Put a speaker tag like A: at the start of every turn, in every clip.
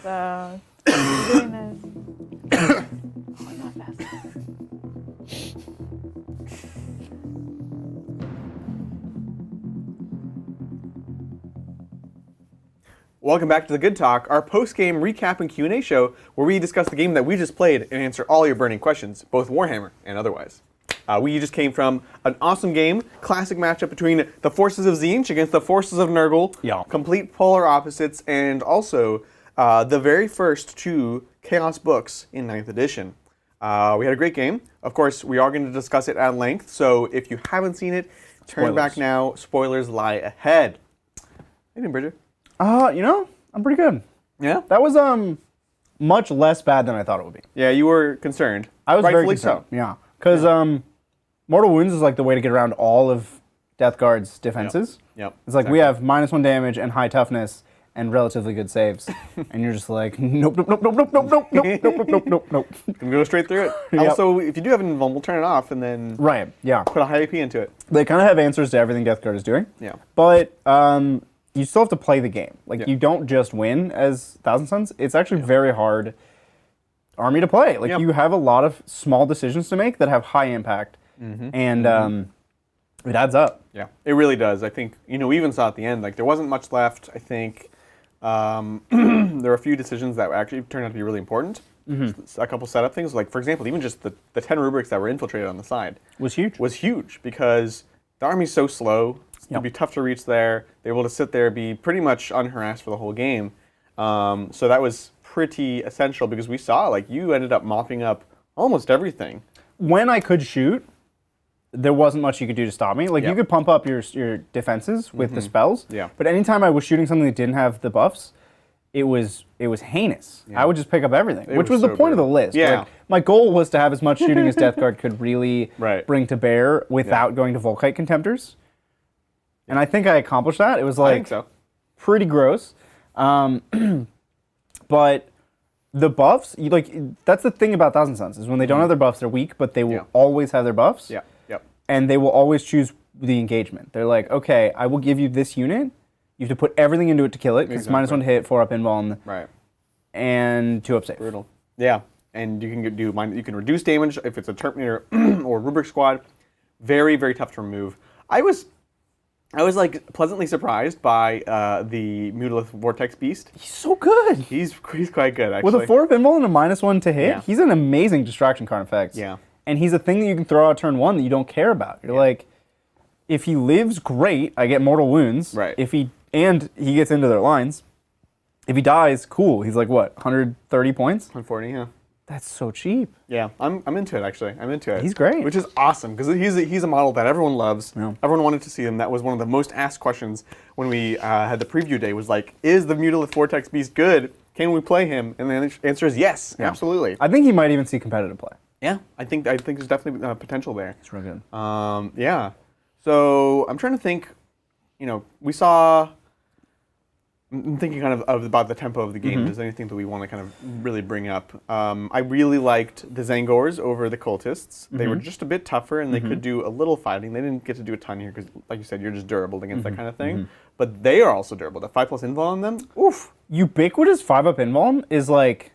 A: So, doing this. Oh, not fast enough.
B: Welcome back to The Good Talk, our post-game recap and Q&A show where we discuss the game that we just played and answer all your burning questions, both Warhammer and otherwise. We just came from an awesome game, classic matchup between the forces of Tzeentch against the forces of Nurgle,
C: Yeah.
B: complete polar opposites, and also the very first 2 Chaos books in 9th edition. We had a great game. Of course, we are going to discuss it at length, so if you haven't seen it, turn back now. Spoilers lie ahead. How you doing, Bridget?
C: I'm pretty good.
B: Yeah?
C: That was much less bad than I thought it would be.
B: Yeah, you were concerned.
C: I was very
B: Rightfully
C: concerned.
B: so.
C: Yeah, because Mortal Wounds is like the way to get around all of Death Guard's defenses.
B: Yep.
C: It's like we have -1 damage and high toughness and relatively good saves, and you're just like nope, nope, nope, nope, nope, nope, nope, nope, nope, nope, nope, nope.
B: Can go straight through it.
C: Yep.
B: Also, if you do have an invulnerable, turn it off and then
C: Right. Yeah.
B: put a high AP into it.
C: They kind of have answers to everything Death Guard is doing.
B: Yeah.
C: But you still have to play the game. Like,
B: Yeah.
C: you don't just win as Thousand Sons. It's actually very hard army to play. Like,
B: Yep.
C: you have a lot of small decisions to make that have high impact. And it adds up.
B: Yeah, it really does. I think, we even saw at the end, like, there wasn't much left. I think there were a few decisions that actually turned out to be really important. A couple setup things. Like, for example, even just the 10 rubrics that were infiltrated on the side
C: Was huge.
B: was huge because the army's so slow. It'd be tough to reach there. They were able to sit there, be pretty much unharassed for the whole game. So that was pretty essential because we saw, like, you ended up mopping up almost everything.
C: When I could shoot, there wasn't much you could do to stop me. Like,
B: Yep.
C: you could pump up your defenses with the spells.
B: Yeah.
C: But anytime I was shooting something that didn't have the buffs, it was heinous. I would just pick up everything, which was
B: was
C: the
B: so
C: point of the
B: brutal.
C: list.
B: Yeah.
C: Like, my goal was to have as much shooting as Death Guard could really
B: Right.
C: bring to bear without going to Volkite Contemptors. And I think I accomplished that. It was like
B: I think so.
C: pretty gross. But the buffs, that's the thing about Thousand Sons, is when they don't have their buffs, they're weak, but they will
B: Yeah.
C: always have their buffs.
B: Yeah, yep.
C: And they will always choose the engagement. They're like, okay, I will give you this unit. You have to put everything into it to kill it, because it's -1 to hit, 4 up invuln,
B: Right.
C: and 2 up save.
B: Brutal. Yeah, and you can you can reduce damage if it's a Terminator or Rubric squad. Very, very tough to remove. I was like pleasantly surprised by the Mutalith Vortex Beast.
C: He's so good.
B: He's quite good actually.
C: With a 4 up invuln and a -1 to hit,
B: Yeah.
C: he's an amazing distraction card effect.
B: Yeah.
C: And he's a thing that you can throw out turn 1 that you don't care about. You're like, if he lives, great, I get Mortal Wounds.
B: Right.
C: If he gets into their lines. If he dies, cool. He's like, what, 130 points?
B: 140, yeah.
C: That's so cheap.
B: Yeah, I'm into it actually. I'm into it.
C: He's great.
B: Which is awesome because he's a model that everyone loves.
C: Yeah.
B: Everyone wanted to see him. That was one of the most asked questions when we had the preview day. Was like, is the Mutalith Vortex Beast good? Can we play him? And the answer is yes, absolutely.
C: I think he might even see competitive play.
B: Yeah, I think there's definitely potential there.
C: It's real good.
B: Yeah. So I'm trying to think. We saw. I'm thinking kind of about the tempo of the game. Is there anything that we want to kind of really bring up? I really liked the Zangors over the Cultists. They were just a bit tougher, and they could do a little fighting. They didn't get to do a ton here because, like you said, you're just durable against that kind of thing. But they are also durable. The 5+ invul on them, oof.
C: Ubiquitous 5-up invuln is like,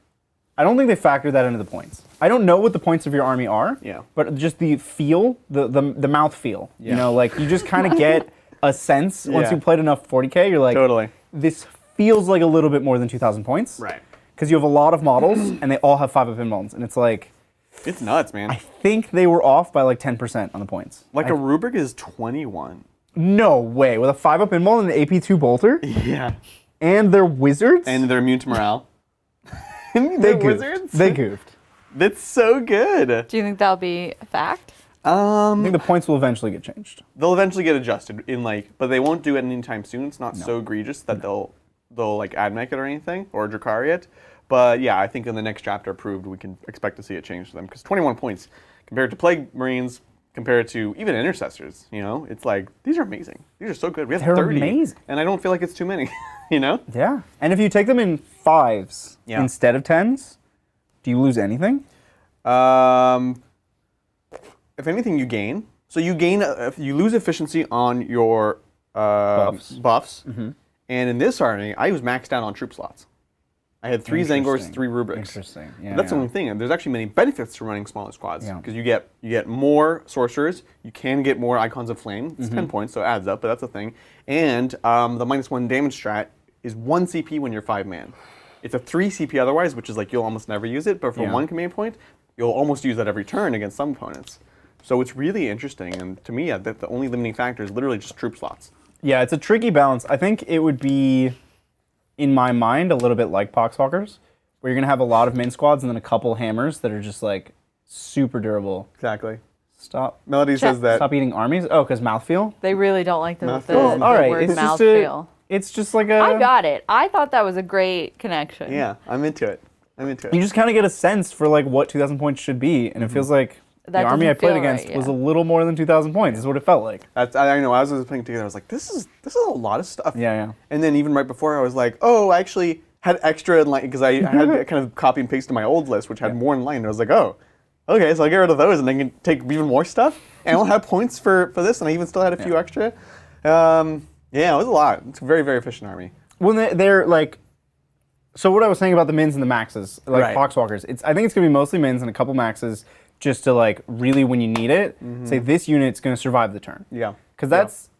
C: I don't think they factor that into the points. I don't know what the points of your army are.
B: Yeah.
C: But just the feel, the mouth feel.
B: Yeah.
C: Like you just kind of get a sense once
B: Yeah.
C: you played enough 40K. You're like,
B: Totally.
C: this feels like a little bit more than 2,000 points.
B: Right.
C: Because you have a lot of models and they all have 5-up invulns, and it's like,
B: It's nuts, man.
C: I think they were off by like 10% on the points.
B: Like a rubric is 21.
C: No way. With a 5-up invuln and an AP2 bolter,
B: Yeah.
C: and they're wizards.
B: And they're immune to morale.
C: they
B: They're
C: goofed.
B: wizards?
C: They goofed.
B: That's so good.
A: Do you think that'll be a fact?
C: I think the points will eventually get changed.
B: They'll eventually get adjusted but they won't do it anytime soon. It's not so egregious that they'll like admech it or anything or Drakari it. But yeah, I think in the next chapter approved, we can expect to see it change to them because 21 points compared to Plague Marines, compared to even Intercessors, it's like these are amazing. These are so good. We have
C: They're
B: 30,
C: amazing.
B: and I don't feel like it's too many.
C: Yeah. And if you take them in 5s instead of 10s, do you lose anything?
B: If anything, you gain. So you lose efficiency on your buffs. And in this army, I was maxed out on troop slots. I had 3 Zangors,
C: Interesting.
B: 3 Rubriks.
C: Interesting. Yeah,
B: But that's the
C: yeah.
B: only thing. There's actually many benefits to running smaller squads
C: Yeah.
B: because you get more sorcerers. You can get more icons of flame. It's
C: Mm-hmm.
B: 10 points, so it adds up. But that's the thing. And the -1 damage strat is 1 CP when you're 5-man. It's a 3 CP otherwise, which is like you'll almost never use it. But for
C: Yeah.
B: 1 command point, you'll almost use that every turn against some opponents. So it's really interesting. And to me, the only limiting factor is literally just troop slots.
C: Yeah, it's a tricky balance. I think it would be, in my mind, a little bit like Poxwalkers, where you're going to have a lot of min squads and then a couple hammers that are just like super durable.
B: Exactly.
C: Stop.
B: Melody says that.
C: Stop eating armies? Oh, because mouthfeel?
A: They really don't like the
B: Mouthfeel.
C: All right,
A: word
C: it's just
A: mouthfeel.
C: it's just like a...
A: I got it. I thought that was a great connection.
B: Yeah, I'm into it.
C: You just kind of get a sense for like what 2,000 points should be, and it feels like the
A: That
C: army I
A: doesn't
C: played
A: feel
C: against
A: right,
C: was
A: yeah.
C: a little more than 2,000 points. Is what it felt like.
B: I know. As I was putting it together, I was like, this is a lot of stuff.
C: Yeah, yeah.
B: And then even right before, I was like, oh, I actually had extra in line because I had kind of copy and paste to my old list, which had more in line. And I was like, oh, okay, so I'll get rid of those, and then can take even more stuff. And I'll have points for this, and I even still had a few extra. Yeah, it was a lot. It's a very, very efficient army.
C: When they're like, so what I was saying about the mins and the maxes, like
B: Right.
C: Poxwalkers, I think it's gonna be mostly mins and a couple maxes, just to like really when you need it, say this unit's gonna survive the turn.
B: Yeah.
C: Because that's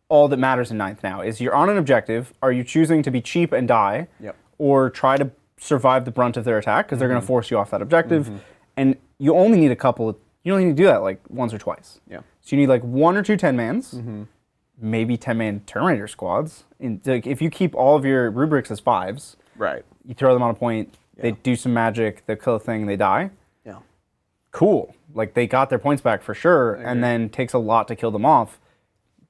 C: all that matters in ninth now. Is you're on an objective. Are you choosing to be cheap and die,
B: Yep.
C: or try to survive the brunt of their attack because they're gonna force you off that objective, and you only need a couple. You only need to do that like once or twice.
B: Yeah.
C: So you need like 1 or 2 10-mans, maybe 10-man Terminator squads. Like if you keep all of your rubrics as 5s,
B: Right.
C: you throw them on a point, they
B: Yeah.
C: do some magic, they kill a thing, they die.
B: Yeah.
C: Cool. Like they got their points back for sure, and then takes a lot to kill them off.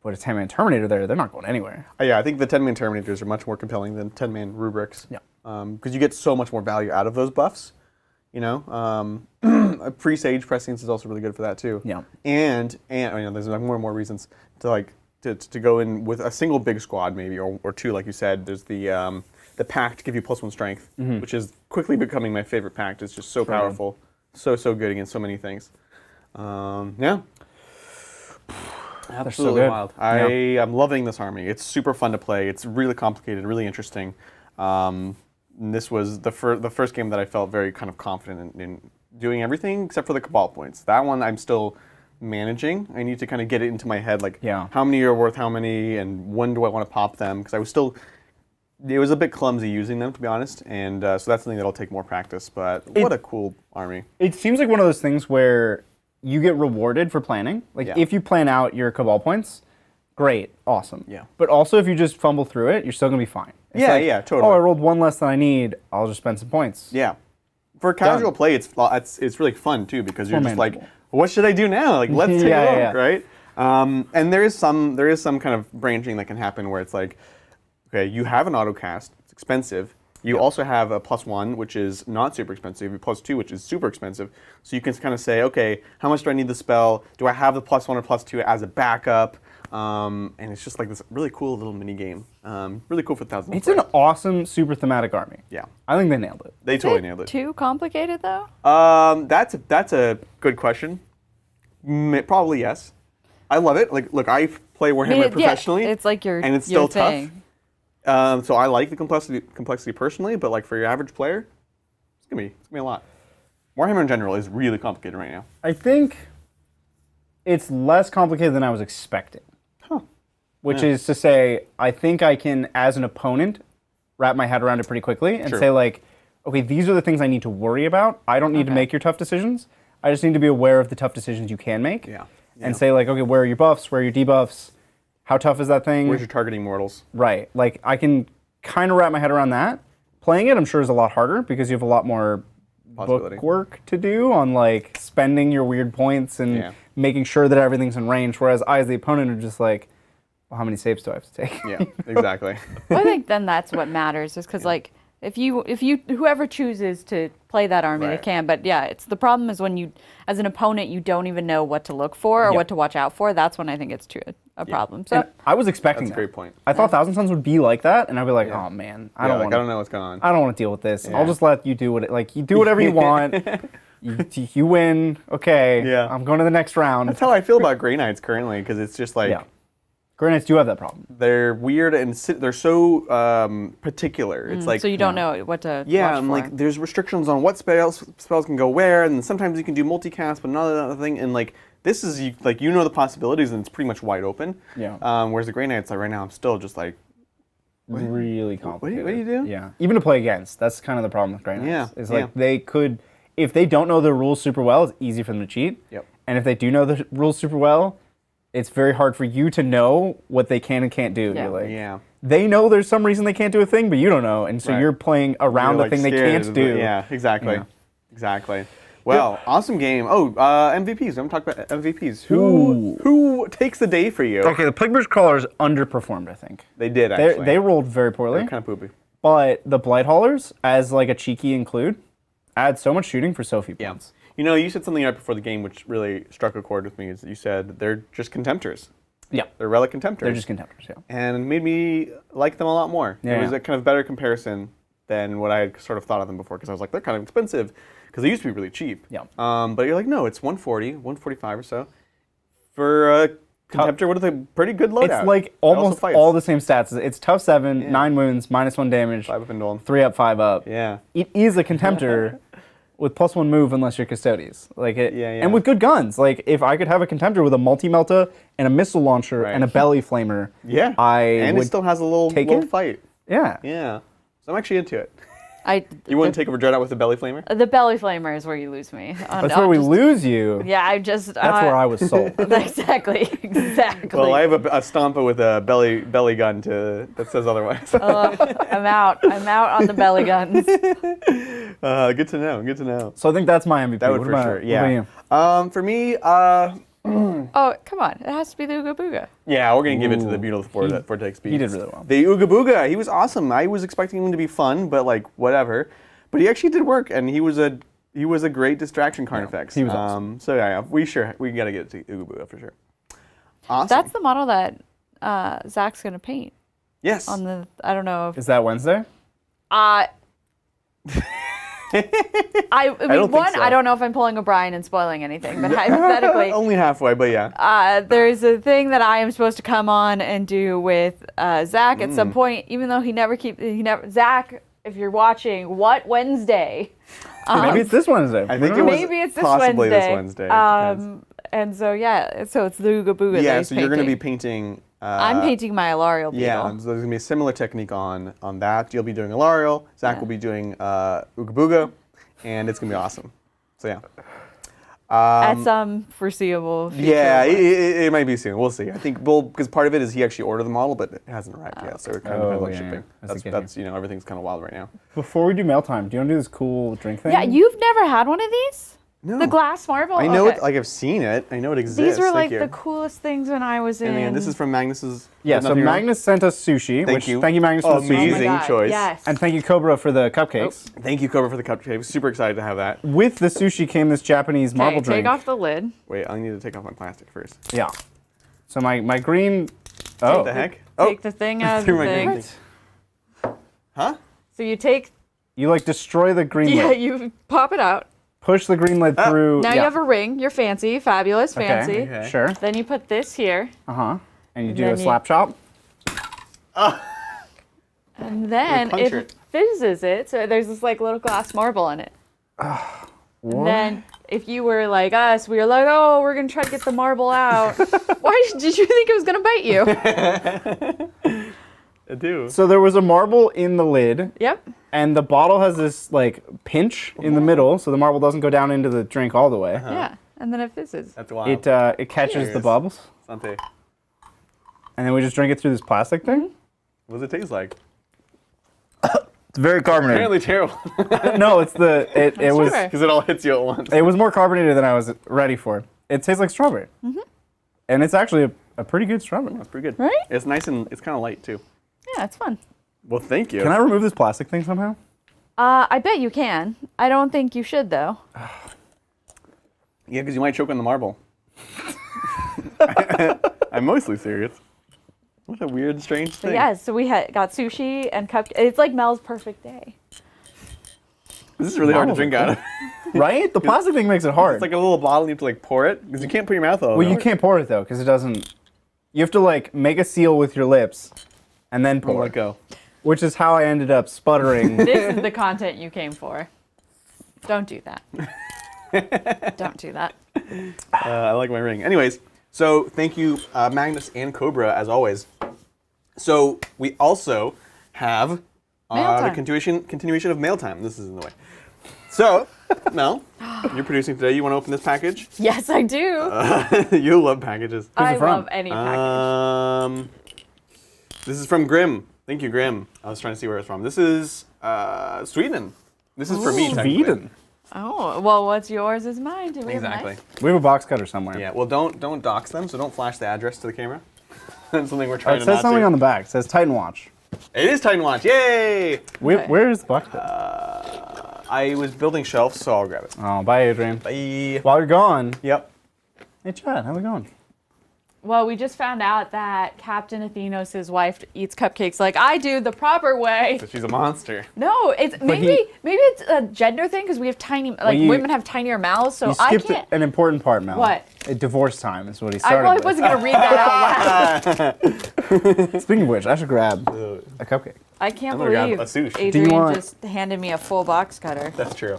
C: But a 10-man Terminator there, they're not going anywhere.
B: Yeah, I think the 10-man Terminators are much more compelling than 10-man Rubriks.
C: Yeah.
B: Because you get so much more value out of those buffs. You know, pre-Sage Prescience is also really good for that too.
C: Yeah.
B: And there's more and more reasons to like to go in with a single big squad maybe or 2, like you said. There's the pact give you +1 strength, which is quickly becoming my favorite pact. It's just so powerful, so good against so many things. Yeah. Absolutely
C: good.
B: wild. I'm loving this army. It's super fun to play. It's really complicated, really interesting. This was the first game that I felt very kind of confident in doing everything except for the Cabal points. That one I'm still managing. I need to kind of get it into my head, like how many are worth how many and when do I want to pop them, because it was a bit clumsy using them, to be honest, and so that's something that'll take more practice, but what a cool army.
C: It seems like one of those things where you get rewarded for planning. Like if you plan out your Cabal points, great, awesome.
B: Yeah.
C: But also if you just fumble through it, you're still gonna be fine. It's
B: Yeah, totally.
C: Oh, I rolled 1 less than I need. I'll just spend some points.
B: Yeah. For casual play, it's really fun too, because you're
C: more
B: just like,
C: manageable.
B: what should I do now? Like, let's take a
C: Yeah,
B: look,
C: yeah.
B: right? And there is some kind of branching that can happen where it's like, okay, you have an autocast, it's expensive. You also have a +1, which is not super expensive, a +2, which is super expensive. So you can kind of say, okay, how much do I need the spell? Do I have the +1 or +2 as a backup? And it's just like this really cool little mini game. Really cool for 1,000.
C: It's an awesome, super thematic army.
B: Yeah.
C: I think they nailed it.
B: They totally nailed it.
A: Too complicated though?
B: That's a good question. Probably yes. I love it. Like, look, I play Warhammer professionally.
A: it's like your
B: and it's
A: your
B: still tough.
A: thing.
B: So I like the complexity personally, but like for your average player, it's gonna be a lot. Warhammer in general is really complicated right now.
C: I think it's less complicated than I was expecting.
B: Huh.
C: Which is to say, I think I can, as an opponent, wrap my head around it pretty quickly and say like, okay, these are the things I need to worry about. I don't need to make your tough decisions. I just need to be aware of the tough decisions you can make.
B: Yeah.
C: And say like, okay, where are your buffs? Where are your debuffs? How tough is that thing?
B: Where's your targeting mortals?
C: Right. Like I can kind of wrap my head around that. Playing it, I'm sure, is a lot harder because you have a lot more book work to do on like spending your weird points and making sure that everything's in range. Whereas I, as the opponent, are just like, well, how many saves do I have to take?
B: Yeah, exactly.
A: Well, I think then that's what matters, is because like if you whoever chooses to play that army, they can. But yeah, it's the problem is when you, as an opponent, you don't even know what to look for or what to watch out for. That's when I think it's a problem. So
C: And I was expecting
B: That's a great point.
C: I thought Thousand Suns would be like that, and I'd be like, oh man, I don't
B: I don't know what's going on.
C: I don't want to deal with this. I'll just let you do you do whatever you want. You win, okay.
B: Yeah.
C: I'm going to the next round.
B: That's how I feel about Grey Knights currently, because it's just like,
C: Grey Knights do have that problem.
B: They're weird and they're so particular. It's like
A: so you don't know what to
B: yeah,
A: watch
B: and
A: for.
B: like there's restrictions on what spells can go where, and sometimes you can do multicast, but not another thing. And like this is like you know the possibilities, and it's pretty much wide open.
C: Yeah.
B: Whereas the Grey Knights, like right now, I'm still just like
C: really complicated.
B: What do you do?
C: Yeah. Even to play against, that's kind of the problem with Grey Knights.
B: Yeah,
C: Is like they could, if they don't know the rules super well, it's easy for them to cheat.
B: Yep.
C: And if they do know the rules super well, it's very hard for you to know what they can and can't do.
A: Yeah.
C: You're like,
B: Yeah.
C: they know there's some reason they can't do a thing, but you don't know, and so
B: Right.
C: you're playing around
B: You're,
C: the thing they
B: scared
C: can't
B: of
C: do.
B: Yeah, exactly.
C: Yeah.
B: Exactly. Well, awesome game. Oh, MVPs. We haven't talked about MVPs. Who takes the day for you?
C: Okay, the Plaguebear's Crawlers underperformed, I think.
B: They did actually.
C: They rolled very poorly.
B: They're kind of poopy.
C: But the Blight Haulers, as like a cheeky include, add so much shooting for so few points.
B: You know, you said something right before the game which really struck a chord with me. Is that you said they're just contemptors.
C: Yeah.
B: They're relic contemptors.
C: They're just contemptors, yeah.
B: And it made me like them a lot more.
C: Yeah,
B: It was
C: yeah.
B: a kind of better comparison than what I had sort of thought of them before, because I was like, they're kind of expensive, because they used to be really cheap.
C: Yeah.
B: But you're like, no, it's 140, 145 or so. For a contemptor with a pretty good loadout.
C: It's like
B: It also
C: almost
B: fights.
C: all the same stats. It's tough 7, 9 wounds, -1 damage,
B: 5 up and down.
C: 3 up, 5 up.
B: Yeah.
C: It is a contemptor with +1 move unless you're custodies. Like it,
B: Yeah, yeah.
C: and with good guns. Like if I could have a contemptor with a multi-melta and a missile launcher
B: Right.
C: and a belly flamer,
B: Yeah.
C: I
B: and
C: would
B: it still has a little
C: take it.
B: fight.
C: yeah.
B: Yeah. So I'm actually into it.
A: the
B: You wouldn't take over Dreadout with a belly flamer?
A: The belly flamer is where you lose me.
C: That's where we lose you.
A: Yeah, I just.
C: That's where I was sold.
A: Exactly.
B: Well, I have a Stompa with a belly gun that says otherwise.
A: I'm out. I'm out on the belly guns.
B: Good to know. Good to know.
C: So I think that's my MVP.
B: That would
C: What
B: for
C: about-
B: sure.
C: what
B: Yeah.
C: about you?
B: For me,
A: Oh, come on. It has to be the Ooga Booga.
B: yeah, we're gonna give it to
C: Ooh.
B: the beautiful Vortex Beast.
C: he did really well.
B: The Ooga Booga, he was awesome. I was expecting him to be fun, but like whatever. But he actually did work, and he was a great distraction card effects.
C: he was awesome.
B: So yeah, we gotta get it to Ooga Booga for sure. Awesome.
A: That's the model that Zach's going to paint
B: yes.
A: on the. I don't know if.
C: Is that Wednesday?
A: I mean,
B: don't think so.
A: I don't know if I'm pulling O'Brien and spoiling anything, but hypothetically,
B: Only halfway, but yeah.
A: there's a thing that I am supposed to come on and do with Zach at
B: Mm.
A: some point, even though Zach, if you're watching, what Wednesday?
C: Maybe it's this Wednesday.
B: I think it was
A: Maybe it's this
B: possibly
A: Wednesday.
B: this Wednesday. It depends.
A: And so yeah, so it's the Ooga Booga. that
B: Yeah,
A: he's
B: so you're going to be
A: painting.
B: painting.
A: I'm painting my Alarial beetle.
B: Yeah, so there's going to be a similar technique on that. You'll be doing Alarial. Zach will be doing Ooga Booga, and it's going to be awesome. So yeah.
A: At some foreseeable future.
B: Yeah, it might be soon. We'll see. I think because part of it is he actually ordered the model, but it hasn't arrived yet, so it kind of depends on
C: yeah,
B: shipping.
C: that's a
B: That's everything's kind of wild right now.
C: Before we do mail time, do you want to do this cool drink thing?
A: Yeah, you've never had one of these?
B: No.
A: The glass marble?
B: I know
A: Okay.
B: it. Like I've seen it. I know it exists.
A: These were like
B: Thank you.
A: the coolest things when I was in.
B: And man, this is from Magnus's.
C: Yeah,
B: There's
C: so
B: nothing wrong?
C: Magnus sent us sushi.
B: Thank you.
C: Thank you, Magnus, for the sushi.
A: Oh my
B: Amazing
A: God,
B: choice.
A: Yes.
C: And thank you, Cobra, for the cupcakes.
B: Thank you, Cobra, for the cupcakes. Super excited to have that.
C: With the sushi came this Japanese marble
A: Okay,
C: drink.
A: take off the lid.
B: Wait, I need to take off my plastic first.
C: Yeah. So my green. Oh.
B: What the heck? Oh,
A: Take the thing out of the
B: threw my green
A: thing.
B: thing. Huh?
A: So you take,
C: You like destroy the green
A: yeah,
C: lid.
A: you pop it out.
C: Push the green lid through.
A: Now
C: yeah.
A: you have a ring. You're fancy, fabulous, fancy.
B: Okay.
C: Sure.
A: Then you put this here.
C: And you do
A: then
C: a
A: you-
C: slap chop.
A: And then
B: puncture
A: it fizzes it. So there's this like little glass marble in it. And then if you were like us, we were like, oh, we're going to try to get the marble out. Why did you think it was going to bite you?
B: I do.
C: So there was a marble in the lid,
A: Yep.
C: and the bottle has this like pinch in the middle, so the marble doesn't go down into the drink all the way.
A: Yeah. And then it fizzes.
B: That's wild.
C: It catches the
B: Cheers.
C: bubbles,
B: Sante.
C: and then we just drink it through this plastic thing.
B: What does it taste like?
C: It's very carbonated.
B: Apparently terrible.
C: No, it's it was
A: strawberry.
B: Because it all hits you at once.
C: it was more carbonated than I was ready for. It tastes like strawberry, and it's actually a pretty good strawberry.
B: That's pretty good.
A: Right?
B: It's nice and it's kind of light too.
A: Yeah, it's fun.
B: Well, thank you.
C: Can I remove this plastic thing somehow?
A: I bet you can. I don't think you should, though.
B: Yeah, because you might choke on the marble. I'm mostly serious. What a weird, strange thing.
A: But yeah, so we got sushi and cupcakes. It's like Mel's perfect day.
B: This is really hard to
C: Marbles
B: drink
C: are
B: out of.
C: Right? The plastic thing makes it hard.
B: It's like a little bottle. You have to like pour it because you can't put your mouth all
C: well,
B: over
C: you
B: it.
C: can't pour it though because it doesn't. You have to like make a seal with your lips and then pour.
B: Let go.
C: Which is how I ended up sputtering.
A: This is the content you came for. Don't do that. Don't do that.
B: I like my ring. Anyways, so thank you, Magnus and Cobra, as always. So we also have
A: Mail
B: the
A: time.
B: continuation of mail time. This is in the way. So, Mel, you're producing today. You want to open this package?
A: Yes, I do.
B: You love packages.
A: I
C: it from?
A: love any package.
B: This is from Grim. Thank you, Grim. I was trying to see where it's from. This is Sweden. This is for me, technically.
C: Sweden.
A: Oh, well, what's yours is mine. Do we have
B: Exactly.
A: knife?
C: We have a box cutter somewhere.
B: Yeah. Well, don't dox them. So don't flash the address to the camera. That's something we're trying
C: It
B: to
C: says
B: not
C: something
B: do.
C: on the back. It says Titan Watch.
B: It is Titan Watch. Yay!
A: Okay.
C: Where is the box cutter?
B: I was building shelves, so I'll grab it.
C: Oh, bye, Adrian.
B: Bye.
C: While you're gone,
B: Yep.
C: hey Chad, how's it going?
A: Well, we just found out that Captain Athenos' wife eats cupcakes like I do the proper way.
B: So she's a monster.
A: No, it's maybe it's a gender thing because we have tiny women have tinier mouths, so
C: You
A: I
C: skipped
A: can't.
C: an important part, Mel.
A: What?
C: Divorce time is what he
A: I
C: started
A: probably
C: with.
A: wasn't gonna read that out loud.
C: Speaking of which, I should grab a cupcake.
A: I can't
B: I'm gonna grab
A: believe
B: a sushi. Do you
A: Adrian
C: want-
A: just handed me a full box cutter.
B: That's true.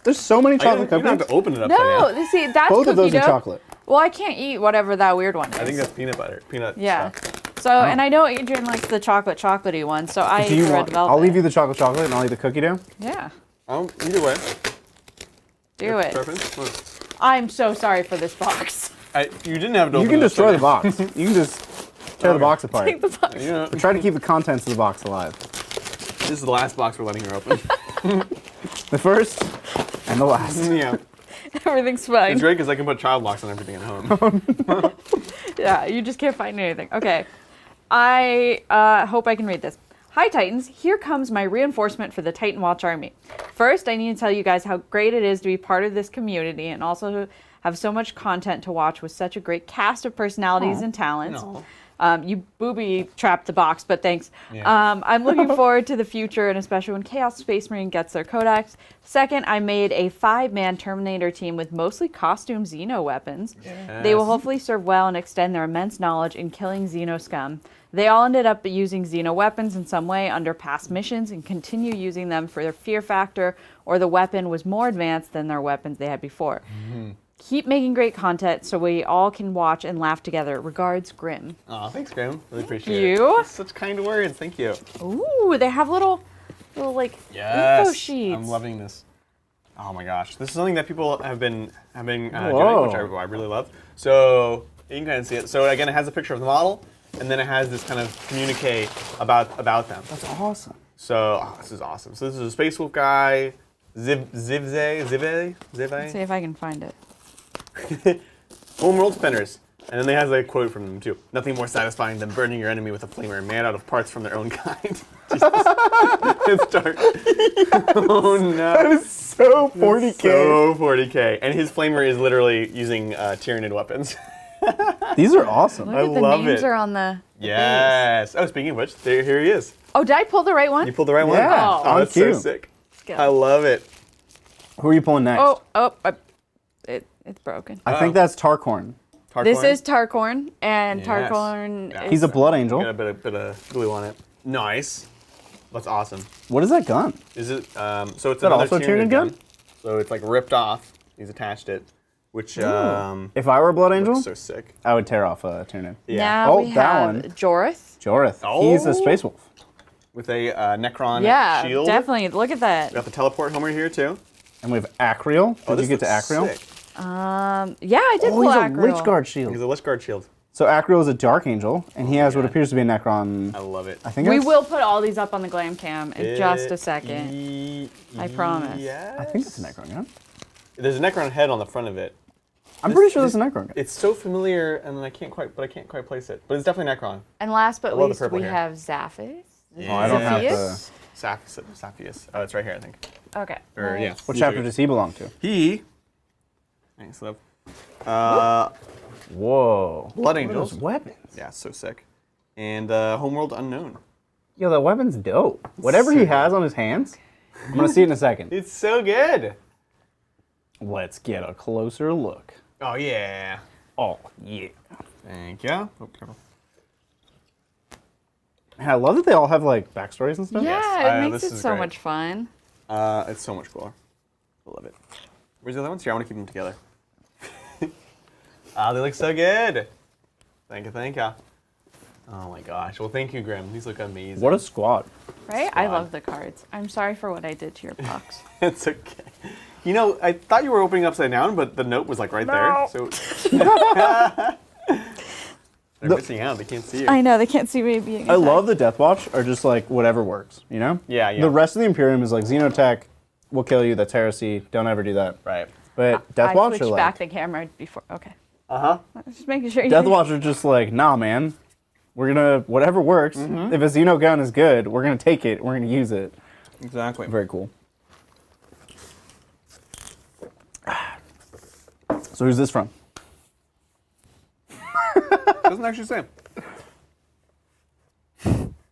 C: There's so many
B: You
C: chocolate
B: don't have
C: cupcakes.
B: to open it up.
A: No, see that's
C: Both of
A: cookie
C: those are
A: dough.
C: chocolate.
A: Well, I can't eat whatever that weird one is.
B: I think that's peanut butter. Peanut
A: yeah.
B: stuff.
A: So, and I know Adrian likes the chocolatey one, so I
C: Do
A: eat
C: you
A: the red
C: want?
A: velvet.
C: I'll leave you the chocolate and I'll eat the cookie dough.
A: Yeah,
B: Either way.
A: do it.
B: Preference? What?
A: I'm so sorry for this box.
B: You didn't have to
C: You
B: open
C: can
B: it up,
C: destroy
B: so-
C: the box. You can just tear the box apart.
A: Take the box.
B: You know,
C: Try to keep the contents of the box alive.
B: this is the last box we're letting her open.
C: The first and the last.
B: Yeah.
A: Everything's fine.
B: It's great because I can put child locks on everything at home.
A: Yeah, you just can't find anything. Okay. I hope I can read this. Hi, Titans. Here comes my reinforcement for the Titan Watch Army. First, I need to tell you guys how great it is to be part of this community and also to have so much content to watch with such a great cast of personalities and talents.
B: No.
A: You booby trapped the box, but thanks.
B: Yeah.
A: I'm looking forward to the future, and especially when Chaos Space Marine gets their codex. Second, I made a 5-man Terminator team with mostly costume Xeno weapons. They will hopefully serve well and extend their immense knowledge in killing Xeno scum. They all ended up using Xeno weapons in some way under past missions and continue using them for their fear factor, or the weapon was more advanced than their weapons they had before. Keep making great content so we all can watch and laugh together. Regards, Grim.
B: Oh, thanks, Graham. Really appreciate it.
A: You?
B: That's such kind words. Thank you.
A: Ooh, they have little like
B: Yes.
A: info sheets.
B: I'm loving this. Oh my gosh, this is something that people have been doing, which
C: Whoa.
B: I really love. So you can kind of see it. So again, it has a picture of the model, and then it has this kind of communique about them.
C: That's awesome.
B: So this is awesome. So this is a Space Wolf guy, Zive.
A: Let's see if I can find it.
B: Homeworld spinners. And then they has a quote from them too. Nothing more satisfying than burning your enemy with a flamer made out of parts from their own kind. Jesus. It's dark. Oh no.
C: That is so 40K.
B: So 40K. And his flamer is literally using Tyranid weapons.
C: These are awesome.
A: Look
B: I
A: at the
B: love
A: names
B: it.
A: are on the base.
B: Yes. Oh, speaking of which, here he is.
A: Oh, did I pull the right one?
B: You pulled the right one?
C: Yeah.
B: Oh, that's so
C: Cute.
B: sick.
A: Good.
B: I love it.
C: Who are you pulling next?
A: It's broken.
C: I think that's Tarkorn.
A: This
B: Tarkorn?
A: is Tarkorn, and
B: Yes.
A: Tarkorn
B: Yeah.
A: is...
C: He's a blood angel.
B: Got a bit of glue on it. Nice. That's awesome.
C: What is that gun?
B: Is it? So it's
C: that
B: another
C: also a
B: Tyranid
C: Tyranid gun?
B: So it's like ripped off. He's attached it, which
C: If I were a blood angel,
B: looks so sick.
C: I would tear off a Tyranid.
B: Yeah.
A: Now
C: Oh,
A: we
C: that
A: have
C: one.
A: Jorith.
C: Jorith. He's a
B: Oh.
C: space wolf.
B: With a Necron
A: Yeah,
B: shield.
A: definitely. Look at that.
B: We got the teleport Homer here too.
C: And we have Acreal. Did you
B: this
C: get to
B: looks
C: Acreal?
B: sick.
A: Yeah, I did
C: Oh,
A: pull
C: he's a
A: Acreal.
C: Lich Guard
B: He's
C: shield.
B: a Lich Guard shield.
C: So Acreal is a dark angel, and he has what
B: yeah.
C: appears to be a Necron.
B: I love it.
C: I think
A: We
C: that's-
A: will put all these up on the glam cam in just a second. I promise.
B: Yes.
C: I think it's a Necron gun.
B: There's a Necron head on the front of it.
C: I'm pretty sure that's a Necron gun.
B: It's so familiar, and then I can't quite place it. But it's definitely Necron.
A: And last but
B: I love the
A: least,
B: purple
A: we
B: here.
A: have Zaphis.
C: Oh, I don't have the.
A: Zaphius?
B: Saphius. Oh, it's right here, I think.
A: Okay.
B: Or yeah.
C: What chapter does he belong to?
B: He? Thanks, love.
C: Whoa.
B: Blood
C: What are
B: Angels.
C: those weapons?
B: Yeah, so sick. And Homeworld Unknown.
C: Yo, that weapon's dope. Whatever he has on his hands, I'm gonna see it in a second.
B: It's so good.
C: Let's get a closer look.
B: Oh yeah.
C: Oh yeah.
B: Thank you. Oh, careful.
C: And I love that they all have like backstories and stuff.
A: Yeah, it makes
B: this
A: it
B: is
A: so
B: great.
A: much fun.
B: It's so much cooler. I love it. Where's the other ones? Here, I want to keep them together. They look so good. Thank you, thank you. Oh my gosh. Well, thank you, Grim. These look amazing.
C: What a squad.
A: Right? I
B: Squad.
A: love the cards. I'm sorry for what I did to your box.
B: It's okay. You know, I thought you were opening upside down, but the note was like right
A: No.
B: there. So they're missing out. They can't see you.
A: I know, they can't see me being
C: I
A: attacked.
C: love the Death Watch are just like whatever works, you know?
B: Yeah, yeah.
C: The rest of the Imperium is like Xenotech, will kill you, that's heresy, don't ever do that.
B: Right.
C: But Death
A: I
C: Watch are
A: switched
C: like,
A: back the camera before. Okay.
B: Uh-huh.
A: Just making sure you
C: Death Watch are just like, nah, man, we're gonna, whatever works. If a Xeno gun is good, we're gonna take it, we're gonna use it.
B: Exactly.
C: Very cool. So who's this from?
B: Doesn't actually say.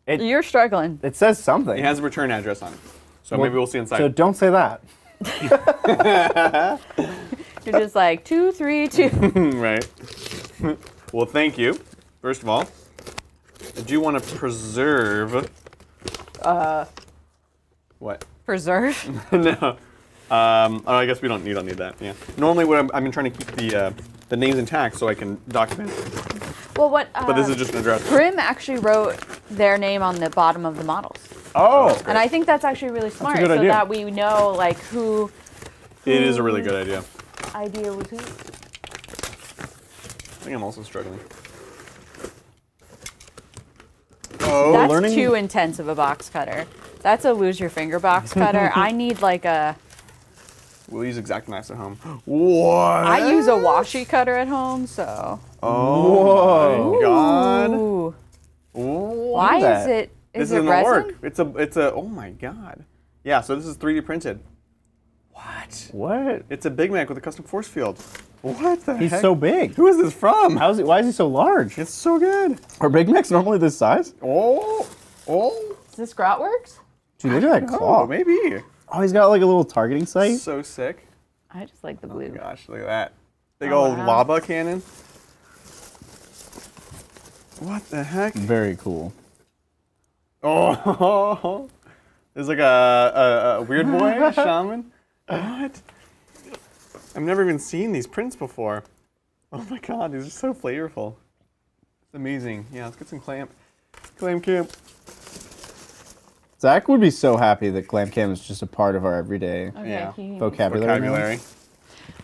A: You're struggling.
C: It says something.
B: It has a return address on it. So
C: Well,
B: maybe we'll see inside.
C: So don't say that.
A: You're just like 2, 3, 2.
B: Right. Well, thank you. First of all, I do want to preserve. What?
A: Preserve.
B: No. Oh, I guess we don't need that. Yeah. Normally, what I've been trying to keep the names intact so I can document.
A: Well, what?
B: But this is just an address.
A: Grim actually wrote their name on the bottom of the models,
C: Oh,
A: and I think that's actually really smart,
C: good
A: so
C: idea.
A: that we know like who.
B: It is a really good idea.
A: Idea was who.
B: I think I'm also struggling. Oh,
A: That's
C: learning-
A: too intense of a box cutter. That's a lose your finger box cutter. I need like a.
B: we'll use exact knives at home. What?
A: I use a washi cutter at home, so.
B: Oh my god.
A: Ooh.
B: What
A: Why
C: is that?
A: is it?
B: This
A: Is it
B: isn't
A: resin?
B: work. It's a. Oh my god. Yeah. So this is 3D printed. What?
C: what?
B: It's a Big Mac with a custom force field. What the
C: He's
B: heck?
C: so big.
B: Who is this from?
C: How is he? Why is he so large?
B: It's so good.
C: Are Big Macs normally this size?
B: Oh. Oh.
A: Is this Grotworks?
C: Dude, look at that claw.
B: Oh, maybe.
C: Oh, he's got like a little targeting sight.
B: So sick.
A: I just like the
B: Oh
A: blue.
B: my gosh, look at that. Big
A: Oh,
B: old
A: wow.
B: lava cannon. What the heck?
C: Very cool.
B: Oh, there's like a weird boy shaman. What? I've never even seen these prints before. Oh my god, these are so flavorful. It's amazing. Yeah, let's get some clam camp.
C: Zach would be so happy that Glam Cam is just a part of our everyday
A: Okay,
B: Yeah.
A: can you-
C: vocabulary. now.
B: Vocabulary.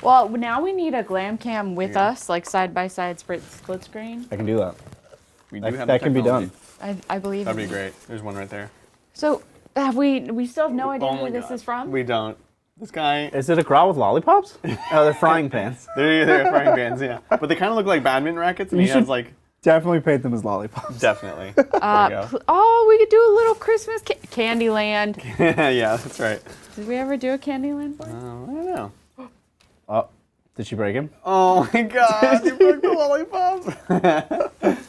A: Well, now we need a glam cam with us, like side by side split screen.
C: I can do that.
B: We do have
C: That
B: the
C: can be
B: technology.
C: done.
A: I believe.
B: That'd be
A: in it.
B: great. There's one right there.
A: So have we still have no idea
B: Oh
A: who
B: my
A: this
B: God.
A: is from?
B: We don't. This guy.
C: Is it a grot with lollipops? Oh, they're frying pans.
B: They're frying pans, yeah. But they kind of look like badminton rackets, and
C: You
B: he has
C: should-
B: like
C: Definitely paint them as lollipops.
B: definitely. There you go.
A: Oh, we could do a little Christmas Candyland.
B: Yeah, that's right.
A: Did we ever do a Candyland one?
B: I don't know.
C: Oh, did she break him?
B: Oh my god, you broke the lollipop.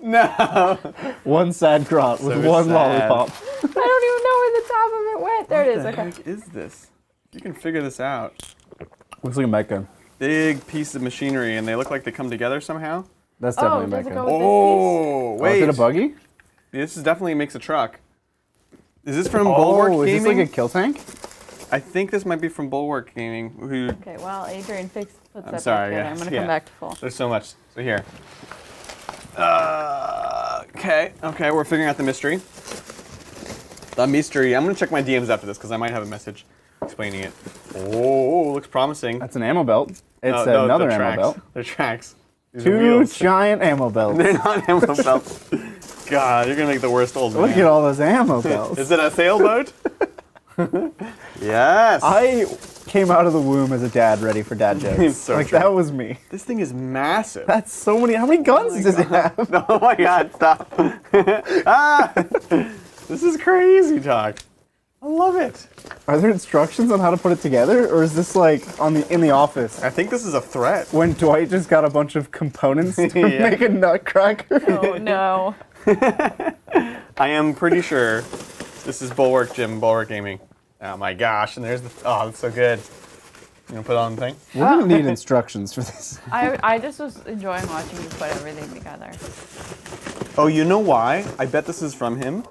B: No.
C: One sad grot with
B: So
C: one
B: sad.
C: lollipop.
A: I don't even know where the top of it went. There it is.
B: What the
A: Okay.
B: heck is this? You can figure this out.
C: Looks like a mech gun.
B: Big piece of machinery, and they look like they come together somehow.
C: That's
A: Oh,
C: definitely a
A: does
C: mech
A: it
C: gun.
A: go with
B: Oh,
C: Oh,
B: wait.
C: is it a buggy?
B: This is definitely makes a truck. Is this from Bulwark
C: Oh, is this
B: Gaming?
C: like a kill tank?
B: I think this might be from Bulwark Gaming. Who?
A: Okay. Well, Adrian puts
B: I'm
A: that
B: sorry.
A: back together.
B: Yeah.
A: I'm gonna
B: yeah.
A: come back to full.
B: There's so much. So here. Okay. Okay. We're figuring out the mystery. The mystery. I'm gonna check my DMs after this because I might have a message explaining it. Oh, looks promising.
C: That's an ammo belt. It's
B: No,
C: another
B: the
C: ammo
B: tracks.
C: belt.
B: They're tracks. These are
C: Two
B: wheels.
C: giant ammo belts.
B: They're not ammo belts. God, you're gonna make the worst old man.
C: Look at all those ammo belts.
B: Is it a sailboat? Yes.
C: I came out of the womb as a dad ready for dad jokes.
B: It's so
C: like
B: true.
C: that was me.
B: This thing is massive.
C: That's so many. How many guns does it have?
B: Oh my god, stop. Ah! This is crazy talk. I love it.
C: Are there instructions on how to put it together, or is this like in the office
B: I think this is a threat.
C: when Dwight just got a bunch of components to
B: Yeah.
C: make a nutcracker?
A: Oh no.
B: I am pretty sure this is Bulwark Gaming. Oh my gosh, and there's the, oh, that's so good. You gonna put it on the thing?
C: We're gonna need instructions for this.
A: I just was enjoying watching you put everything together.
B: Oh, you know why? I bet this is from him,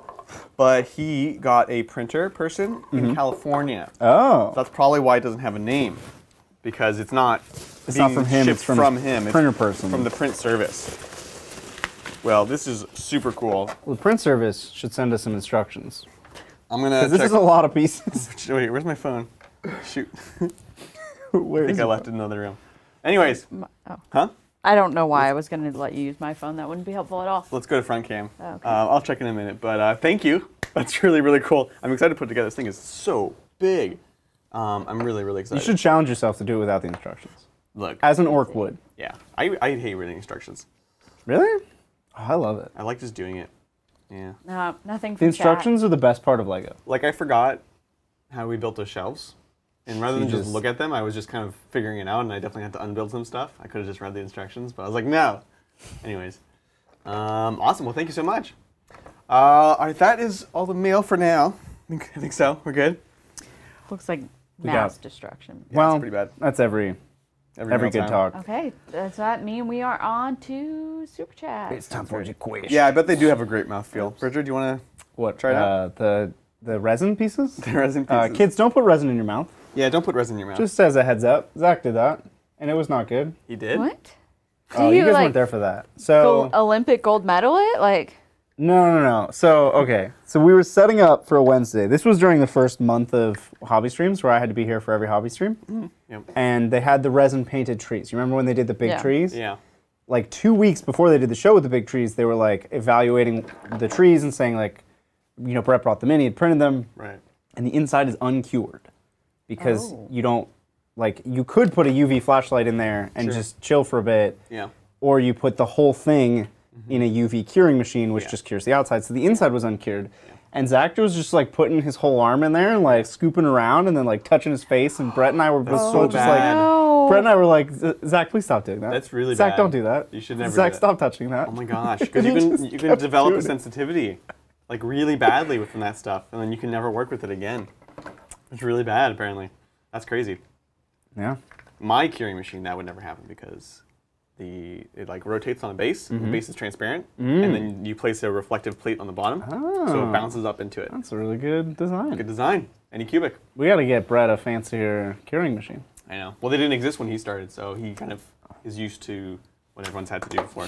B: but he got a printer person in California.
C: Oh.
B: That's probably why it doesn't have a name, because it's not.
C: It's not from him.
B: Shipped
C: It's from
B: him.
C: printer
B: It's
C: person.
B: from the print service. Well, this is super cool.
C: Well, the print service should send us some instructions.
B: I'm gonna.
C: Because this is a lot of pieces.
B: Wait, where's my phone? Shoot.
C: Where
B: I think I left it in another room. Anyways,
A: Oh.
B: huh?
A: I don't know why I was going to let you use my phone. That wouldn't be helpful at all.
B: Let's go to front cam.
A: Okay.
B: I'll check in a minute, but thank you. That's really, really cool. I'm excited to put it together. This thing is so big. I'm really, really
C: You
B: excited.
C: should challenge yourself to do it without the instructions.
B: Look.
C: As an orc would.
B: Yeah, I hate reading instructions.
C: Really? Oh, I love it.
B: I like just doing it. Yeah.
A: No, nothing
C: The
A: from
C: instructions are the best part of Lego.
B: Like I forgot how we built those shelves. And rather than
C: You
B: just look at them, I was just kind of figuring it out, and I definitely had to unbuild some stuff. I could have just read the instructions, but I was like, no. Anyways, awesome. Well, thank you so much. All right, that is all the mail for now. I think so. We're good.
A: Looks like
C: got-
A: mass destruction.
B: Yeah,
C: well,
B: it's pretty bad.
C: that's every
B: Every
C: good
B: time.
C: talk.
A: Okay, does that mean we are on to Super Chat?
C: It's time for education.
B: Yeah, I bet they do have a great mouthfeel. Bridger, do you want
C: What?
B: Try it out.
C: The resin pieces?
B: to resin pieces?
C: Kids, don't put resin in your mouth.
B: Yeah, don't put resin in your mouth.
C: Just as a heads up. Zach did that, and it was not good.
B: He did?
A: What?
C: Oh,
A: Do
C: you guys
A: like,
C: weren't there for that. So
A: Olympic gold medal it? Like,
C: no. So okay. So we were setting up for a Wednesday. This was during the first month of hobby streams, where I had to be here for every hobby stream.
B: Yep.
C: And they had the resin painted trees. You remember when they did the big
A: Yeah.
C: trees?
B: Yeah.
C: Like 2 weeks before they did the show with the big trees, they were like evaluating the trees and saying like, Brett brought them in, he had printed them,
B: Right.
C: and the inside is uncured because
A: Oh.
C: you don't you could put a UV flashlight in there and
B: Sure.
C: just chill for a bit,
B: Yeah.
C: or you put the whole thing in a UV curing machine, which
B: Yeah.
C: just cures the outside. So the inside was uncured. And Zach was just like putting his whole arm in there and like scooping around and then like touching his face. And Brett and I were both
B: so
C: just
B: bad.
A: no.
C: Brett and I were like, Zach, please stop doing that.
B: That's really
C: Zach,
B: bad.
C: don't do that.
B: You should never do
C: Zach,
B: that.
C: stop touching that.
B: Oh my gosh, because
C: He
B: you
C: just
B: can
C: kept
B: develop a
C: doing it.
B: sensitivity, like really badly within that stuff, and then you can never work with it again. It's really bad, apparently. That's crazy.
C: Yeah.
B: My curing machine, that would never happen because it like rotates on a base, and the base is transparent, and then you place a reflective plate on the bottom, so
C: Oh.
B: it bounces up into it.
C: That's a really good design.
B: Good design. Anycubic.
C: We got to get Brett a fancier curing machine.
B: I know. Well, they didn't exist when he started, so he kind of is used to what everyone's had to do before.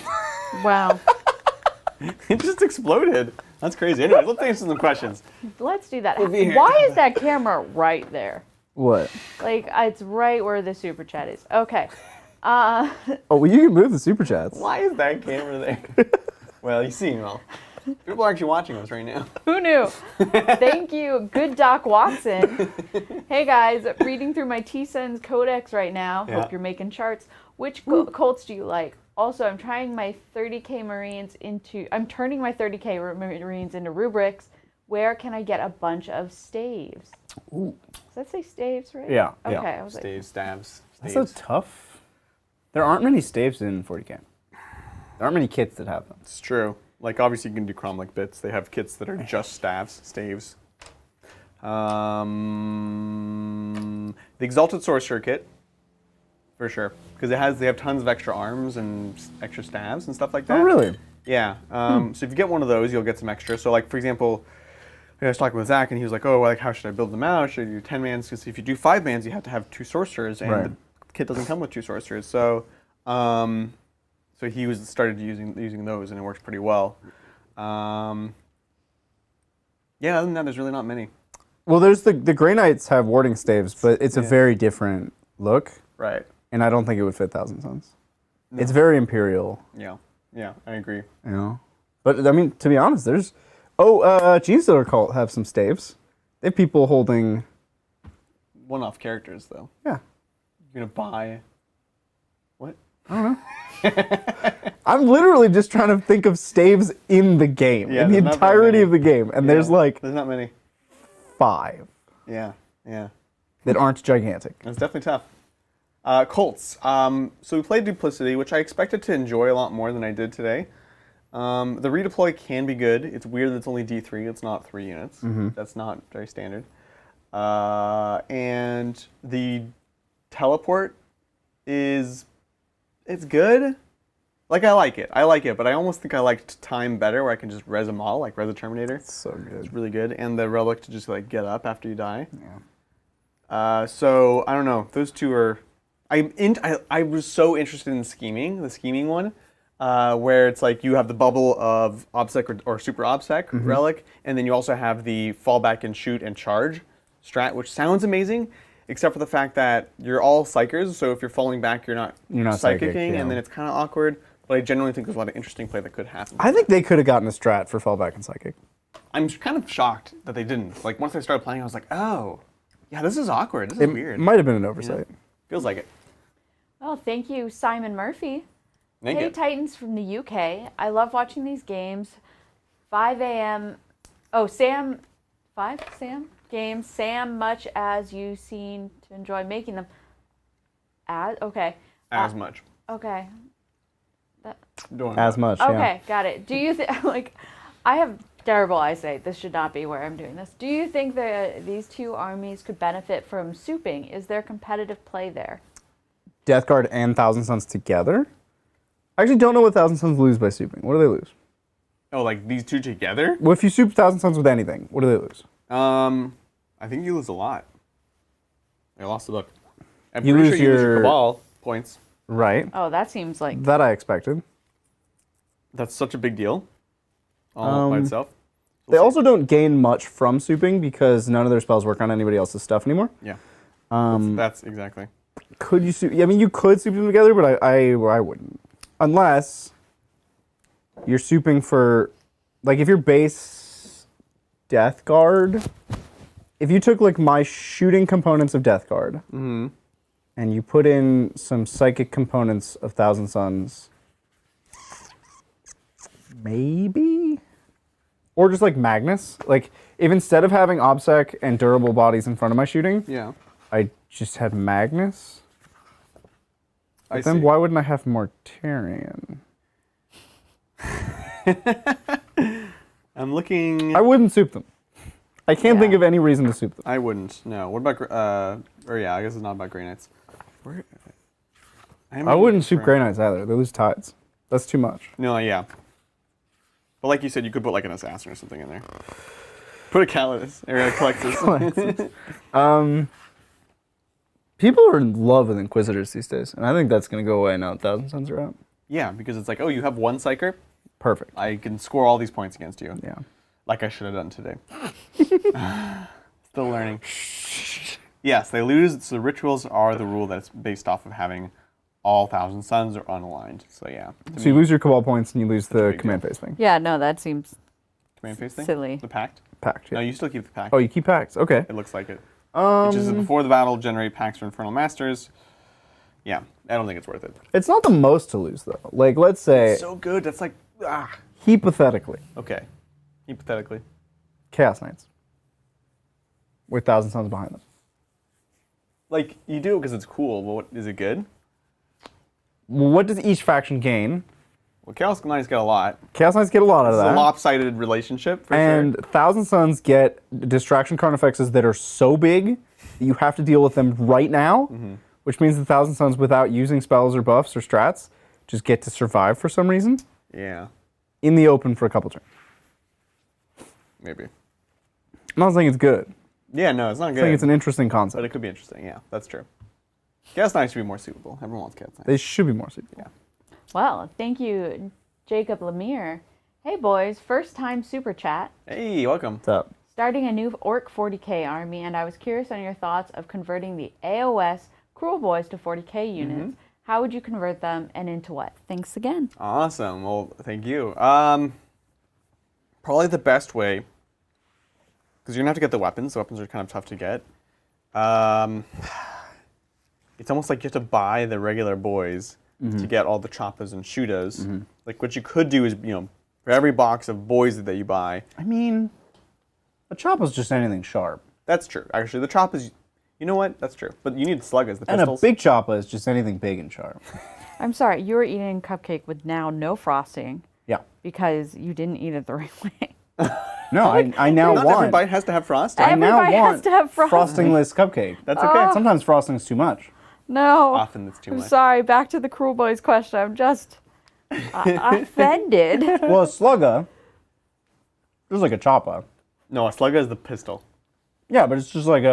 A: Wow.
B: It just exploded. That's crazy. Anyway, let's answer some questions.
A: Let's do that.
B: be here.
A: Why is that camera right there?
C: What?
A: Like, it's right where the Super Chat is. Okay.
C: Oh, well, you can move the super chats.
B: Why is that camera there? Well, you see, well, people are actually watching us right now.
A: Who knew? Thank you, good Doc Watson. Hey guys, reading through my T-Sens Codex right now.
B: Yeah.
A: Hope you're making charts. Which Colts do you like? Also, I'm trying my 30K Marines into. I'm turning my 30K Marines into rubrics. Where can I get a bunch of staves?
C: Ooh.
A: Does that say staves, right?
C: Yeah,
A: Okay.
C: yeah.
A: I was like,
B: Staves, stabs,
C: That's
B: staves.
C: a tough. There aren't many staves in 40K. There aren't many kits that have them.
B: It's true. Like, obviously, you can do chrome-like bits. They have kits that are just staves. The Exalted Sorcerer kit, for sure. Because they have tons of extra arms and extra staves and stuff like that.
C: Oh, really?
B: Yeah. So if you get one of those, you'll get some extra. So, like, for example, I was talking with Zach, and he was like, oh, like, how should I build them out? Should I do 10 mans? Because if you do 5 mans, you have to have 2 sorcerers, and
C: Right.
B: the kit doesn't come with 2 sorcerers. So, so he started using those, and it works pretty well. Yeah, other than that, there's really not many.
C: Well, there's the Grey Knights have warding staves, but it's a
B: Yeah.
C: very different look,
B: Right.
C: and I don't think it would fit Thousand Suns. It's very Imperial,
B: Yeah. Yeah, I agree.
C: you know. But I mean, to be honest, there's Gene Stealer Cult have some staves. They have people holding.
B: One-off characters, though.
C: Yeah,
B: You're gonna buy. What?
C: I'm literally just trying to think of staves in the game,
B: Yeah,
C: in the
B: there's not very
C: entirety
B: many.
C: of the game, and there's like
B: There's not many.
C: 5
B: Yeah. Yeah.
C: that aren't gigantic.
B: It's definitely tough. Colts. So we played Duplicity, which I expected to enjoy a lot more than I did today. The redeploy can be good. It's weird that it's only D3. It's not 3 units. That's not very standard. And the teleport it's good. Like I like it, but I almost think I liked time better, where I can just res them all, like res a Terminator.
C: It's so good.
B: It's really good, and the relic to just like get up after you die. Yeah. So I don't know. Those two are. I was so interested in the scheming one, where it's like you have the bubble of obsec or super obsec relic, and then you also have the fall back and shoot and charge strat, which sounds amazing, except for the fact that you're all psychers. So if you're falling back, you're not psychicking,
C: yeah.
B: and then it's kind of awkward. But I genuinely think there's a lot of interesting play that could happen.
C: I think they could have gotten a strat for fallback and psychic.
B: I'm kind of shocked that they didn't. Like once I started playing, I was like, oh, yeah, this is awkward. This is weird.
C: It might have been an oversight.
B: Feels like it.
A: Oh, thank you, Simon Murphy.
B: Thank
A: Hey,
B: you.
A: Titans from the UK. I love watching these games. 5 a.m. Oh, Sam. 5 Sam? Games. Sam, much as you seem to enjoy making them. Okay.
B: As much.
A: Okay.
C: As much, yeah.
A: Okay, got it. Do you think, like, I have terrible eyesight. This should not be where I'm doing this. Do you think that these two armies could benefit from souping? Is there competitive play there?
C: Death Guard and Thousand Suns together? I actually don't know what Thousand Suns lose by souping. What do they lose?
B: Oh, like these two together?
C: Well, if you soup Thousand Suns with anything, what do they lose?
B: I think you lose a lot. I lost the book. I'm
C: You
B: pretty
C: lose
B: sure you lose your
C: your-
B: Cabal points.
C: Right.
A: Oh, that seems like...
C: That I expected.
B: That's such a big deal all by itself.
C: They also don't gain much from souping because none of their spells work on anybody else's stuff anymore.
B: Yeah. That's exactly.
C: Could you soup? I mean, you could soup them together, but I wouldn't. Unless you're souping for, like, if your base Death Guard, if you took, like, my shooting components of Death Guard, and you put in some psychic components of Thousand Suns, maybe? Or just, like, Magnus. Like, if instead of having Obsec and durable bodies in front of my shooting,
B: Yeah.
C: I just had Magnus.
B: I
C: Then
B: see.
C: why wouldn't I have Mortarion?
B: I'm looking.
C: I wouldn't soup them. I can't think of any reason to soup them.
B: I wouldn't. No. What about or yeah, I guess it's not about Grey Knights. Where?
C: I wouldn't soup Grey Knights either. They lose tides. That's too much.
B: No, yeah. But like you said, you could put like an assassin or something in there. Put a Calidus or a Collectus.
C: People are in love with Inquisitors these days, and I think that's going to go away now that Thousand Suns are out.
B: Yeah, because it's like, oh, you have one Psyker.
C: Perfect.
B: I can score all these points against you.
C: Yeah.
B: Like I should have done today. Still learning. Yes, they lose. So the rituals are the rule that's based off of having all Thousand Suns are unaligned. So yeah.
C: So you lose your Cabal points and you lose the
B: big
C: command
B: deal.
C: phase thing.
A: Yeah, no, that seems
B: Command phase thing?
A: silly.
B: The pact?
C: Pact, yeah.
B: No, you still keep the pact.
C: Oh, you keep pacts. Okay.
B: It looks like it. Which is before the battle, generate packs for Infernal Masters. Yeah, I don't think it's worth it.
C: It's not the most to lose, though. Like, let's say,
B: So good. That's like,
C: hypothetically,
B: Okay. Hypothetically.
C: Chaos Knights with Thousand Suns behind them.
B: Like, you do it because it's cool, but what, is it good?
C: Well, what does each faction gain?
B: Well, Chaos Knights get a lot.
C: Chaos Knights get a lot out of
B: It's a
C: that.
B: lopsided relationship, for
C: And
B: sure.
C: Thousand Suns get distraction card effects that are so big that you have to deal with them right now, which means the Thousand Suns, without using spells or buffs or strats, just get to survive for some reason
B: Yeah,
C: in the open for a couple turns.
B: maybe.
C: I'm not saying it's good.
B: Yeah, no, it's not
C: I'm
B: good.
C: saying it's an interesting
B: But
C: concept.
B: it could be interesting, yeah, that's true. Chaos Knights should be more suitable. Everyone wants Chaos Knights.
C: They should be more suitable.
B: Yeah.
A: Well, thank you, Jacob Lemire. Hey, boys, first time super chat.
B: Hey, welcome.
C: What's up?
A: Starting a new Orc 40k army, and I was curious on your thoughts of converting the AOS Cruel Boys to 40k units. How would you convert them and into what? Thanks again.
B: Awesome. Well, thank you. Probably the best way, because you're going to have to get the weapons. The weapons are kind of tough to get. It's almost like you have to buy the regular boys to get all the choppas and shootas. Like what you could do is, for every box of boys that you buy.
C: I mean, a chop is just anything sharp.
B: That's true. Actually, the choppas, you know what? That's true. But you need sluggas, the
C: And
B: pistols.
C: a big choppa is just anything big and sharp.
A: I'm sorry, you were eating cupcake with now no frosting
C: Yeah.
A: because you didn't eat it the right way.
C: No, I now
B: Not every
C: want.
B: bite has to have frosting.
C: I now
A: Everybody has
C: want
A: to have frosting.
C: frostingless cupcake.
B: That's okay.
C: Sometimes frosting's too much.
A: No.
B: Often it's too
A: I'm
B: much.
A: sorry. Back to the Cruel Boys question. I'm just offended.
C: Well, a slugger, there's like a chopper.
B: No, a slugger is the pistol.
C: Yeah, but it's just like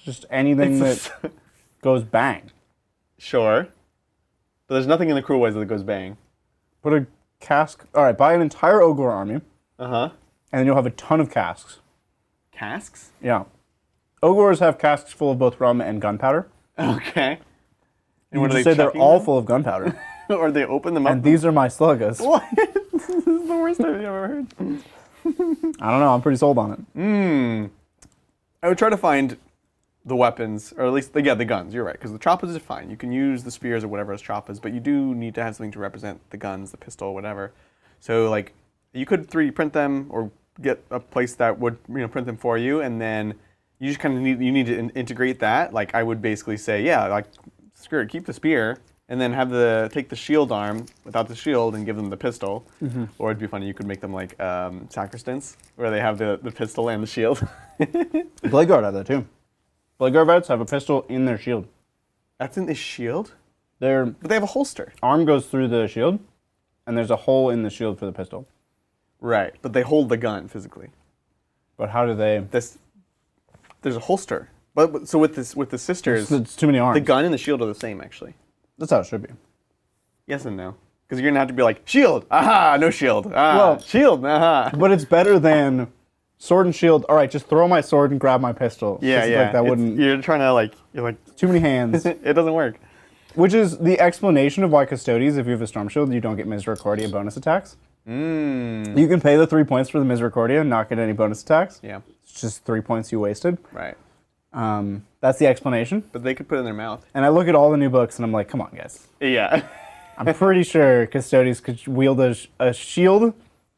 C: just anything that goes bang.
B: Sure. But there's nothing in the Cruel Boys that goes bang.
C: Put a cask. All right, buy an entire ogre army,
B: Uh-huh.
C: and then you'll have a ton of casks.
B: Casks?
C: Yeah. Ogres have casks full of both rum and gunpowder.
B: Okay. And
C: You
B: what
C: can
B: are
C: just
B: they
C: say they're
B: chucking
C: all
B: them?
C: full of gunpowder.
B: Or they open them up?
C: And these are my sluggers.
B: What? This is the worst idea I've ever heard.
C: I don't know. I'm pretty sold on it.
B: I would try to find the weapons, or at least the guns. You're right, because the choppas is fine. You can use the spears or whatever as choppas, but you do need to have something to represent the guns, the pistol, whatever. So like, you could 3D print them or get a place that would print them for you, and then you just kind of need to integrate that. Like I would basically say, yeah, like screw it, keep the spear, and then have take the shield arm without the shield and give them the pistol. Or it'd be funny, you could make them like sacristans, where they have the pistol and the shield.
C: Bladeguard have that too. Bladeguard vets have a pistol in their shield.
B: That's in the shield?
C: Their
B: But they have a holster.
C: arm goes through the shield, and there's a hole in the shield for the pistol.
B: Right, but they hold the gun physically.
C: But how do they?
B: There's a holster. But so with the sisters,
C: It's too many arms.
B: the gun and the shield are the same actually.
C: That's how it should be.
B: Yes and no. Because you're gonna have to be like, shield, aha, no shield. Ah,
C: Well-
B: shield, aha.
C: But it's better than sword and shield. All right, just throw my sword and grab my pistol.
B: Yeah,
C: It's
B: yeah.
C: Like that wouldn't.
B: You're trying to you're like,
C: Too many hands.
B: it doesn't work.
C: Which is the explanation of why Custodes, if you have a Storm Shield, you don't get Misericordia bonus attacks. You can pay the 3 points for the Misericordia and not get any bonus attacks.
B: Yeah,
C: It's just 3 points you wasted.
B: right.
C: That's the explanation.
B: But they could put it in their mouth.
C: And I look at all the new books and I'm like, come on, guys.
B: Yeah.
C: I'm pretty sure Custodes could wield a shield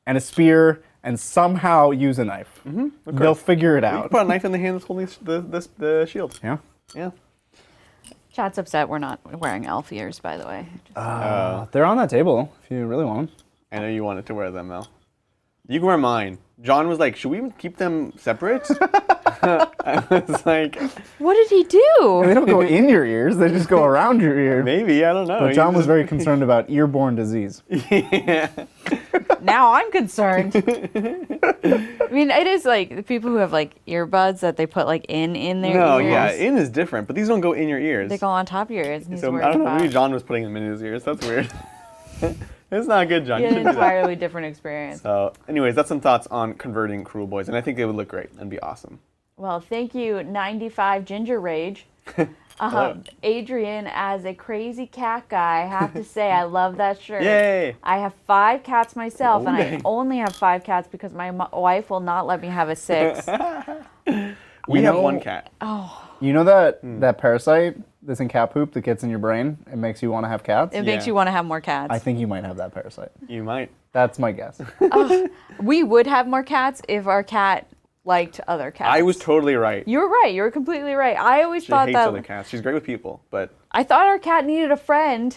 C: and a spear and somehow use a knife. They'll figure it
B: You
C: out.
B: can put a knife in the hand that's holding the shield.
C: Yeah.
B: Yeah.
A: Chat's upset we're not wearing elf ears, by the way.
C: They're on that table if you really want them.
B: I know you wanted to wear them though. You can wear mine. John was like, should we keep them separate? I was like,
A: What did he do?
C: They don't go in your ears, they just go around your ear.
B: maybe, I don't know.
C: But John was very concerned about earborne disease.
B: Yeah.
A: Now I'm concerned. I mean, it is like the people who have like earbuds that they put like in their
B: No,
A: ears.
B: yeah, in is different, but these don't go in your ears.
A: They go on top of your ears. And he's
B: So I
A: worried
B: don't know,
A: about.
B: maybe John was putting them in his ears. That's weird. It's not good, John.
A: He
B: You
A: had an
B: shouldn't do that.
A: entirely different experience.
B: So, anyways, that's some thoughts on converting Cruel Boys, and I think they would look great and be awesome.
A: Well, thank you, 95 Ginger Rage. Adrian, as a crazy cat guy, I have to say I love that shirt.
B: Yay!
A: I have 5 cats myself, and I
B: Okay.
A: only have 5 cats because my wife will not let me have a 6th.
B: We
C: You
B: have
C: know-
B: one cat.
C: You know that parasite that's in cat poop that gets in your brain? It makes you want to have cats?
A: It makes
B: Yeah.
A: you want to have more cats.
C: I think you might have that parasite.
B: You might.
C: That's my guess.
A: We would have more cats if our cat liked other cats.
B: I was totally right.
A: You were right. You were completely right. I always
B: She
A: thought
B: hates
A: that.
B: other cats. She's great with people, but
A: I thought our cat needed a friend,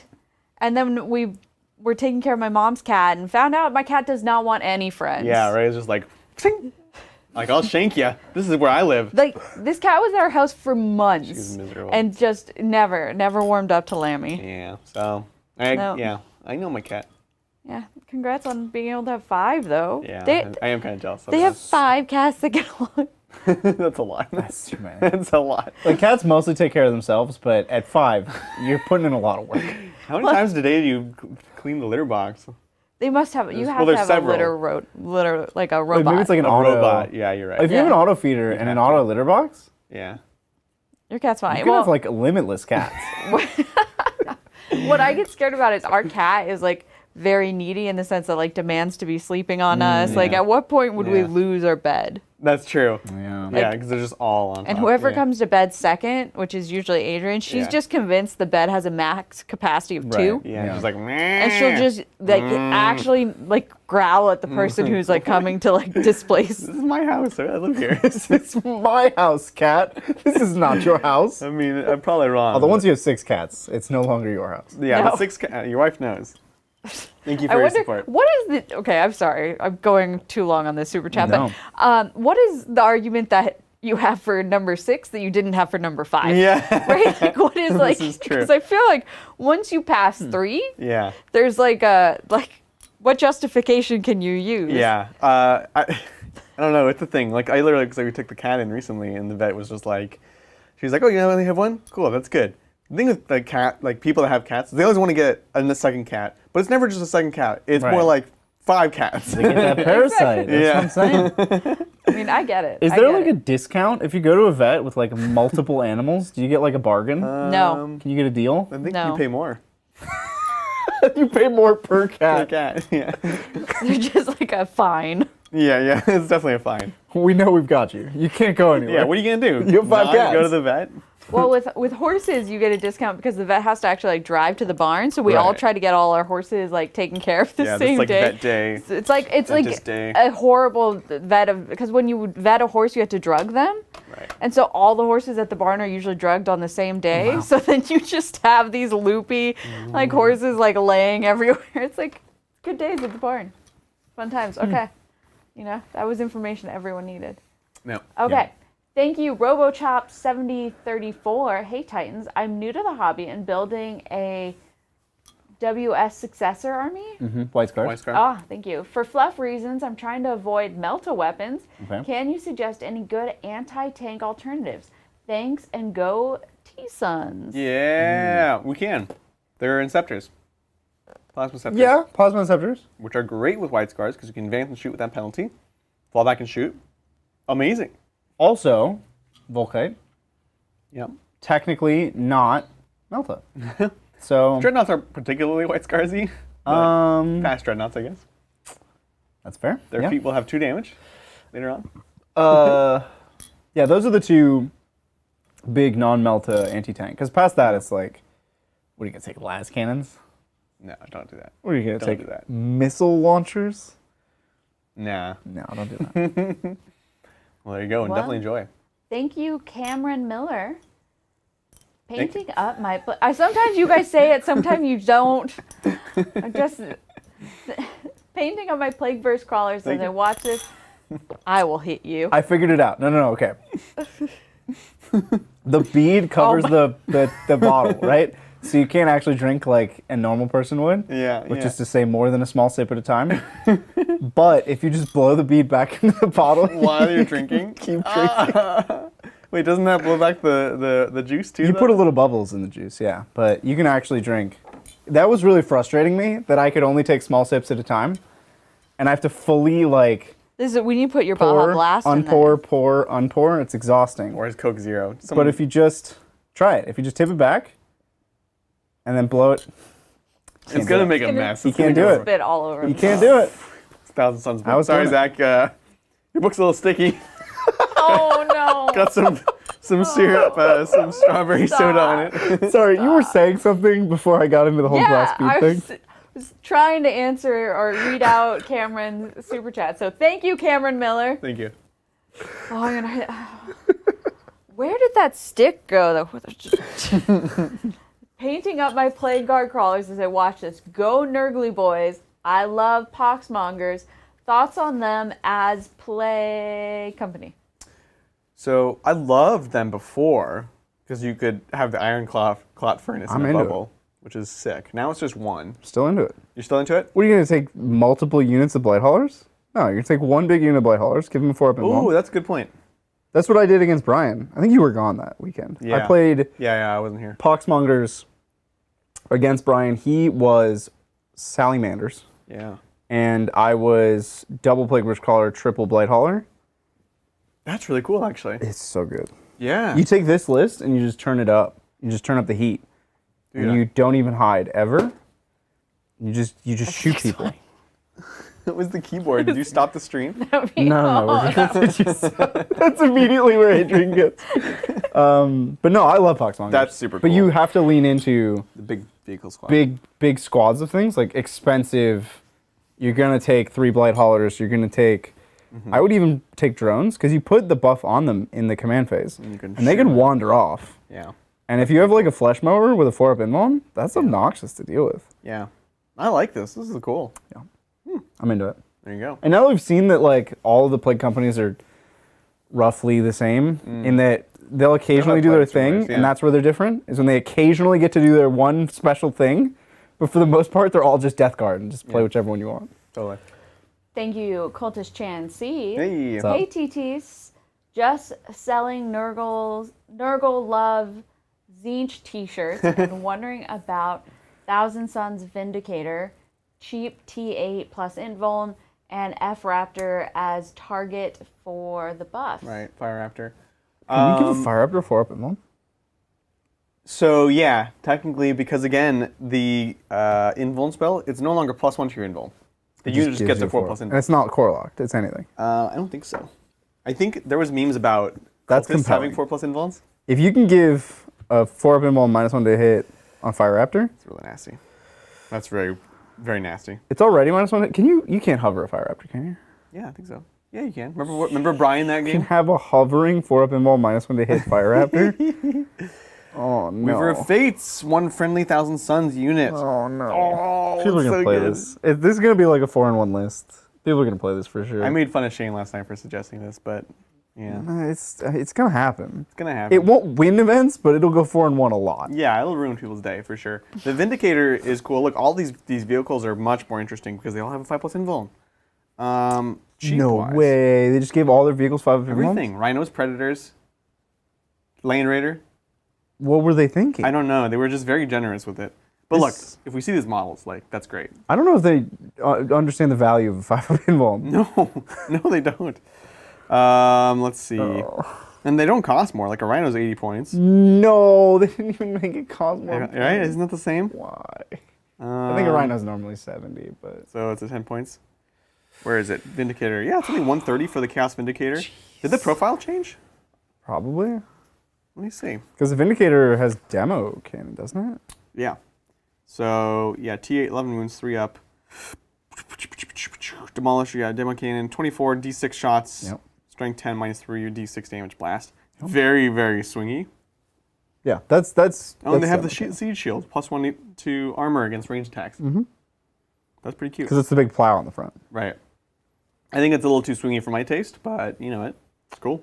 A: and then we were taking care of my mom's cat and found out my cat does not want any friends.
B: yeah, right. It's just like, "Psing." Like I'll shank you. This is where I live.
A: Like this cat was at our house for months.
B: She's miserable.
A: And just never warmed up to Lammy.
B: Yeah. So,
A: No.
B: yeah, I know my cat.
A: Yeah. Congrats on being able to have 5 though.
B: Yeah,
A: They,
B: I am kind of jealous. Of
A: they have
B: that.
A: 5 cats that get along.
B: That's a lot.
C: That's too many.
B: That's a lot.
C: Like cats mostly take care of themselves, but at 5, you're putting in a lot of work.
B: How many times a day do you clean the litter box?
A: They must have. You have
B: well,
A: to
B: there's
A: have
B: several.
A: a litter like a
C: Like
A: robot.
C: maybe it's like an
B: A
C: auto
B: robot. Yeah, you're right.
C: If you have an
A: Yeah.
C: auto feeder and an auto litter box,
B: Yeah.
A: Your cat's fine.
C: you can have like limitless cats.
A: What I get scared about is our cat is like very needy in the sense that like demands to be sleeping on us. Like
B: yeah.
A: at what point would we
B: Yeah.
A: lose our bed?
B: That's true.
C: Yeah.
B: Yeah, because they're just all on
A: And
B: top.
A: whoever
B: Yeah.
A: comes to bed second, which is usually Adrian, she's
B: Yeah.
A: just convinced the bed has a max capacity of 2.
C: Right.
B: Yeah,
C: Yeah.
B: she's like,
A: And she'll just like actually like growl at the person who's like coming to like displace.
B: This is my house. I live here.
C: It's my house, cat. This is not your house.
B: I mean, I'm probably wrong.
C: Although once you have 6 cats, it's no longer your house.
B: yeah,
A: No.
B: the 6 your wife knows. Thank you for
A: I
B: your
A: wonder
B: support.
A: what is the. Okay, I'm sorry. I'm going too long on this super chat.
C: No.
A: But what is the argument that you have for number 6 that you didn't have for number 5.
B: Yeah.
A: Right? Like, what is like?
B: This is true.
A: Because I feel like once you pass 3,
B: Yeah.
A: there's like what justification can you use?
B: Yeah. I don't know. It's the thing. Like I literally, because we took the cat in recently, and the vet was just like, she's like, oh, you only have one? Cool, that's good. The thing with the cat, like people that have cats, they always want to get a second cat, but it's never just a second cat. It's more like 5 cats.
C: They get that parasite. That's what I'm saying.
A: I mean, I get it.
C: Is there like a discount if you go to a vet with like multiple animals? Do you get like a bargain?
A: No.
C: Can you get a deal?
B: I think
A: No.
B: you pay more.
C: You pay more per cat.
B: Per cat, yeah.
A: They're just like a fine.
B: Yeah, it's definitely a fine.
C: We know we've got you. You can't go anywhere.
B: Yeah, what are you gonna do?
C: You have 5
B: Not
C: cats.
B: Go to the vet?
A: Well, with horses, you get a discount because the vet has to actually like drive to the barn. So we all
B: Right.
A: try to get all our horses like taken care of the
B: Yeah,
A: same
B: that's like
A: day.
B: vet day.
A: So it's like
B: Dentist day.
A: a horrible because when you vet a horse, you have to drug them.
B: Right.
A: And so all the horses at the barn are usually drugged on the same day. Wow. So then you just have these loopy like horses like laying everywhere. It's like good days at the barn. Fun times. Okay. You know, that was information everyone needed.
B: No.
A: Okay.
B: Yeah.
A: Thank you, RoboChop7034. Hey, Titans. I'm new to the hobby and building a WS successor army.
C: White Scar.
B: White Scar.
A: Ah, thank you. For fluff reasons, I'm trying to avoid melta weapons.
C: Okay.
A: Can you suggest any good anti-tank alternatives? Thanks, and go T-Suns.
B: Yeah, we can. They're Inceptors. Plasma Scepters.
C: Yeah, plasma receptors.
B: Which are great with White Scars because you can advance and shoot without penalty. Fall back and shoot. Amazing.
C: Also, Volkite.
B: Yep.
C: Technically not Melta. So
B: Dreadnoughts are particularly White Scarsy. Fast Dreadnoughts, I guess.
C: that's fair.
B: Their feet will have 2 damage later on.
C: Yeah, those are the 2 big non-Melta anti-tank. Because past that, it's like, what are you going to take, las cannons?
B: No, don't do that.
C: What are you going to
B: Don't
C: take?
B: do that.
C: Missile launchers?
B: Nah.
C: No, don't do that.
B: Well, there you go, and
A: Well,
B: definitely enjoy.
A: Thank you, Cameron Miller. Painting up my... sometimes you guys say it, sometimes you don't. I'm just... Painting up my Plague Burst crawlers as I watch this. I will hit you.
C: I figured it out. No, okay. The bead covers the bottle, right? So you can't actually drink like a normal person would.
B: Yeah,
C: which is to say more than a small sip at a time. But if you just blow the bead back into the bottle
B: while you're drinking,
C: keep drinking.
B: Wait, doesn't that blow back the juice too?
C: You put a little bubbles in the juice, yeah. But you can actually drink. That was really frustrating me that I could only take small sips at a time, and I have to fully like.
A: This is when you put your Baja Blast in there.
C: Unpour. It's exhausting.
B: Or is Coke Zero?
C: But if you just try it, if you just tip it back, and then blow it.
B: It's gonna make a mess.
C: You can't do it.
A: Spit all over.
C: You can't do it.
B: It's Thousand Suns.
C: I was
B: Sorry,
C: doing
B: Zach. Your book's a little sticky.
A: Oh no!
B: Got some syrup, some strawberry soda on it.
C: Sorry, you were saying something before I got into the whole glass bead thing.
A: Was trying to answer or read out Cameron's super chat. So thank you, Cameron Miller.
B: Thank you.
A: Oh, I'm gonna hit. Where did that stick go? Painting up my Plague Guard crawlers as I watch this. Go Nurgly boys. I love Poxmongers. Thoughts on them as play company?
B: So I loved them before because you could have the iron clot furnace in a bubble, which is sick. Now it's just one.
C: Still into it.
B: You're still into it?
C: What are you going to take multiple units of Blight Haulers? No, you're going to take one big unit of Blight Haulers, give them a 4-up and
B: Ooh, that's a good point.
C: That's what I did against Brian. I think you were gone that weekend.
B: Yeah.
C: I played
B: Yeah, I wasn't here.
C: Poxmongers against Brian. He was Salamanders.
B: Yeah.
C: And I was double Plague Burst Crawler, triple Blight Hauler.
B: That's really cool, actually.
C: It's so good.
B: Yeah.
C: You take this list and you just turn it up. You just turn up the heat. And you don't even hide ever. You just shoot people.
B: What was the keyboard? Did you stop the stream?
C: No. That's immediately where Adrian gets. But no, I love Poxmongers.
B: That's super
C: But
B: cool.
C: you have to lean into
B: The big vehicle squad.
C: big squads of things, like expensive. You're going to take 3 Blight Haulers. You're going to take... I would even take drones, because you put the buff on them in the command phase. And they can wander off.
B: Yeah.
C: And if you have like a flesh mower with a 4-up invuln, that's obnoxious to deal with.
B: Yeah. I like this. This is cool.
C: Yeah. I'm into it.
B: There you go.
C: And now we've seen that like all of the plague companies are roughly the same in that they'll occasionally do their thing, and that's where they're different, is when they occasionally get to do their one special thing, but for the most part, they're all just Death Guard, and just play whichever one you want.
B: Totally.
A: Thank you, Cultish Chan C.
B: Hey.
A: Hey, TTs. Just selling Nurgle Love Zinch t-shirts and wondering about Thousand Suns Vindicator, cheap T8 plus Invuln, and F Raptor as target for the buff.
B: Right, Fire Raptor.
C: Can you give a Fire Raptor 4-up in one?
B: So yeah, technically, because again, the Invuln spell, it's no longer +1 to your Invuln. The unit just gets a 4+ Invuln.
C: And it's not core locked, it's anything.
B: I don't think so. I think there was memes about
C: that's
B: cultists having
C: compelling.
B: 4+ Invulns.
C: If you can give a 4-up Invuln -1 to hit on Fire Raptor,
B: it's really nasty. That's very, very nasty.
C: it's already -1 to hit. Can you can't hover a Fire Raptor, can you?
B: Yeah, I think so. Yeah, you can. Remember Brian that
C: You
B: game?
C: can have a hovering 4-up Invuln -1 to hit Fire Raptor. Oh no.
B: Weaver of Fates, one friendly Thousand Suns unit.
C: Oh no.
B: Oh,
C: People are
B: it's
C: gonna
B: so
C: play
B: good.
C: this. This is gonna be like a 4-in-1 list. People are gonna play this for sure.
B: I made fun of Shane last night for suggesting this, but yeah,
C: It's gonna happen.
B: it's gonna happen.
C: It won't win events, but it'll go 4-in-1 a lot.
B: Yeah, it'll ruin people's day for sure. The Vindicator is cool. Look, all these vehicles are much more interesting because they all have a 5+ Invuln.
C: No
B: Cheap-wise,
C: way. They just gave all their vehicles 5-up Invuln?
B: everything. Rhinos, Predators, Lane Raider.
C: What were they thinking?
B: I don't know. They were just very generous with it. But look, if we see these models, like, that's great.
C: I don't know if they understand the value of a 5-up Invuln.
B: No, they don't. Let's see.
C: Oh.
B: And they don't cost more. Like a Rhino's 80 points.
C: No, they didn't even make it cost more.
B: Right? Isn't that the same?
C: Why? I think a Rhino's normally 70, but...
B: So it's a 10 points. Where is it? Vindicator. Yeah, it's only 130 for the Chaos Vindicator. Jeez. Did the profile change?
C: Probably.
B: Let me see.
C: Because the Vindicator has demo cannon, doesn't it?
B: Yeah. So, yeah, T8, 11 wounds, 3-up. Demolish, yeah, demo cannon, 24, D6 shots.
C: Yep.
B: Strength 10, -3, your D6 damage blast. Yep. Very, very swingy.
C: Yeah, that's
B: Oh, and they have the Siege Shield, +1 to armor against ranged attacks.
C: Mm-hmm.
B: That's pretty cute.
C: Because it's the big plow on the front.
B: Right. I think it's a little too swingy for my taste, but you know what? It's cool.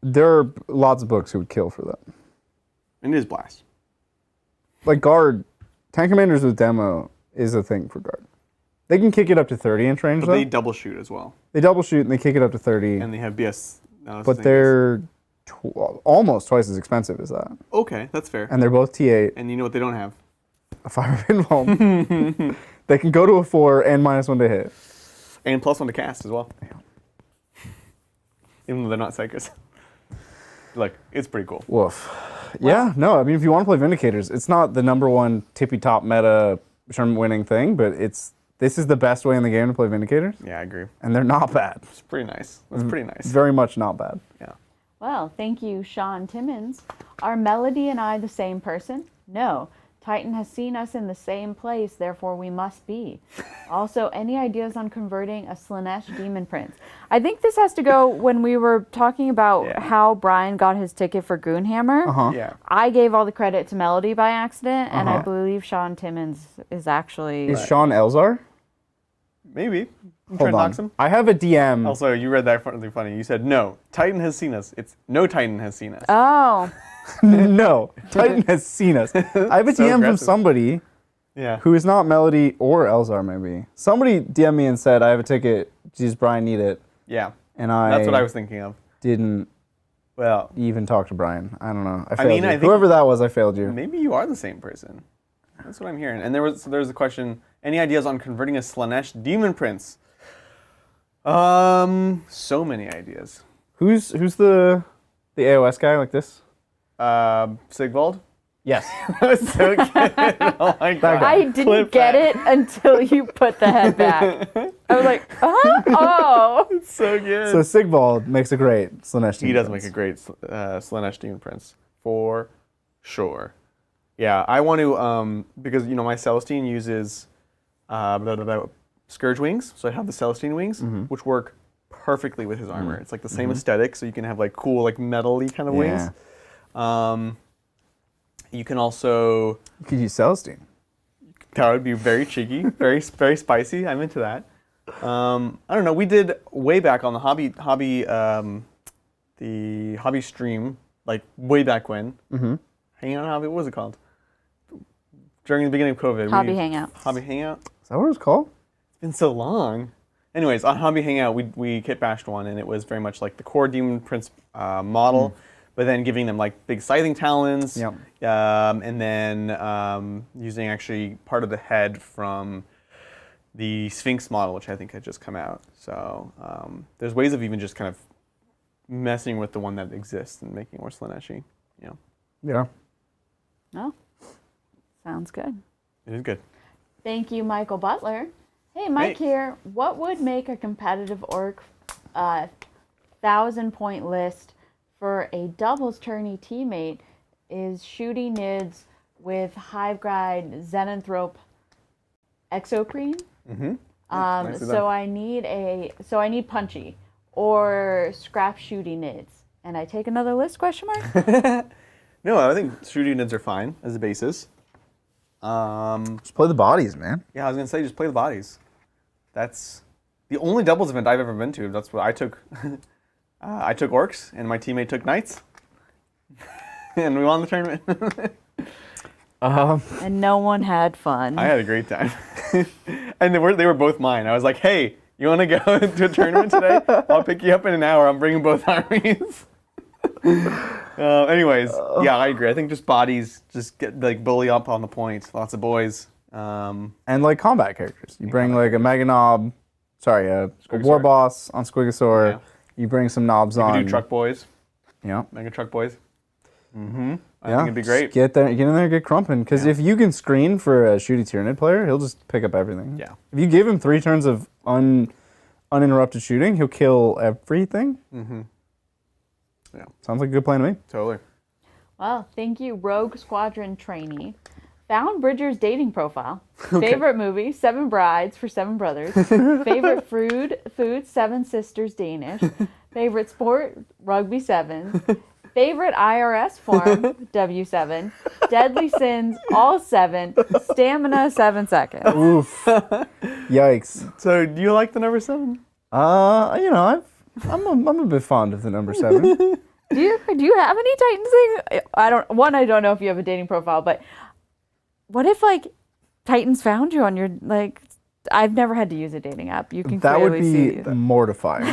C: There are lots of books who would kill for that.
B: And it is blast.
C: Like Guard, Tank Commanders with demo is a thing for Guard. They can kick it up to 30-inch range,
B: But
C: though.
B: they double shoot as well.
C: They double shoot and they kick it up to 30.
B: And they have BS. No,
C: but they're almost twice as expensive as that.
B: Okay, that's fair.
C: And they're both T8.
B: And you know what they don't have?
C: A 5-up Invuln. They can go to a 4 and -1 to hit.
B: And +1 to cast as well. Even though they're not Psychers. Like, it's pretty cool.
C: Woof. Yeah, no, I mean, if you want to play Vindicators, it's not the #1 tippy-top meta tournament-winning thing, but this is the best way in the game to play Vindicators.
B: Yeah, I agree.
C: And they're not bad.
B: It's pretty nice. It's pretty nice.
C: Very much not bad.
B: Yeah.
A: Well, thank you, Sean Timmons. Are Melody and I the same person? No. Titan has seen us in the same place, therefore we must be. Also, any ideas on converting a Slanesh Demon Prince? I think this has to go when we were talking about how Brian got his ticket for Goonhammer.
B: Yeah.
A: I gave all the credit to Melody by accident, and I believe Sean Timmons is actually...
C: Is Sean Elzar?
B: Maybe. I'm
C: Hold
B: trying to
C: on.
B: dox him.
C: I have a DM.
B: Also, you read that really funny. You said, no, Titan has seen us. It's no Titan has seen us.
A: Oh.
C: No, Titan has seen us. I have a
B: So
C: DM from
B: aggressive.
C: somebody
B: Yeah.
C: who is not Melody or Elzar, maybe. Somebody DM'd me and said, I have a ticket. Does Brian need it?
B: Yeah.
C: And I
B: That's what I was thinking of.
C: didn't
B: Well,
C: even talk to Brian. I don't know. I failed
B: mean,
C: you.
B: I think-
C: Whoever that was, I failed you.
B: maybe you are the same person. That's what I'm hearing. And there's the question, any ideas on converting a Slanesh Demon Prince? So many ideas.
C: Who's the AOS guy like this?
B: Sigvald?
C: Yes.
B: That was so good. Oh my god.
A: I didn't
B: Clip
A: get
B: that.
A: it until you put the head back. I was like, oh.
B: It's so good.
C: So Sigvald makes a great Slanesh.
B: He does make a great Slanesh Demon Prince, for sure. Yeah, I want to, because, you know, my Celestine uses Scourge wings, so I have the Celestine wings, which work perfectly with his armor. It's like the same aesthetic, so you can have like cool, like metal-y kind of wings. You can also...
C: You could use Celestine.
B: That would be very cheeky, very spicy. I'm into that. I don't know. We did way back on the hobby the hobby stream, like way back when. Mm-hmm. Hanging out hobby, what was it called? During the beginning of COVID.
A: Hobby Hangout.
B: Hobby Hangout?
C: Is that what it was called?
B: It's been so long. Anyways, on Hobby Hangout, we kit bashed one, and it was very much like the core Demon Prince model, but then giving them like big scything talons,
C: Yep.
B: And then using actually part of the head from the Sphinx model, which I think had just come out. So there's ways of even just kind of messing with the one that exists and making it more Slaneshi. Yeah.
C: Yeah.
A: Oh, sounds good.
B: It is good.
A: Thank you, Michael Butler. Hey, Mike here. What would make a competitive orc 1,000-point list for a doubles tourney teammate is shooting nids with Hive Guide, Xenanthrope, Exocrine.
B: Mm-hmm.
A: So I need punchy or scrap shooting nids. And I take another list, question mark?
B: No, I think shooting nids are fine as a basis.
C: Just play the bodies, man.
B: Yeah, I was gonna say just play the bodies. That's the only doubles event I've ever been to. That's what I took. I took orcs, and my teammate took knights, and we won the tournament.
A: And no one had fun.
B: I had a great time, and they were both mine. I was like, "Hey, you want to go to a tournament today? I'll pick you up in an hour. I'm bringing both armies." Anyways, yeah, I agree. I think just bodies, just get like bully up on the points. Lots of boys.
C: And like combat characters. You bring like a Mega Knob, a War Boss on Squigosaur.
B: Yeah.
C: You bring some knobs
B: You
C: on.
B: could do truck boys.
C: Yeah.
B: Mega truck boys. Mm-hmm. I
C: Yeah,
B: think it'd be great.
C: Just get in there and get crumping. Because if you can screen for a shooty Tyranid player, he'll just pick up everything.
B: Yeah.
C: If you give him 3 turns of uninterrupted shooting, he'll kill everything.
B: Mm-hmm. Yeah.
C: Sounds like a good plan to me.
B: Totally.
A: Well, thank you, Rogue Squadron trainee. Found Bridger's dating profile. Favorite movie, 7 Brides for 7 Brothers. Favorite food, 7 Sisters Danish. Favorite sport, rugby 7. Favorite IRS form, W7. Deadly sins, all 7. Stamina, 7 seconds.
C: Oof. Yikes.
B: So, do you like the number 7?
C: I'm a bit fond of the number 7.
A: Do you have any Titans thing? I don't know if you have a dating profile, but what if like Titans found you on your like? I've never had to use a dating app. You can
C: That would
A: clearly
C: be
A: see.
C: mortifying.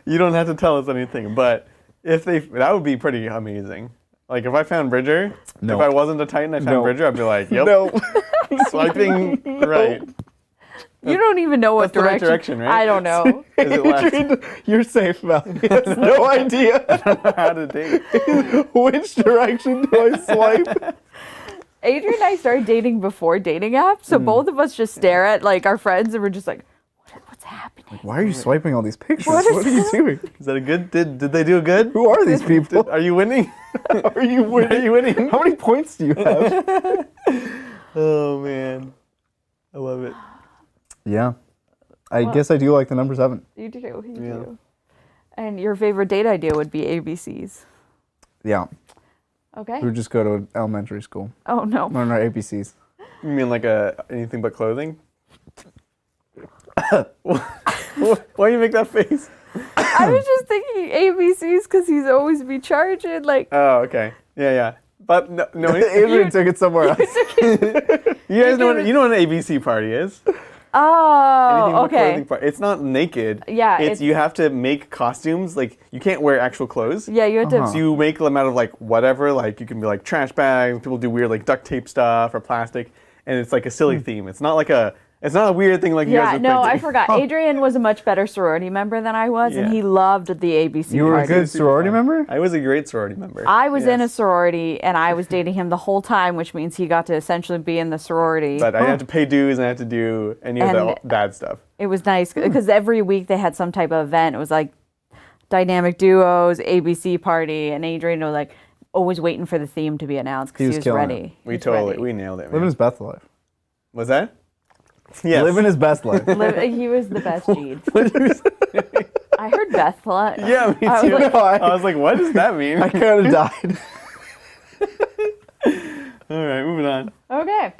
B: You don't have to tell us anything, but that would be pretty amazing. Like if I found Bridger,
C: No.
B: if I wasn't a Titan, I found
C: No.
B: Bridger, I'd be like, yep,
C: No.
B: swiping right.
A: You don't even know what
B: That's the right
A: direction.
B: direction, right?
A: I don't know.
B: Is it left?
C: You're safe, Val. He has no idea
B: How to date?
C: which direction do I swipe.
A: Adrian and I started dating before dating apps, so both of us just stare at like our friends and we're just like, what's happening?
C: Why are you swiping all these pictures?
A: What
C: What,
A: is
C: are you doing?
B: Is that a good? Did they do good?
C: Who are these people?
B: Are you winning?
C: Are you winning?
B: Are you winning?
C: How many points do you have?
B: Oh man, I love it.
C: Yeah. I guess I do like the number 7.
A: You do. You do. And your favorite date idea would be ABCs.
C: Yeah.
A: Okay.
C: We would just go to elementary school.
A: Oh no.
C: Learn our ABCs.
B: You mean like anything but clothing? Why do you make that face?
A: I was just thinking ABCs because he's always be charging like.
B: Oh, okay. Yeah. But no,
C: Adrian took it somewhere else.
B: you guys know what an ABC party is?
A: Oh,
B: Anything but
A: okay.
B: clothing party. It's not naked.
A: Yeah,
B: It's you have to make costumes. Like you can't wear actual clothes.
A: Yeah, you have to.
B: So you make them out of like whatever. Like you can be like trash bags. People do weird like duct tape stuff or plastic, and it's like a silly theme. It's not like It's not a weird thing like you guys
A: Yeah,
B: are
A: no, I
B: thinking.
A: forgot. Adrian was a much better sorority member than I was, and
B: Yeah.
A: he loved the ABC
C: You were a
A: party.
C: good sorority member?
B: I was a great sorority member.
A: I was in a
B: Yes.
A: sorority, and I was dating him the whole time, which means he got to essentially be in the sorority.
B: But I had to pay dues and I had to do any of the
A: And-
B: bad stuff.
A: It was nice because every week they had some type of event. It was like dynamic duos, ABC party, and Adrian was like always waiting for the theme to be announced because
C: He
A: he
C: was
A: was
C: killing
A: ready.
B: We
A: He was
B: totally
A: ready.
B: we nailed it.
C: Living
B: Man.
C: his best life.
B: Was that? Yes.
C: Living his best life.
A: He was the best G'd. I heard Bethla.
B: Yeah, me too.
A: I was like,
C: No,
B: I was like, what does that mean?
C: I kind of died.
B: All right, moving on.
A: okay.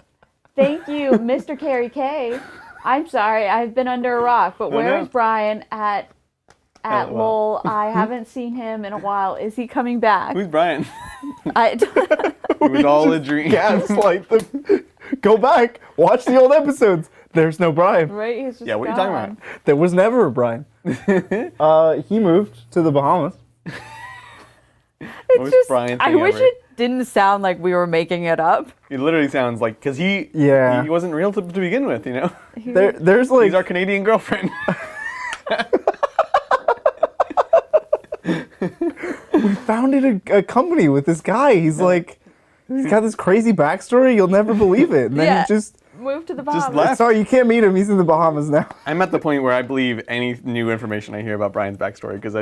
A: Thank you, Mr. Carrie K. I'm sorry, I've been under a rock, but where
B: no.
A: is Brian at at lol. I haven't seen him in a while. Is he coming back?
B: Who's Brian?
A: I,
B: It was all a dream.
C: Gaslight them. Go back. Watch the old episodes. There's no Brian.
A: right? He's just
B: Yeah, what are you talking about?
C: There was never a Brian. He moved to the Bahamas.
A: It's
B: Most
A: just,
B: Brian
A: I
B: thing
A: wish
B: ever.
A: it didn't sound like we were making it up.
B: It literally sounds like, because he wasn't real to begin with, you know?
C: There's like
B: He's our Canadian girlfriend.
C: we founded a company with this guy. He's like, he's got this crazy backstory. You'll never believe it. And then
A: Yeah.
C: he just
A: Move to the Bahamas.
B: left.
C: sorry, you can't meet him. He's in the Bahamas now.
B: I'm at the point where I believe any new information I hear about Brian's backstory, because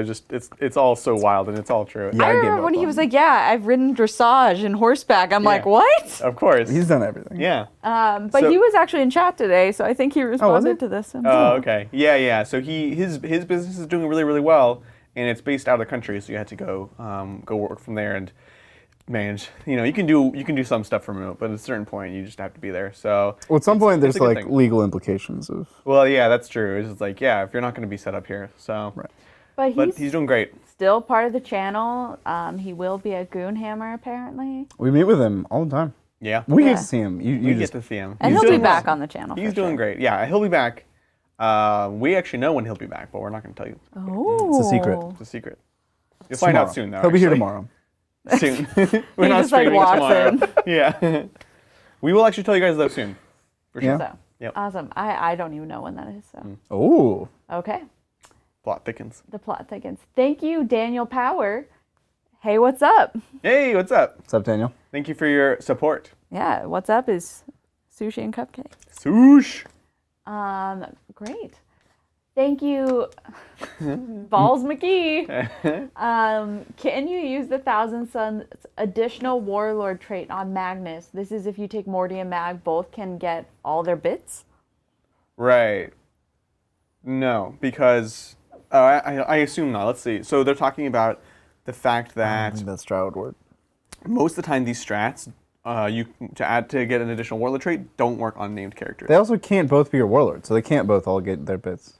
B: it's all so wild and it's all true.
C: Yeah.
A: I
C: I gave
A: remember
C: up
A: when he
C: on
A: was
C: him.
A: like, yeah, I've ridden dressage and horseback. I'm like,
B: Yeah.
A: what?
B: Of course.
C: He's done everything.
B: Yeah.
A: But
B: So-
A: he was actually in chat today, so I think he responded to this.
B: Oh, okay. Yeah. So his business is doing really, really well, and it's based out of the country, so you had to go work from there and manage. You know, you can do some stuff from remote, but at a certain point, you just have to be there. So.
C: Well, at some point,
B: it's
C: there's
B: a good
C: like
B: thing.
C: legal implications of.
B: Well, yeah, that's true. It's just like, yeah, if you're not going to be set up here, so.
C: Right.
A: But
B: He's doing great.
A: still part of the channel. He will be at Goonhammer, apparently.
C: We meet with him all the time.
B: Yeah.
C: We
A: Yeah.
C: get to see him. You
B: You
C: just
B: get to see him.
A: And
B: He's
A: he'll be
B: doing
A: back
B: well.
A: on the channel.
B: He's
A: for
B: doing
A: sure.
B: great. Yeah, he'll be back. We actually know when he'll be back, but we're not going to tell you.
A: Oh.
C: It's a secret.
B: It's a secret. You'll find out
C: Tomorrow.
B: soon, though.
C: He'll be here
B: actually.
C: tomorrow.
B: Soon. We're
A: He
B: not
A: just, like,
B: streaming
A: walks
B: tomorrow.
A: in.
B: Yeah. We will actually tell you guys though soon. For sure.
C: Yeah.
A: So,
B: Yep.
A: awesome. I don't even know when that is. So,
C: Oh.
A: okay.
B: Plot thickens.
A: The plot thickens. Thank you, Daniel Power. Hey, what's up?
B: Hey, what's up?
C: What's up, Daniel?
B: Thank you for your support.
A: Yeah, what's up is sushi and cupcake.
B: Swoosh.
A: Great. Thank you, Balls McGee. Can you use the Thousand Suns additional Warlord trait on Magnus? This is if you take Morty and Mag, both can get all their bits.
B: Right. No, because I assume not. Let's see. So they're talking about the fact
C: I
B: that
C: think that strat would work.
B: most of the time these strats to get an additional warlord trait don't work on named characters.
C: They also can't both be your warlord, so they can't both all get their bits.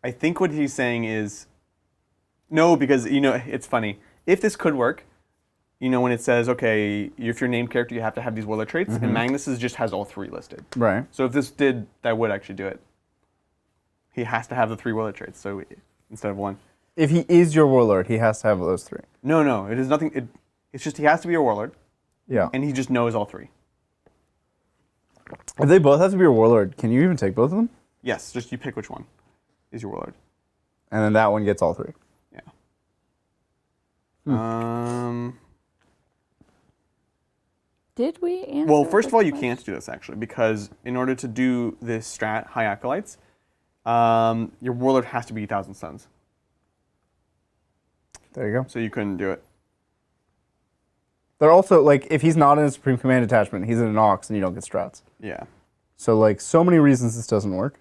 B: I think what he's saying is no, because it's funny. If this could work, when it says, okay, if you're named character, you have to have these warlord traits, and Magnus's just has all three listed.
C: Right.
B: So if this did, that would actually do it. He has to have the three warlord traits, so instead of one.
C: If he is your warlord, he has to have those three.
B: No, it is nothing. It's just he has to be your warlord,
C: Yeah.
B: and he just knows all three.
C: If they both have to be your warlord, can you even take both of them?
B: Yes, just you pick which one is your warlord.
C: And then that one gets all three.
B: Yeah.
A: Did we answer?
B: Well, first of all, you
A: this
B: can't do this actually, because in order to do this strat, High Acolytes, your warlord has to be 1,000 Suns.
C: There you go.
B: So you couldn't do it.
C: They're also, like, if he's not in a Supreme Command attachment, he's in an Ox and you don't get strats.
B: Yeah.
C: So, like, so many reasons this doesn't work.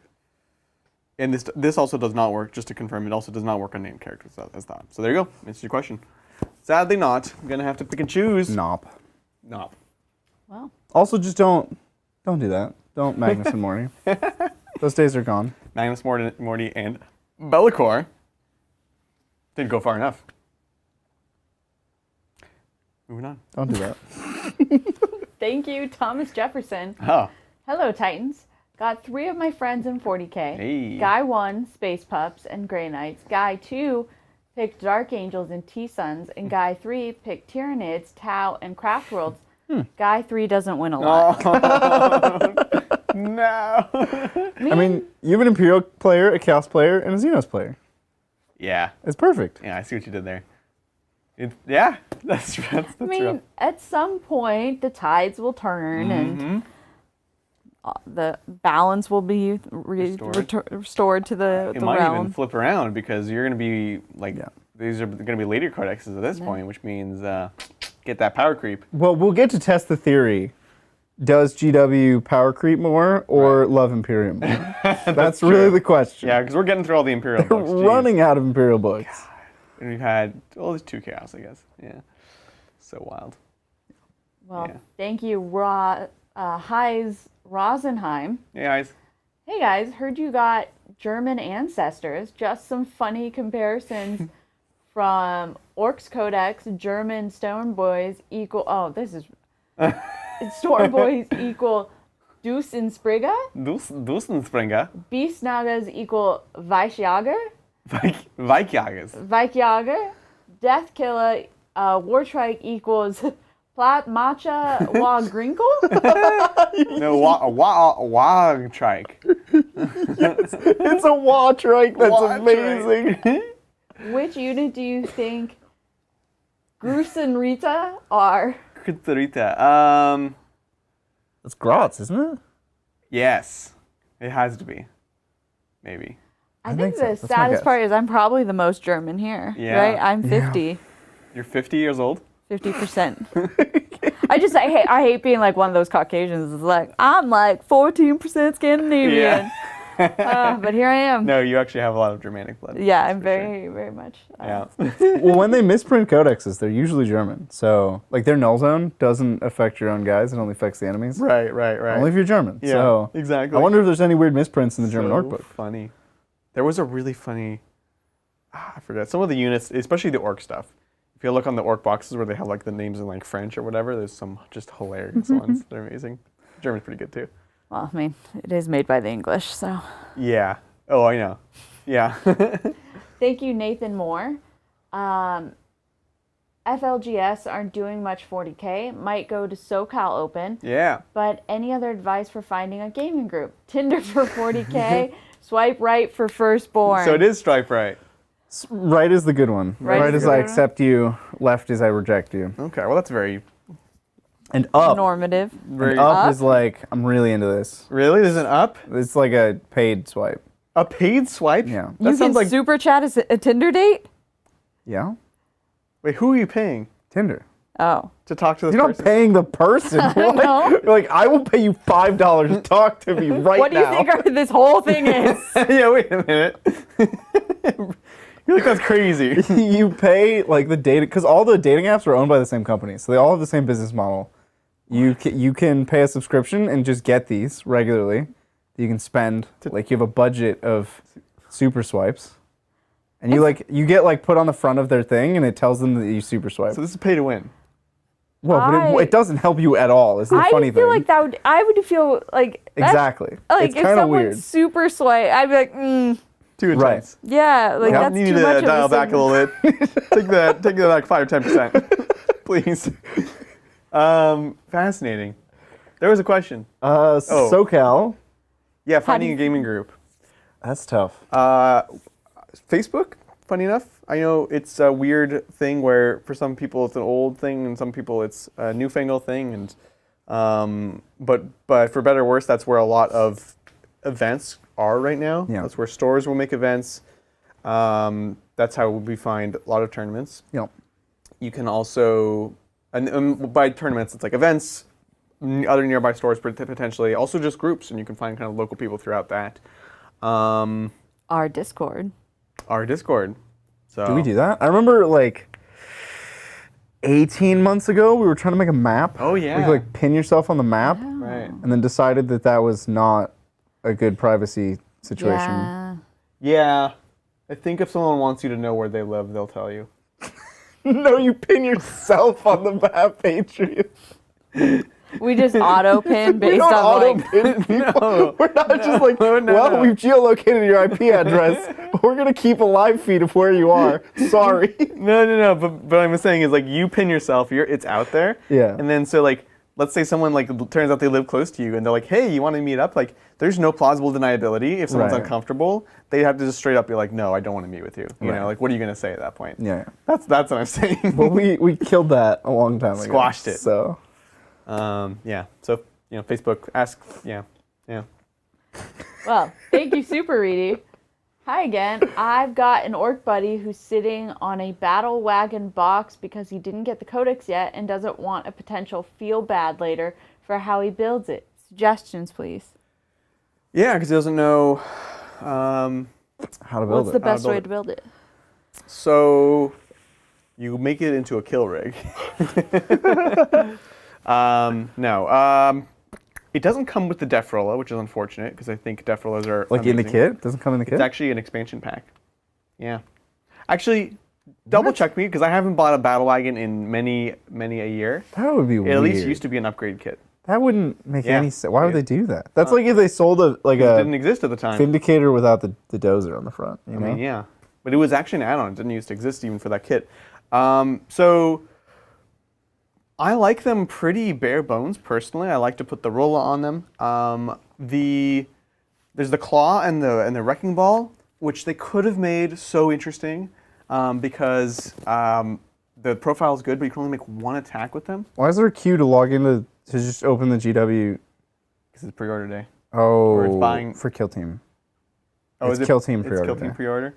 B: And this also does not work, just to confirm, it also does not work on named characters as that. So there you go. Answer your question. Sadly not. I'm going to have to pick and choose.
C: Nop.
B: No.
A: Well,
C: Also, just don't do that. Don't Magnus and Morty. Those days are gone.
B: Magnus, Morty, and Be'lakor didn't go far enough. Moving on.
C: Don't do that.
A: thank you, Thomas Jefferson.
B: Oh.
A: Hello, Titans. Got 3 of my friends in 40K.
B: Hey.
A: Guy 1, Space Pups and Grey Knights. Guy 2 picked Dark Angels and T-Suns. And Guy 3 picked Tyranids, Tau, and Craft Worlds. Guy 3 doesn't win a lot.
B: No.
C: I mean, you have an Imperial player, a Chaos player, and a Xenos player.
B: Yeah.
C: It's perfect.
B: Yeah, I see what you did there. Yeah, that's
A: I mean,
B: real.
A: at some point, the tides will turn and the balance will be restored to the
B: It might
A: realm.
B: even flip around because you're going to be like,
C: Yeah.
B: these are going to be later codexes at this point, which means get that power creep.
C: Well, we'll get to test the theory. Does GW power creep more or love Imperium more? That's really the question.
B: Yeah, because we're getting through all the Imperial
C: We're
B: books. Jeez.
C: running out of Imperial books.
B: And we've had, there's 2 chaos, I guess. Yeah. So wild.
A: Well,
B: Yeah.
A: thank you, Heis Rosenheim.
B: Hey, guys.
A: Hey guys, heard you got German ancestors. Just some funny comparisons from Orcs Codex, German Stone Boys equal. Oh, this is. Stone Boys equal Dusenspringer.
B: Dusenspringer.
A: Beastnagas equal Weichjager.
B: Weichjagers.
A: Weichjager. Deathkiller, Wartrike equals Plat Macha Wa Grinkle.
B: No, Wagtrike.
C: It's a Wartrike. That's amazing.
A: Which unit do you think Grusenrita are?
B: Grusenrita.
C: That's Graz, isn't it?
B: Yes. It has to be. Maybe.
A: I think
C: so.
A: the saddest part is I'm probably the most German here.
B: Yeah.
A: Right? I'm 50.
B: You're 50 years old?
A: 50%. I hate being like one of those Caucasians. It's like, I'm like 14% Scandinavian. But here I am.
B: No, you actually have a lot of Germanic blood.
A: Yeah, I'm very, very much.
B: Yeah.
C: Well, when they misprint codexes, they're usually German. So, like, their null zone doesn't affect your own guys. It only affects the enemies.
B: Right.
C: Only if you're German.
B: Yeah,
C: so,
B: exactly.
C: I wonder if there's any weird misprints in the German orc book.
B: Funny. There was a really funny, I forget, some of the units, especially the orc stuff. If you look on the orc boxes where they have like the names in like French or whatever, there's some just hilarious ones. They're amazing. German's pretty good too.
A: Well, I mean, it is made by the English, so.
B: Yeah. Oh, I know. Yeah.
A: Thank you, Nathan Moore. FLGS aren't doing much 40K. Might go to SoCal Open.
B: Yeah.
A: But any other advice for finding a gaming group? Tinder for 40K. Swipe right for firstborn.
B: So it is stripe right.
C: Right is the good one. Right is I accept you. Left is I reject you.
B: Okay, well that's very...
C: And up.
A: Normative.
C: And up is like, I'm really into this.
B: Really? There's an up?
C: It's like a paid swipe.
B: A paid swipe?
C: Yeah.
B: That
A: You can
B: sounds like...
A: super chat a Tinder date?
C: Yeah?
B: Wait, who are you paying
C: Tinder.
A: Oh.
B: to talk to this
C: You're
B: person?
C: not paying the person. What?
A: No.
C: You're like, I will pay you $5 to talk to me right now.
A: What do you think this whole thing is?
B: Yeah, wait a minute. You're like, that's crazy.
C: You pay like the data, because all the dating apps are owned by the same company, so they all have the same business model. You can pay a subscription and just get these regularly. You can spend like you have a budget of super swipes, and you get like put on the front of their thing, and it tells them that you super swipe.
B: So this is pay to win.
C: Well, but it doesn't help you at all. Is the funny thing?
A: I feel like I would feel like
C: exactly.
A: Like
C: it's
A: if
C: kind of
A: someone
C: weird.
A: super swipe, I'd be like,
B: Too intense.
C: Right.
A: yeah, like that's
B: You
A: too
B: need
A: much
B: to
A: of a
B: dial back a
A: signal.
B: little bit. Take that like 5 or 10%, please. Fascinating. There was a question.
C: SoCal.
B: Yeah, finding a gaming group.
C: That's tough.
B: Facebook, funny enough. I know it's a weird thing where for some people it's an old thing and some people it's a newfangled thing. And but for better or worse, that's where a lot of events are right now.
C: Yeah.
B: That's where stores will make events. That's how we find a lot of tournaments.
C: Yep.
B: You can also, and by tournaments, it's like events, other nearby stores potentially, also just groups, and you can find kind of local people throughout that.
A: Our Discord.
B: Our Discord. So
C: Do we do that? I remember like 18 months ago, we were trying to make a map.
B: Oh, yeah.
C: Where you could like pin yourself on the map,
B: Right.
C: and then decided that that was not a good privacy situation.
A: Yeah.
B: Yeah. I think if someone wants you to know where they live, they'll tell you.
C: No, you pin yourself on the map, Patriot.
A: We just auto pin
C: We
A: based
C: don't
A: on
C: auto
A: like
C: pin people.
B: No.
C: We're not just like,
B: No, no.
C: we've geolocated your IP address. We're going to keep a live feed of where you are. Sorry.
B: No. But what I'm saying is like you pin yourself. It's out there.
C: Yeah.
B: And then so like let's say someone like turns out they live close to you and they're like, hey, you want to meet up? Like there's no plausible deniability. If someone's
C: Right.
B: uncomfortable, they have to just straight up be like, no, I don't want to meet with you. You
C: Right.
B: know, like what are you gonna say at that point?
C: Yeah.
B: That's what I'm saying.
C: But we killed that a long time ago.
B: Squashed it.
C: So.
B: Yeah. So Facebook. Ask. Yeah.
A: Well, thank you, Super Reedy. Hi again. I've got an orc buddy who's sitting on a battle wagon box because he didn't get the codex yet and doesn't want a potential feel bad later for how he builds it. Suggestions, please.
B: Yeah, because he doesn't know.
C: How to build
A: What's
C: it.
A: the best
B: build
A: way
B: it.
A: to build it?
B: So you make it into a kill rig. No. It doesn't come with the Def Rolla, which is unfortunate because I think Def Rollas are
C: like
B: amazing.
C: in the kit. Doesn't come in the kit.
B: It's actually an expansion pack. Yeah. Actually, double check me because I haven't bought a battle wagon in many a year.
C: That would be
B: It
C: weird.
B: at least used to be an upgrade kit.
C: That wouldn't make any sense. Why would
B: Yeah.
C: they do that? That's like if they sold a
B: It didn't exist at the time.
C: Vindicator without the dozer on the front. You know?
B: I mean, yeah. But it was actually an add-on. It didn't used to exist even for that kit. So I like them pretty bare bones, personally. I like to put the Rolla on them. There's the Claw and the Wrecking Ball, which they could have made so interesting because the profile is good, but you can only make one attack with them.
C: Why is there a queue to log into to just open the GW?
B: Because it's pre-order day.
C: Oh,
B: Or it's buying
C: for Kill Team.
B: Oh,
C: It's Kill Team
B: It's
C: pre-order
B: Kill Team
C: day.
B: pre-order?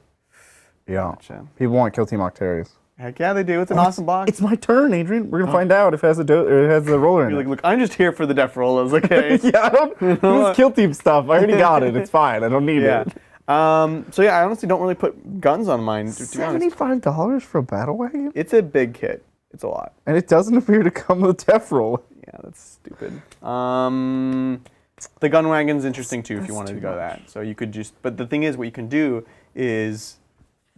C: Yeah.
B: Gotcha.
C: People want Kill Team Octarius.
B: Heck yeah, they do. It's an awesome box.
C: It's my turn, Adrian. We're gonna find out if it has it has the roller in
B: You're
C: it.
B: like, look, I'm just here for the Def Rollas, okay?
C: Yeah, I don't. This Kill Team stuff. I already got it. It's fine. I don't need
B: Yeah.
C: it.
B: So yeah, I honestly don't really put guns on mine, to be honest.
C: $75 for a battle wagon,
B: It's a big kit. It's a lot.
C: and it doesn't appear to come with Def Roll.
B: Yeah, that's stupid. The gun wagon's interesting too if you wanted to go that. So you could just, but the thing is, what you can do is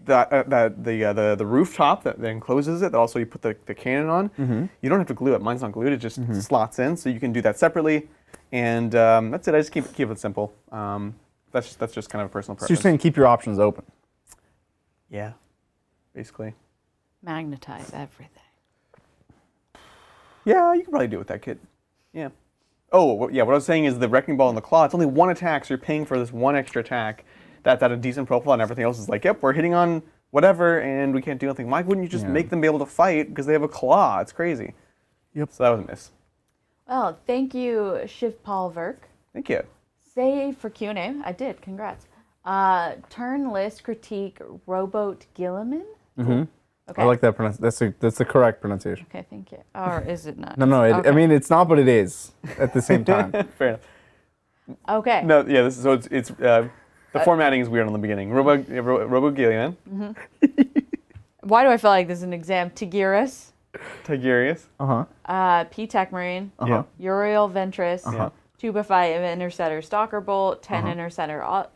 B: the rooftop that encloses it, that also you put the cannon on. You don't have to glue it. Mine's not glued. It just slots in, so you can do that separately. And that's it. I just keep it simple. That's just kind of a personal
C: So
B: preference.
C: you're saying keep your options open.
B: Yeah, basically.
A: Magnetize everything.
B: Yeah, you can probably do it with that kit. Yeah. Oh, yeah, what I was saying is the Wrecking Ball and the Claw, it's only one attack, so you're paying for this one extra attack that's at a decent profile, and everything else is like, yep, we're hitting on whatever, and we can't do anything. Why wouldn't you just make them be able to fight because they have a claw? It's crazy.
C: Yep.
B: So that was a miss.
A: Well, thank you, Shiv Paul Verk.
B: Thank you.
A: Save for Q&A. I did. Congrats. Turn list critique Rowboat Gilliman. Okay.
C: I like that pronunciation. That's the correct pronunciation.
A: Okay, thank you. Or is it not?
C: No,
A: Okay.
C: I mean it's not, but it is at the same time.
B: Fair enough.
A: Okay.
B: No, yeah, the formatting is weird on the beginning. Robo Gillian,
A: Why do I feel like this is an exam? Tigirus,
B: Tigurius.
A: P-Tech Marine,
B: Yeah.
A: Uriel Ventress,
B: Yeah.
A: 2x5 Interceptor Stalker Bolt, 10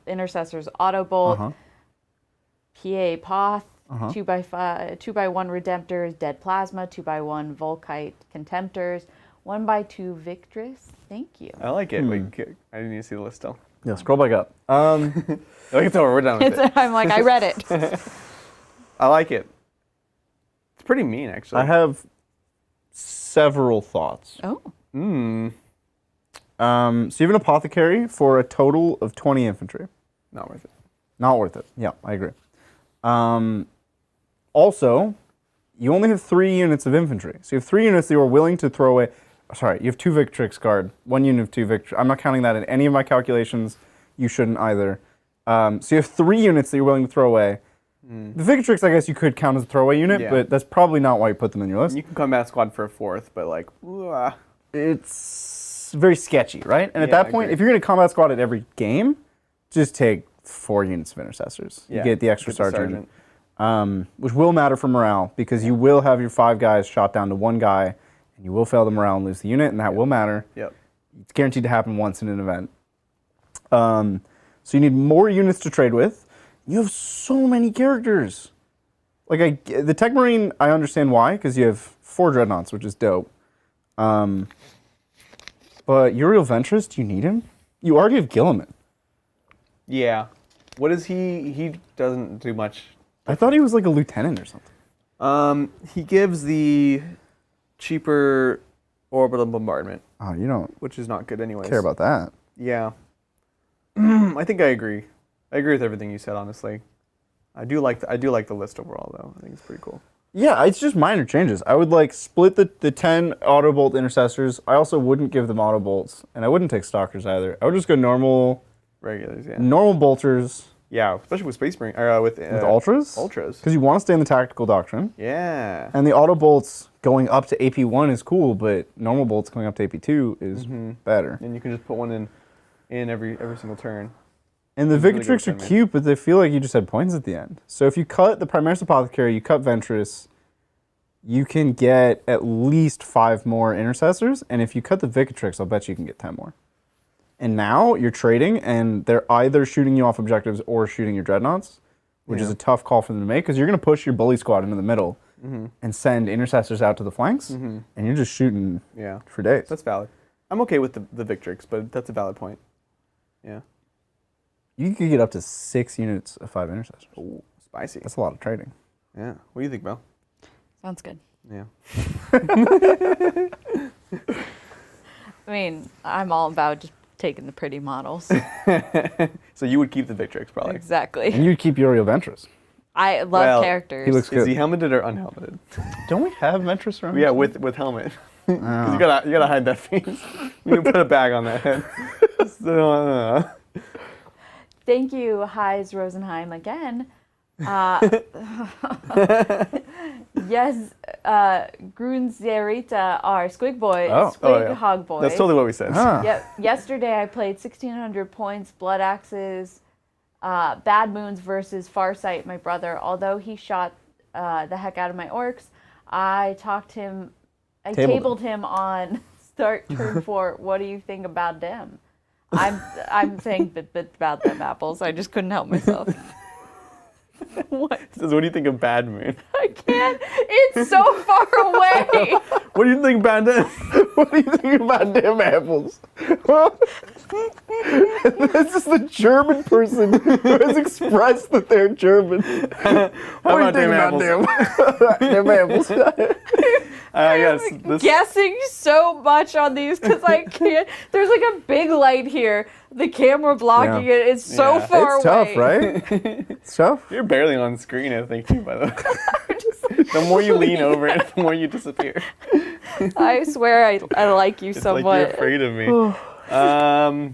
A: Intercessors Auto Bolt, PA Poth, 2x1 Redemptors, Dead Plasma, 2x1 Volkite Contemptors, 1x2 Victress. Thank you.
B: I like it. Wait, I didn't need to see the list still.
C: Yeah, scroll back up.
B: It's over. We're done with it.
A: I'm like, I read it.
B: I like it. It's pretty mean, actually.
C: I have several thoughts.
A: Oh.
C: So you have an apothecary for a total of 20 infantry.
B: Not worth it.
C: Not worth it. Yeah, I agree. Also, you only have 3 units of infantry. So you have 3 units that you are willing to throw away. Sorry, you have 2 Victrix Guard, 1 unit of 2 Victrix. I'm not counting that in any of my calculations. You shouldn't either. So you have 3 units that you're willing to throw away. The Victrix, I guess you could count as a throwaway unit, but that's probably not why you put them in your list.
B: You can combat squad for a 4th, but like,
C: It's very sketchy, right? And at
B: Yeah,
C: that
B: I
C: point,
B: agree.
C: if you're going to combat squad at every game, just take 4 units of intercessors. You
B: Yeah,
C: get the extra
B: get the
C: sergeant. Which will matter for morale because you will have your 5 guys shot down to 1 guy, and you will fail the morale and lose the unit, and that will matter.
B: Yep.
C: It's guaranteed to happen once in an event. So you need more units to trade with. You have so many characters. Like the Tech Marine, I understand why, because you have 4 Dreadnoughts, which is dope. But Uriel Ventress, do you need him? You already have Gilliman.
B: Yeah. What is he? He doesn't do much.
C: I thought he was like a lieutenant or something.
B: He gives the cheaper orbital bombardment,
C: Oh, you don't
B: which is not good anyways.
C: care about that.
B: Yeah. I think I agree. I agree with everything you said, honestly. I do like the list overall, though. I think it's pretty cool.
C: Yeah, it's just minor changes. I would like split the 10 auto bolt intercessors. I also wouldn't give them auto bolts, and I wouldn't take stalkers either. I would just go normal
B: Regulars, yeah.
C: normal bolters
B: Yeah, especially with Space Marine, with
C: with ultras. Because you want to stay in the tactical doctrine.
B: Yeah.
C: And the auto bolts going up to AP1 is cool, but normal bolts going up to AP2 is better.
B: And you can just put one in every single turn.
C: And the
B: It's really
C: Victrix
B: good
C: are
B: with
C: cute, but they feel like you just had points at the end. So if you cut the Primaris Apothecary, you cut Ventress, you can get at least 5 more intercessors. And if you cut the Victrix, I'll bet you can get 10 more. And now you're trading, and they're either shooting you off objectives or shooting your dreadnoughts, which is a tough call for them to make because you're going to push your bully squad into the middle and send intercessors out to the flanks, and you're just shooting for days.
B: That's valid. I'm okay with the Victrix, but that's a valid point. Yeah.
C: You could get up to 6 units of 5 intercessors.
B: Ooh, spicy.
C: That's a lot of trading.
B: Yeah. What do you think, Belle?
A: Sounds good.
B: Yeah.
A: I mean, I'm all about just taking the pretty models.
B: So you would keep the Victrix, probably.
A: Exactly.
C: And you'd keep Uriel Ventress.
A: I love characters.
C: He looks good.
B: Is he helmeted or unhelmeted?
C: Don't we have Ventress around?
B: Yeah, with helmet. Because you gotta hide that face. You can put a bag on that head.
A: Thank you, Heis Rosenheim, again. Yes, Grunzerita are Squig Boy, Squig Hog Boy.
B: That's totally what we said.
A: Yep. Yesterday I played 1,600 points, Blood Axes, Bad Moons versus Farsight, my brother. Although he shot the heck out of my orcs, I tabled him on start turn 4. What do you think about them? I'm saying about them apples. I just couldn't help myself. What?
B: Says, what do you think of Bad Moon?
A: I can't. It's so far away.
B: What do you think, Bad Moon?
C: What do you think about damn apples? This is the German person who has expressed that they're German. What do you think about damn apples?
B: Yes.
A: Guessing so much on these because I can't. There's like a big light here. The camera blocking it is so far
C: it's
A: away.
C: Tough, right? It's tough.
B: You're barely on screen, I think, too, by the way. The more you lean over it, the more you disappear.
A: I swear I like you
B: It's
A: somewhat.
B: like you're afraid of me.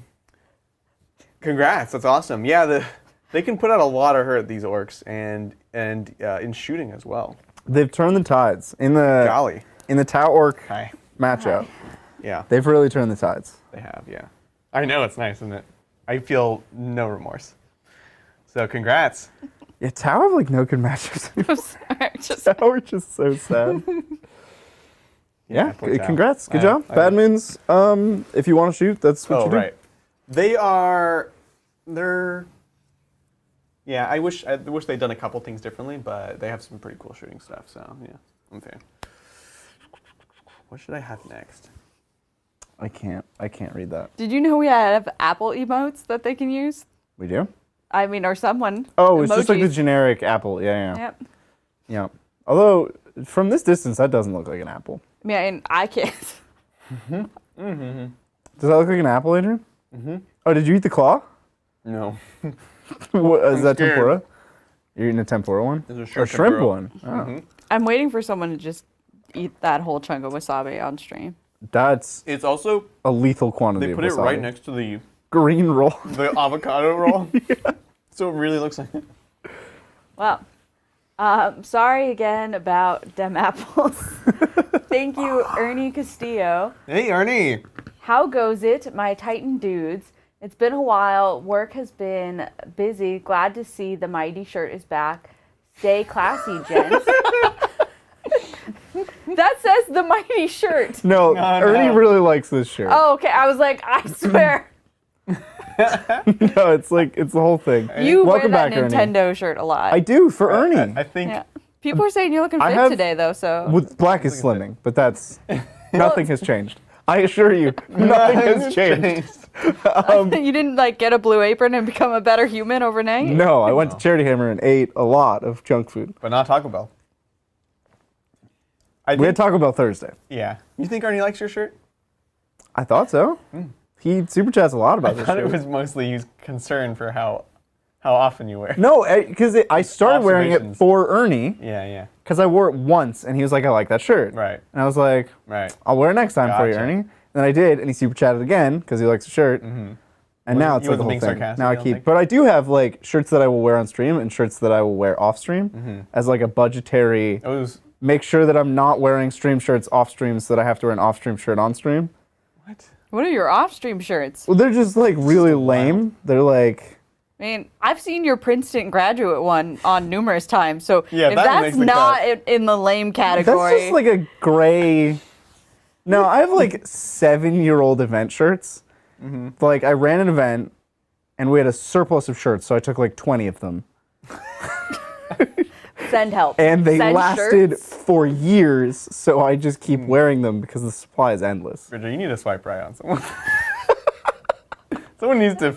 B: Congrats, that's awesome. Yeah, they can put out a lot of hurt, these orcs, and in shooting as well.
C: They've turned the tides in the Tau Orc matchup.
B: Yeah,
C: they've really turned the tides.
B: they have. Yeah, I know, it's nice, isn't it? I feel no remorse. So congrats.
C: Yeah, Tau have like no good matchups.
A: I'm sorry,
C: Tau are just so sad. Yeah, congrats. Good job.
B: I
C: Bad Moons, if you want to shoot, that's what you do.
B: Right. They're. Yeah, I wish they'd done a couple things differently, but they have some pretty cool shooting stuff. So yeah, I'm a fan. What should I have next?
C: I can't read that.
A: Did you know we have Apple emotes that they can use?
C: We do?
A: I mean, or someone.
C: Oh, it's just like the generic apple. Yeah.
A: Yep.
C: Yeah. Although from this distance, that doesn't look like an apple.
A: I mean, I can't.
C: Does that look like an apple, Adrian? Oh, did you eat the claw?
B: No.
C: What, is that
B: scared.
C: tempura? You're eating a tempura one?
B: There's a
C: Or
B: shrimp
C: shrimp
B: tempura.
C: one? Oh.
A: I'm waiting for someone to just eat that whole chunk of wasabi on stream.
C: That's
B: It's also
C: a lethal quantity
B: they
C: of
B: put it
C: wasabi.
B: right next to the
C: Green roll.
B: avocado roll. So it really looks like it.
A: Well, sorry again about dem apples. Thank you, Ernie Castillo.
B: Hey, Ernie.
A: How goes it, my Titan dudes? It's been a while. Work has been busy. Glad to see the mighty shirt is back. Stay classy, gents. That says the mighty shirt.
C: No, Ernie really likes this shirt.
A: Oh, okay. I was like, I swear.
C: No, it's the whole thing.
A: You
C: Welcome
A: wear that
C: back, Ernie.
A: Nintendo shirt a lot.
C: I do, for Ernie.
B: I think
A: Yeah. People are saying you're looking
C: I
A: fit
C: have-
A: today, though, so.
C: With black is slimming, but that's nothing has changed. I assure you, nothing has changed.
A: You didn't, get a blue apron and become a better human overnight?
C: No, I went to Charity Hammer and ate a lot of junk food.
B: but not Taco Bell.
C: We had Taco Bell Thursday.
B: Yeah. You think Ernie likes your shirt?
C: I thought so. He super chats a lot about this
B: I thought
C: shirt.
B: it was mostly you concern for how often you wear it.
C: No, because I started wearing it
B: Observations.
C: for Ernie
B: Yeah.
C: because I wore it once and he was like, I like that shirt.
B: Right.
C: And I was like,
B: Right.
C: I'll wear it next time for you,
B: Gotcha.
C: Ernie. And then I did, and he super chatted again because he likes the shirt. And now it's
B: you
C: like the
B: wasn't
C: whole
B: being
C: thing.
B: sarcastic,
C: Now
B: I
C: I
B: don't
C: keep,
B: think.
C: but I do have shirts that I will wear on stream and shirts that I will wear off stream as a budgetary.
B: It was
C: Make sure that I'm not wearing stream shirts off stream so that I have to wear an off stream shirt on stream.
B: what?
A: What are your off-stream shirts?
C: Well, they're just really lame. They're like.
A: I mean, I've seen your Princeton graduate one on numerous times, so
B: Yeah,
A: if
B: that
A: that's
B: makes the
A: not
B: cut.
A: in the lame
C: That's
A: category.
C: just a gray. No, I have 7-year-old event shirts Like, I ran an event, and we had a surplus of shirts, so I took like 20 of them.
A: Send help.
C: And they
A: Send
C: lasted
A: shirts.
C: for years, so I just keep wearing them because the supply is endless.
B: Bridger, you need to swipe right on someone. Someone needs to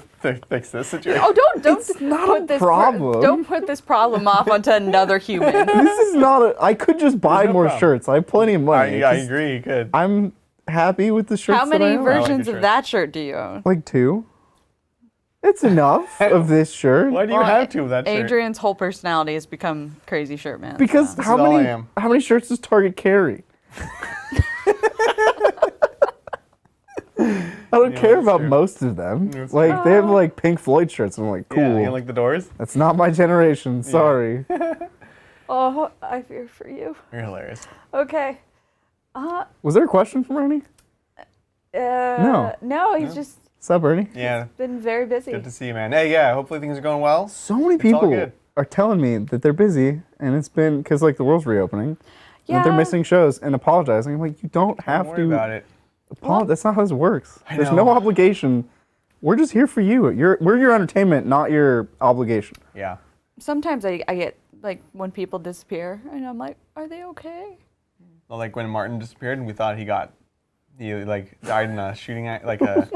B: fix this situation.
A: Oh, don't
C: It's not
A: put
C: a
A: this
C: problem.
A: don't put this problem off onto another human.
C: This is not a... I could just buy
B: no
C: more
B: problem.
C: shirts. I have plenty of money.
B: I agree, you could.
C: I'm happy with the shirts
A: How
C: that I
A: many
C: own.
A: versions
B: shirt.
A: of that shirt do you own?
C: Like 2. It's enough of this shirt.
B: Why do you have two of that shirt?
A: Adrian's whole personality has become crazy shirt man.
C: Because
A: so.
C: how
B: is all I
C: many
B: am.
C: how many shirts does Target carry? I don't care
B: that's
C: about
B: true.
C: most of them.
B: That's
C: Like they have like Pink Floyd shirts. I'm like, cool.
B: Yeah, you like the Doors?
C: That's not my generation. Sorry.
A: Oh, I fear for you.
B: You're hilarious.
A: Okay.
C: Was there a question from Ernie?
A: No, he's just
C: What's up, Ernie?
B: Yeah,
A: been very busy.
B: good to see you, man. Hey, yeah, hopefully things are going well.
C: So many
B: It's all
C: people
B: good.
C: are telling me that they're busy, and it's been because like the world's reopening. And that they're
A: Yeah.
C: missing shows and apologizing. I'm like, you don't have
B: Don't worry
C: to
B: about it.
C: apologize. That's not how this works.
B: I
C: There's
B: know.
C: no obligation. We're just here for you. We're your entertainment, not your obligation.
B: Yeah.
A: Sometimes I get like when people disappear, and I'm like, are they okay?
B: Well, like when Martin disappeared and we thought he like died in a shooting, like a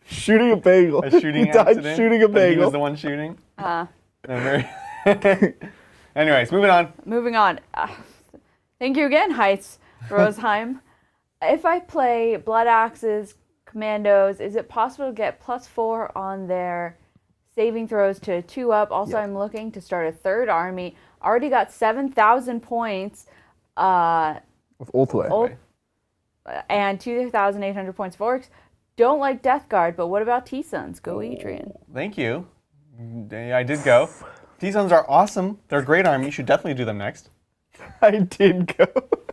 C: Shooting a bagel.
B: shooting
C: He died
B: accident.
C: shooting a
B: but He
C: bagel.
B: was the one shooting.
A: Uh,
B: Anyways, moving on.
A: moving on. Thank you again, Heights Roseheim. If I play Blood Axes, Commandos, is it possible to get +4 on their saving throws to 2-up? Also, I'm looking to start a third army. Already got 7,000 points.
C: With Ultway.
A: And 2,800 points for orcs. Don't like Death Guard, but what about T-Sons? Go Adrian.
B: Thank you. I did go. T-Sons are awesome. They're a great army. You should definitely do them next.
C: I did go.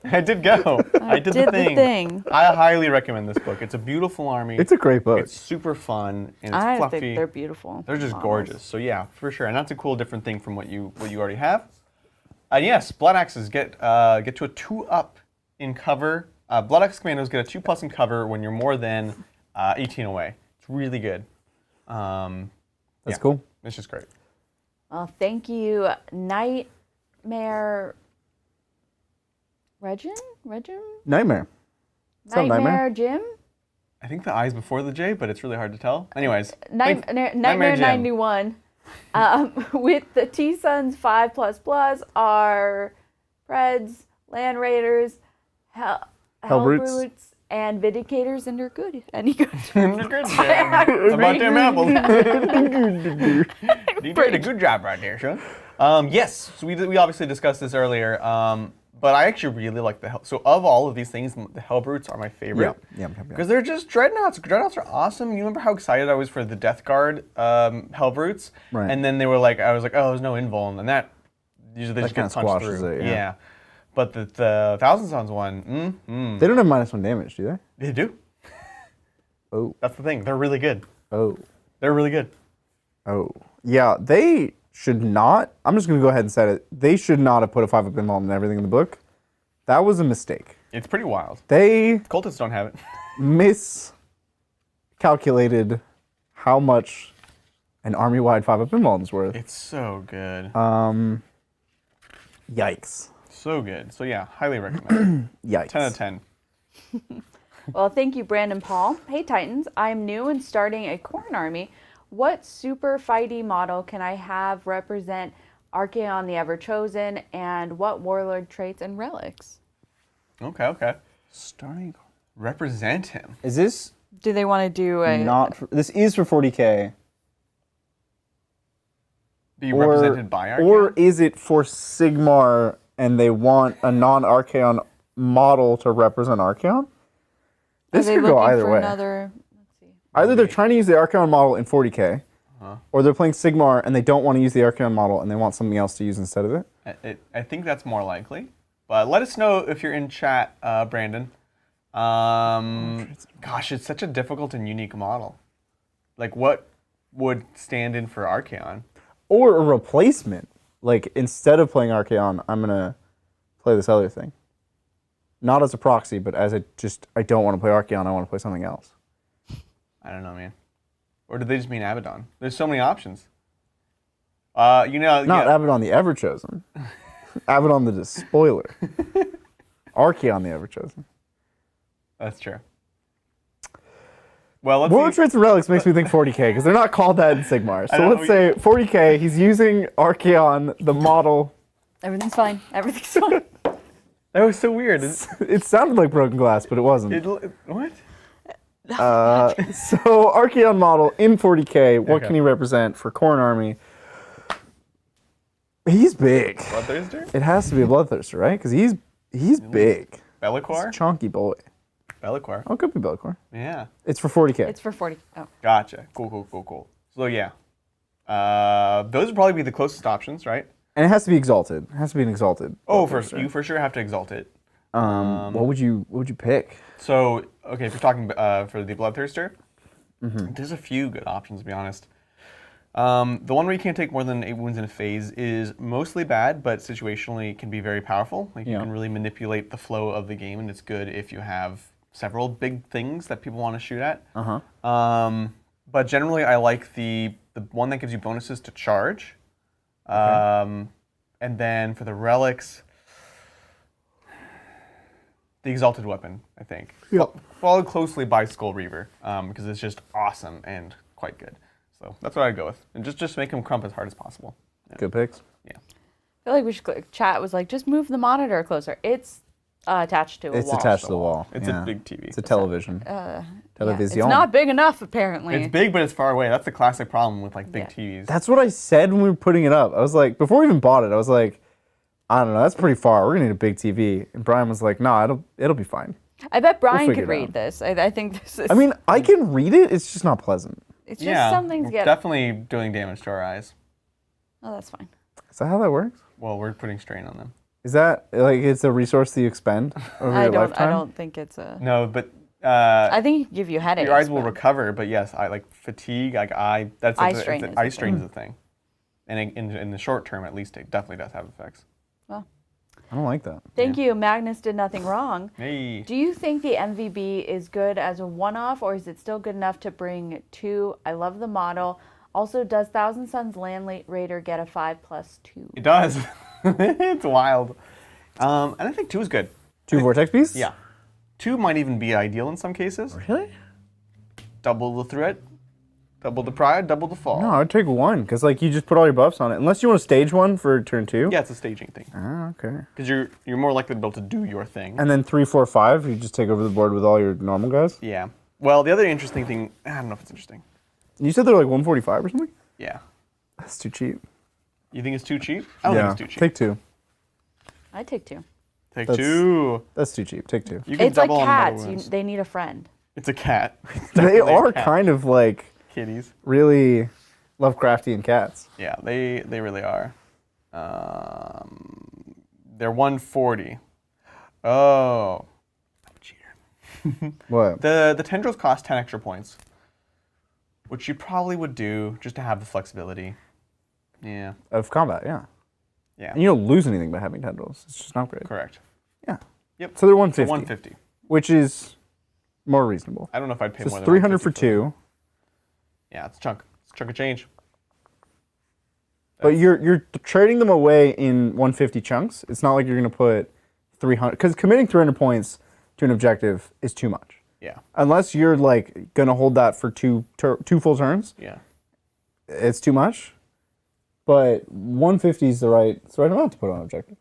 B: I did go. I did the thing. I highly recommend this book. It's a beautiful army.
C: It's a great book.
B: It's super fun and it's
A: I
B: fluffy.
A: think they're beautiful.
B: They're just
A: models.
B: gorgeous. So yeah, for sure. And that's a cool different thing from what you already have. Yes, Blood Axes get to a 2-up in cover. Blood Axe Commandos get a 2+ in cover when you're more than 18 away. It's really good.
C: That's cool.
B: It's just great.
A: Well, thank you, Nightmare Regin?
C: Nightmare. What's up,
A: Nightmare Jim?
B: I think the I's before the J, but it's really hard to tell. Anyways,
A: Nightmare
B: Jim.
A: 91. With the T-Sons 5++ are Preds, Land Raiders, Hellbrutes, and Vindicators, and they're good. Any good?
B: You're good, Jim. About them apples. You did a good job right there, Sean. Yes, so we obviously discussed this earlier, but I actually really like the So of all of these things, the Hellbrutes are my favorite.
C: Yeah.
B: Because they're just dreadnoughts. Dreadnoughts are awesome. You remember how excited I was for the Death Guard Hellbrutes?
C: Right.
B: And then they were like, I was like, oh, there's no invuln, and that usually they
C: That
B: just get
C: kinda
B: punched
C: squashes
B: through.
C: it, yeah.
B: But the Thousand Sons one,
C: They don't have -1 damage, do they?
B: they do.
C: Oh.
B: That's the thing. They're really good.
C: Oh.
B: They're really good.
C: Oh. Yeah, they should not. I'm just going to go ahead and say it. They should not have put a 5-up involved in everything in the book. That was a mistake.
B: It's pretty wild.
C: They
B: Cultists don't have it.
C: miscalculated how much an army-wide 5-up involved is worth.
B: It's so good.
C: Yikes.
B: So good. So yeah, highly recommend it.
C: Yikes.
B: 10 out of 10.
A: Well, thank you, Brandon Paul. Hey, Titans. I'm new and starting a Khorne army. What super fighty model can I have represent Archaon the Ever-Chosen, and what warlord traits and relics?
B: Okay.
C: Starting.
B: Represent him.
C: Is this
A: Do they want to do a...
C: not... this is for 40K.
B: Be represented by Archaon?
C: Or is it for Sigmar and they want a non-Archaon model to represent Archaon? This
A: Are they
C: could go
A: looking
C: either
A: for
C: way.
A: another... Let's see.
C: Either they're trying to use the Archaon model in 40K, or they're playing Sigmar and they don't want to use the Archaon model and they want something else to use instead of it.
B: I think that's more likely. But let us know if you're in chat, Brandon. Gosh, it's such a difficult and unique model. Like, what would stand in for Archaon?
C: Or a replacement. Like, instead of playing Archaon, I'm going to play this other thing. Not as a proxy, but as a just, I don't want to play Archaon, I want to play something else.
B: I don't know, man. Or did they just mean Abaddon? There's so many options.
C: Not Abaddon the Everchosen. Abaddon the Despoiler. Archaon the Everchosen.
B: That's true. Well, let's
C: World Traits and Relics makes me think 40k because they're not called that in Sigmar. So let's say 40k, he's using Archaon, the model.
A: Everything's fine. Everything's fine.
B: That was so weird.
C: It sounded like broken glass, but it wasn't.
B: What?
C: So Archaon model in 40k, what can he represent for Khorne army? He's big.
B: Bloodthirster?
C: It has to be a Bloodthirster, right? Because he's big.
B: Bellicor?
C: He's a chunky boy.
B: Bellicor.
C: Oh, it could be Bellicor.
B: Yeah.
C: It's for 40k.
A: It's for 40. Oh.
B: Gotcha. Cool. So yeah. Those would probably be the closest options, right?
C: And it has to be exalted. It has to be an exalted.
B: Oh, you for sure have to exalt it.
C: What would you pick?
B: So, okay, if you're talking for the Bloodthirster, there's a few good options, to be honest. The one where you can't take more than 8 wounds in a phase is mostly bad, but situationally can be very powerful. Like you can really manipulate the flow of the game, and it's good if you have several big things that people want to shoot at. But generally, I like the one that gives you bonuses to charge. And then for the relics, the Exalted Weapon, I think.
C: Yep.
B: Followed closely by Skull Reaver, because it's just awesome and quite good. So that's what I'd go with. And just make him crump as hard as possible. Yeah.
C: Good picks.
B: Yeah.
A: I feel like we should chat was like, just move the monitor closer. It's attached to a wall.
C: It's attached to the wall.
B: It's a big TV.
C: It's a television. Television.
A: It's not big enough, apparently.
B: It's big, but it's far away. That's the classic problem with like big TVs.
C: That's what I said when we were putting it up. I was like, before we even bought it, I was like, I don't know, that's pretty far. We're gonna need a big TV. And Brian was like, nah, it'll be fine.
A: I bet Brian
C: figure
A: could
C: it
A: read
C: out.
A: this. I think this is.
C: I mean, I can read it. It's just not pleasant.
A: It's just something to
B: we're
A: get.
B: definitely doing damage to our eyes.
A: Oh, that's fine.
C: Is that how that works?
B: Well, we're putting strain on them.
C: Is that like it's a resource that you expend over your lifetime?
A: I don't think it's a.
B: No, but
A: I think it can give you headaches.
B: your eyes will recover, but yes, I like fatigue, like eye. That's
A: Eye strain is
B: eye
A: the
B: strain is a thing, and in the short term, at least, it definitely does have effects.
A: Well,
C: I don't like that.
A: thank you. Magnus did nothing wrong.
B: Hey.
A: Do you think the MVB is good as a one-off, or is it still good enough to bring 2? I love the model. Also, does Thousand Suns Land Raider get a 5+2?
B: It does. It's wild. And I think 2 is good.
C: 2 vortex beasts?
B: Yeah. 2 might even be ideal in some cases.
C: Really?
B: Double the threat, double the pride, double the fall.
C: No, I'd take 1 because like you just put all your buffs on it. Unless you want to stage 1 for turn 2.
B: Yeah, it's a staging thing.
C: Ah, okay.
B: Because you're more likely to be able to do your thing.
C: And then 3, 4, 5, you just take over the board with all your normal guys.
B: Yeah. Well, the other interesting thing, I don't know if it's interesting.
C: You said they're like 145 or something.
B: Yeah.
C: That's too cheap.
B: You think it's too cheap? I don't think it's too cheap.
C: Take 2.
A: I take 2.
B: Take
C: That's-
B: 2.
C: That's too cheap. Take 2.
B: You can
A: It's like
B: double on
A: cats.
B: double wounds.
A: They need a friend.
B: It's a cat. It's
C: They
B: definitely a
C: are
B: cat.
C: kind of like
B: kitties.
C: really Lovecraftian cats.
B: Yeah, they really are. They're 140. Oh. I'm a cheater.
C: What?
B: The tendrils cost 10 extra points, which you probably would do just to have the flexibility. Yeah.
C: Of combat, yeah.
B: Yeah.
C: And you don't lose anything by having tendrils. It's just an upgrade.
B: Correct.
C: Yeah.
B: Yep.
C: So they're 150.
B: 150.
C: Which is more reasonable.
B: I don't know if I'd pay
C: So
B: more
C: it's
B: than
C: 300 for
B: 150
C: 2.
B: Yeah, it's a chunk. It's a chunk of change.
C: But you're trading them away in 150 chunks. It's not like you're going to put 300 because committing 300 points to an objective is too much.
B: Yeah.
C: Unless you're like going to hold that for two full turns,
B: Yeah.
C: it's too much. But 150 is the right amount to put on an objective.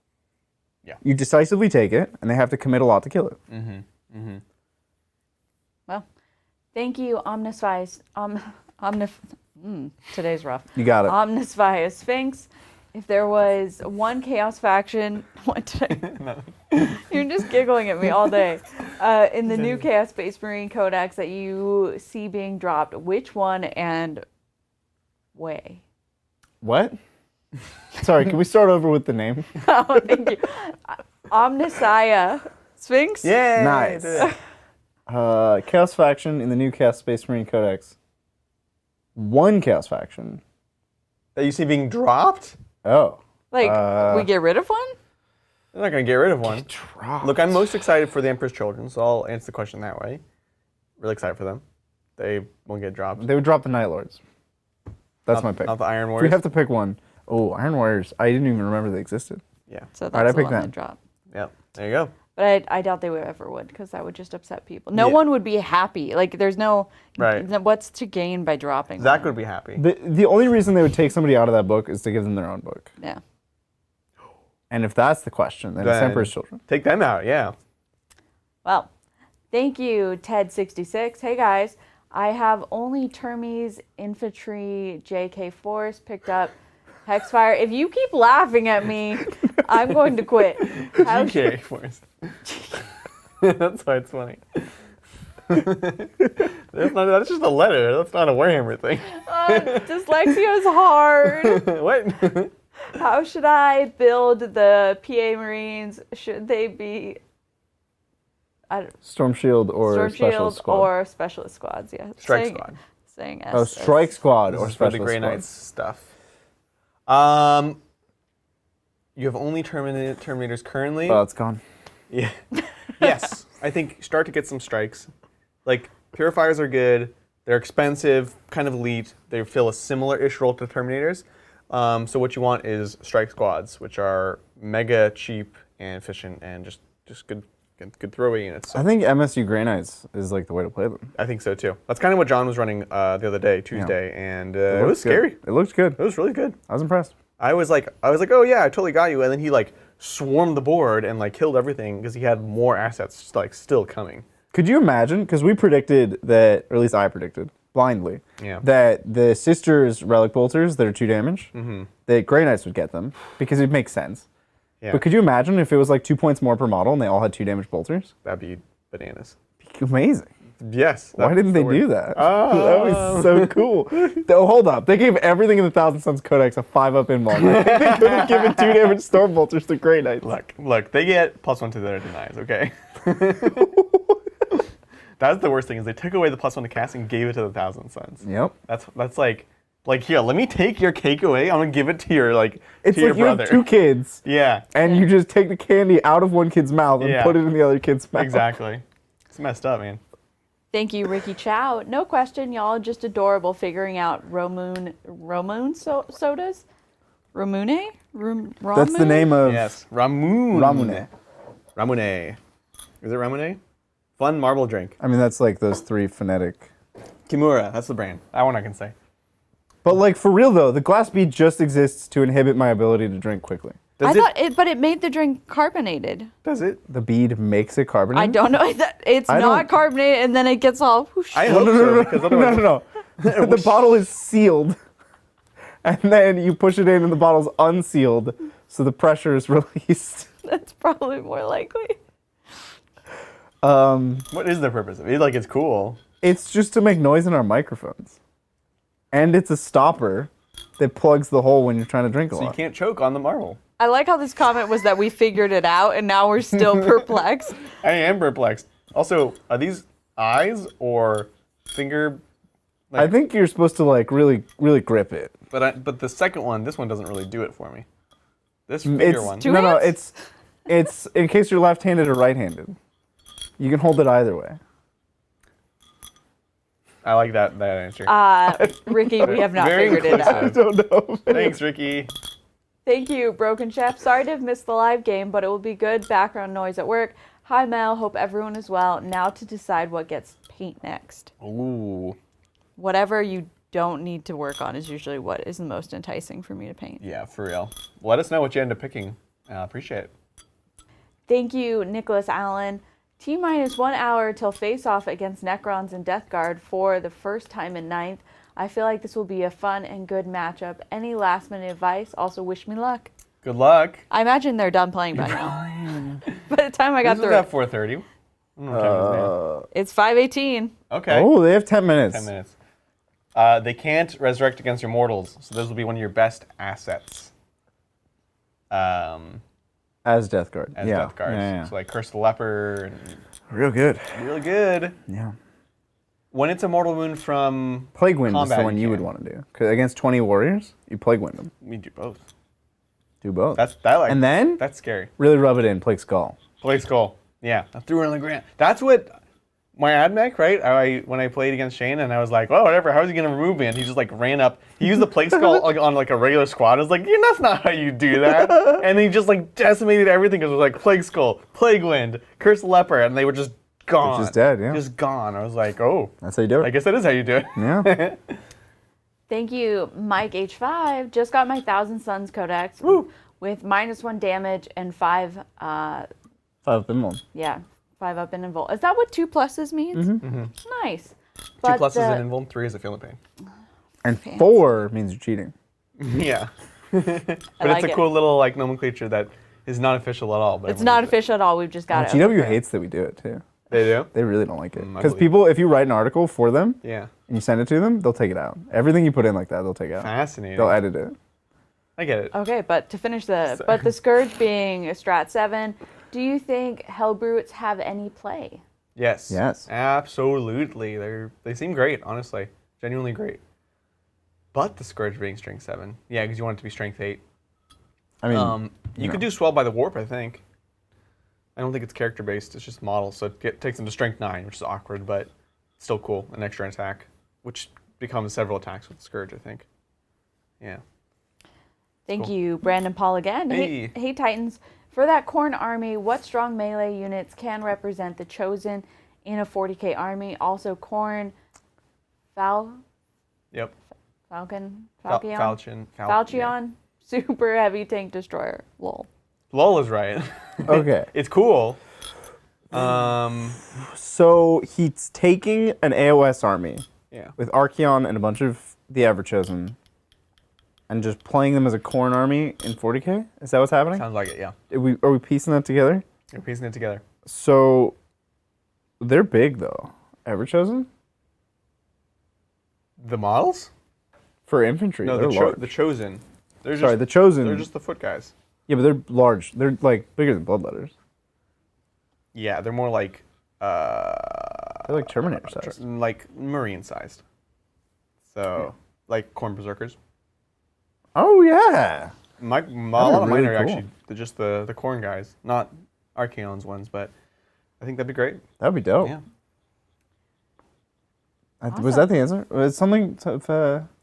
B: Yeah.
C: You decisively take it, and they have to commit a lot to kill it.
A: Well, thank you, Omnisvice. Today's rough.
C: You got it.
A: Omnisvice Sphinx. If there was one Chaos faction, what did I? You're just giggling at me all day. In the new Chaos Space Marine Codex that you see being dropped, which one and way?
C: What? Sorry, can we start over with the name?
A: Oh, thank you. Omnissiah Sphinx.
B: Yeah.
C: Nice. Chaos faction in the new Chaos Space Marine Codex. One Chaos faction.
B: That you see being dropped?
C: Oh.
A: Like, we get rid of one?
B: They're not going to get rid of one.
C: Dropped.
B: Look, I'm most excited for the Emperor's Children, so I'll answer the question that way. Really excited for them. they won't get dropped.
C: They would drop the Night Lords. That's my pick.
B: Not the Iron
C: If
B: Warriors.
C: we have to pick one. Oh, Iron Warriors. I didn't even remember they existed.
B: Yeah.
A: So
C: Alright, I
A: that's the
C: picked
A: one
C: that.
A: that drop.
B: Yep. There you go.
A: But I doubt they would ever would, because that would just upset people. No
B: Yeah.
A: one would be happy. Like, there's no...
B: Right.
A: What's to gain by dropping
B: Zach
A: one?
B: would be happy.
C: The only reason they would take somebody out of that book is to give them their own book.
A: Yeah.
C: And if that's the question, then it's
B: Then
C: Emperor's Children.
B: Take them out, yeah.
A: Well, thank you, Ted66. Hey, guys. I have only Termes Infantry JK Force picked up Hexfire. If you keep laughing at me, I'm going to quit.
B: GK Force. That's why it's funny. That's just a letter. That's not a Warhammer thing.
A: Dyslexia is hard.
B: What?
A: How should I build the PA Marines? Should they be
C: Storm Shield or
A: Storm
C: Specialist
A: Shield
C: Squad?
A: or Specialist Squads? Yeah.
B: Strike
A: saying,
B: Squad.
A: Saying
C: Oh, Strike Squad
B: This
C: or
B: is for the
C: Specialist
B: Grey
C: Squad.
B: Knights stuff. You have only Terminators currently.
C: Oh, it's gone.
B: Yeah. Yes. I think start to get some strikes. Like, Purifiers are good. They're expensive, kind of elite. They fill a similar-ish role to Terminators. So what you want is strike squads, which are mega cheap and efficient and just good throwaway units. So
C: I think MSU Grey Knights is like the way to play them.
B: I think so too. That's kind of what John was running the other day, Tuesday, and it was
C: good.
B: scary.
C: It looked good.
B: It was really good.
C: I was impressed.
B: I was like, oh yeah, I totally got you. And then he like swarmed the board and like killed everything because he had more assets like still coming.
C: Could you imagine? Because we predicted that, or at least I predicted blindly, that the Sisters Relic Bolters that are 2 damage, that Grey Knights would get them because it makes sense.
B: Yeah.
C: But could you imagine if it was like 2 points more per model and they all had 2 damage bolters?
B: That'd be bananas.
C: Amazing.
B: Yes.
C: Why didn't they do that?
B: Oh.
C: That was so cool. Oh, hold up. They gave everything in the Thousand Suns Codex a 5-up invuln. They could have given 2 damage Storm Bolters to Grey Knights.
B: Look, they get +1 to their denies, okay? That's the worst thing is they took away the +1 to cast and gave it to the Thousand Suns.
C: Yep.
B: That's like here, let me take your cake away. I'm gonna give it to your
C: It's
B: to your
C: like you
B: brother.
C: have 2 kids.
B: Yeah.
C: And you just take the candy out of one kid's mouth and put it in the other kid's mouth.
B: Exactly. It's messed up, man.
A: Thank you, Ricky Chow. No question, y'all are just adorable figuring out Romoon sodas? Romune?
C: That's the name of
B: Yes. Ramune.
C: Ramune.
B: Is it Ramune? Fun marble drink.
C: I mean, that's like those 3 phonetic.
B: Kimura, that's the brand. That one I can say.
C: But like for real though, the glass bead just exists to inhibit my ability to drink quickly.
B: Does
A: but it made the drink carbonated.
B: Does it?
C: The bead makes it carbonated?
A: I don't know. It's not carbonated, and then it gets all whoosh.
B: I hope so, because otherwise...
C: No. The bottle is sealed. And then you push it in and the bottle's unsealed, so the pressure is released.
A: That's probably more likely.
B: What is the purpose of it? Like, it's cool.
C: It's just to make noise in our microphones. And it's a stopper that plugs the hole when you're trying to drink a
B: So you
C: lot.
B: can't choke on the marble.
A: I like how this comment was that we figured it out, and now we're still perplexed.
B: I am perplexed. Also, are these eyes or finger?
C: I think you're supposed to like really grip it.
B: But the second one, this one doesn't really do it for me. This finger one.
A: Two
C: No,
A: hands?
C: it's in case you're left-handed or right-handed. You can hold it either way.
B: I like that answer.
A: Ricky, we have not
B: Very
A: figured it out.
B: inclusive.
C: don't know.
B: Thanks, Ricky.
A: Thank you, Broken Chef. Sorry to have missed the live game, but it will be good background noise at work. Hi, Mel. Hope everyone is well. Now to decide what gets paint next.
B: Ooh.
A: Whatever you don't need to work on is usually what is the most enticing for me to paint.
B: Yeah, for real. Let us know what you end up picking. Appreciate it.
A: Thank you, Nicholas Allen. T-minus 1 hour till face-off against Necrons and Death Guard for the first time in 9th. I feel like this will be a fun and good matchup. Any last-minute advice? Also, wish me luck.
B: Good luck.
A: I imagine they're done playing by now. By the time I got
B: This is
A: through
B: at
A: it.
B: 4:30. I don't know what time it is
A: It's 5:18.
B: now. Okay.
C: Oh, they have 10 minutes.
B: 10 minutes. They can't resurrect against your mortals, so this will be one of your best assets.
C: As Death Guard.
B: As
C: yeah.
B: Death Guards.
C: Yeah.
B: So like Curse the Leper, and
C: Real good.
B: really good.
C: Yeah.
B: When it's a mortal wound from
C: Plague Wind is
B: combat,
C: the one you would
B: can.
C: want to do. 'Cause against 20 warriors, you Plague Wind them.
B: We do both.
C: Do both.
B: And
C: then
B: that's scary.
C: really rub it in, Plague Skull.
B: Plague Skull. Yeah, I threw it on the ground. That's what my ad mech, right? When I played against Shane, and I was like, "Oh, whatever. How is he gonna remove me?" And he just like ran up. He used the plague skull like, on like a regular squad. I was like, "Yeah, that's not how you do that." And he just like decimated everything. It was like plague skull, plague wind, curse leper, and they were just gone.
C: They're just dead. Yeah.
B: Just gone. I was like, "Oh,
C: That's how you do it.
B: I guess that is how you do it."
C: Yeah.
A: Thank you, Mike H5. Just got my Thousand Suns Codex with -1 damage and 5.
C: 5 up in one.
A: Yeah, 5 up in invul. Is that what 2 pluses means? Nice.
B: 2 pluses in invul, 3 is a feeling pain.
C: And
A: Fancy.
C: 4 means you're cheating.
B: Yeah. But
A: like
B: it's a
A: it.
B: cool little like nomenclature that is not official at all. But
A: It's
B: everyone
A: not
B: uses it.
A: official at all. We've just got it.
C: GW hates that we do it too.
B: They do?
C: They really don't like it.
B: I
C: Because
B: believe
C: people, if you write an article for them
B: Yeah.
C: and you send it to them, they'll take it out. Everything you put in like that, they'll take out.
B: Fascinating.
C: They'll edit it.
B: I get it.
A: Okay, but to finish the
B: So-
A: but the Scourge being a strat 7, do you think Hellbrutes have any play?
B: Yes.
C: Yes.
B: Absolutely. They seem great, honestly. Genuinely great. But the Scourge being strength 7. Yeah, because you want it to be strength 8.
C: I mean,
B: You could do Swell by the Warp, I think. I don't think it's character based, it's just model, so it takes them to strength 9, which is awkward, but still cool. An extra attack, which becomes several attacks with the Scourge, I think. Yeah.
A: Thank
B: Cool.
A: you, Brandon Paul again.
B: Hey.
A: Hey Titans. For that Khorne army, what strong melee units can represent the Chosen in a 40k army? Also Khorne,
B: Yep.
A: Falcon,
B: Falchion.
A: super heavy tank destroyer. Lol.
B: Lol is right.
C: okay.
B: It's cool.
C: So he's taking an AOS army
B: Yeah.
C: with Archeon and a bunch of the Everchosen and just playing them as a Khorne army in 40k? Is that what's happening?
B: Sounds like it, yeah.
C: Are we piecing that together?
B: You're piecing it together.
C: So they're big though. Everchosen?
B: The models?
C: For infantry,
B: No,
C: they're large.
B: the Chosen. They're just,
C: Sorry, the Chosen.
B: They're just the foot guys.
C: Yeah, but they're large. They're like bigger than Bloodletters.
B: Yeah, they're more like
C: They're like Terminator size.
B: like Marine sized. So like Khorne Berserkers.
C: Oh yeah.
B: A lot of mine
C: really
B: are
C: cool.
B: actually just the Khorne guys, not Archaon's ones, but I think that'd be great.
C: That'd be dope.
B: Yeah.
C: Was that the answer? Was something to,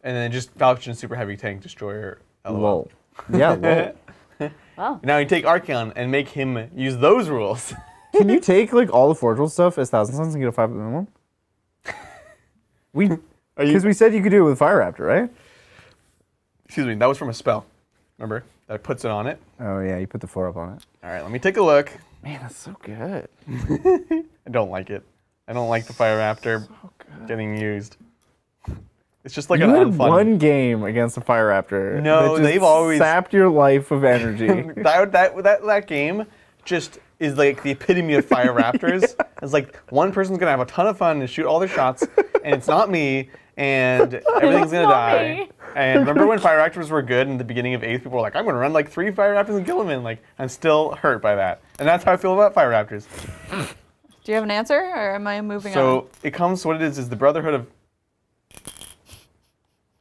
B: And then just Falchion Super Heavy Tank Destroyer. LOL.
C: lol. Yeah, lol.
A: Well,
B: Now you take Archaon and make him use those rules.
C: Can you take like all the Forge World stuff as Thousand Suns and get a 5 minimum? Because we said you could do it with Fire Raptor, right?
B: Excuse me, that was from a spell. Remember? That puts it on it.
C: Oh yeah, you put the 4 up on it.
B: All right, let me take a look.
C: Man, that's so good.
B: I don't like it. I don't like the Fire Raptor getting used. It's just like
C: You
B: an
C: had
B: unfun.
C: one game against a Fire Raptor.
B: No,
C: that just
B: they've always-
C: sapped your life of energy.
B: that game just is like the epitome of Fire Raptors. It's like one person's gonna have a ton of fun and shoot all their shots, and it's not me, and everything's gonna
A: not
B: die.
A: me.
B: And remember when Fire Raptors were good in the beginning of 8th? People were like, I'm gonna run like 3 Fire Raptors and kill them in. Like, I'm still hurt by that. And that's how I feel about Fire Raptors.
A: do you have an answer, or am I moving on?
B: So it comes, what it is the Brotherhood of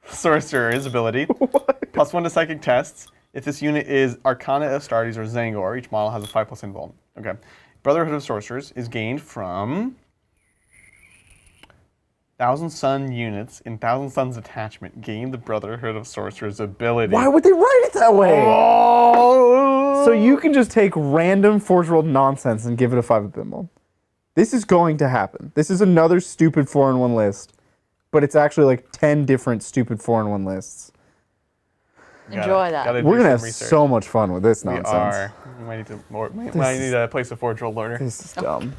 B: Sorcerer's ability. +1 to psychic tests. If this unit is Arcana, Astartes, or Zangor, each model has a 5+ invuln. Okay. Brotherhood of Sorcerers is gained from Thousand Sun units in Thousand Suns attachment. Gain the Brotherhood of Sorcerers ability.
C: Why would they write it that way?
B: Oh!
C: So you can just take random Forge World nonsense and give it a 5 Bimble. This is going to happen. This is another stupid 4-in-1 list, but it's actually like 10 different stupid 4-in-1 lists.
A: Enjoy that.
B: Gotta do
C: We're gonna
B: some
C: have
B: research.
C: so much fun with this
B: We
C: nonsense.
B: are. We might need to place a Forge World order.
C: This is dumb.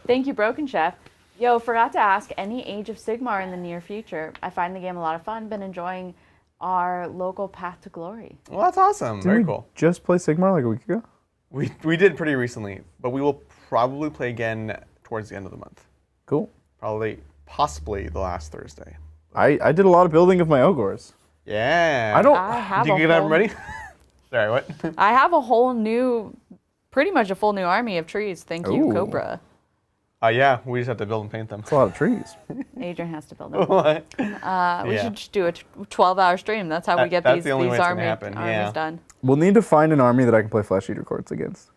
A: Thank you, Broken Chef. Yo, forgot to ask, any Age of Sigmar in the near future? I find the game a lot of fun. Been enjoying our local path to glory.
B: Well, that's awesome. Very
C: Didn't we
B: cool.
C: just play Sigmar like a week ago?
B: We did pretty recently, but we will probably play again towards the end of the month.
C: Cool.
B: Possibly the last Thursday.
C: I did a lot of building of my Ogors.
B: Yeah.
A: I have
B: Did you
A: a
B: get them
A: whole-
B: ready? Sorry, what?
A: I have a whole new, pretty much a full new army of trees. Thank you,
C: Ooh.
A: Cobra.
B: Yeah, we just have to build and paint them.
C: It's a lot of trees.
A: Adrian has to build them.
B: What?
A: We
B: Yeah.
A: should just do a 12-hour stream. That's how we get
B: That's
A: these
B: the only way it's gonna
A: armies
B: happen, yeah.
A: done.
C: We'll need to find an army that I can play Flesh Eater Courts against.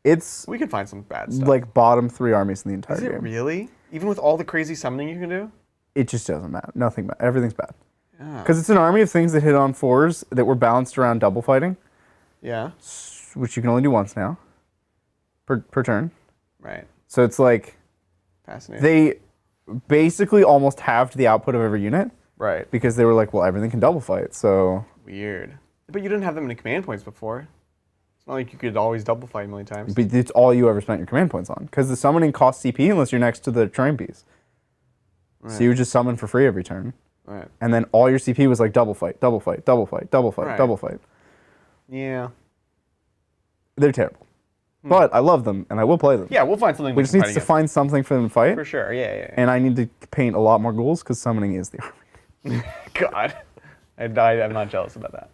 C: It's
B: We could find some bad stuff.
C: like bottom 3 armies in the entire
B: Is it
C: game.
B: really? Even with all the crazy summoning you can do?
C: It just doesn't matter. Nothing matters. Everything's bad.
B: Yeah.
C: Because it's an army of things that hit on 4s that were balanced around double fighting,
B: Yeah.
C: which you can only do once now per turn.
B: Right.
C: So it's like
B: Fascinating.
C: they basically almost halved the output of every unit
B: Right.
C: because they were like, well, everything can double fight. So
B: Weird. But you didn't have that many command points before. It's not like you could always double fight a million times.
C: but it's all you ever spent your command points on. Because the summoning costs CP unless you're next to the terrain piece.
B: Right.
C: So you would just summon for free every turn.
B: Right.
C: And then all your CP was like double fight, double fight, double fight, double fight,
B: Right.
C: double fight.
B: Yeah.
C: They're terrible. But I love them and I will play them.
B: Yeah, we'll find something
C: We
B: we
C: just
B: can
C: need
B: fight
C: to
B: against.
C: find something for them to fight.
B: For sure, yeah.
C: And I need to paint a lot more ghouls because summoning is the army.
B: God. I'm not jealous about that.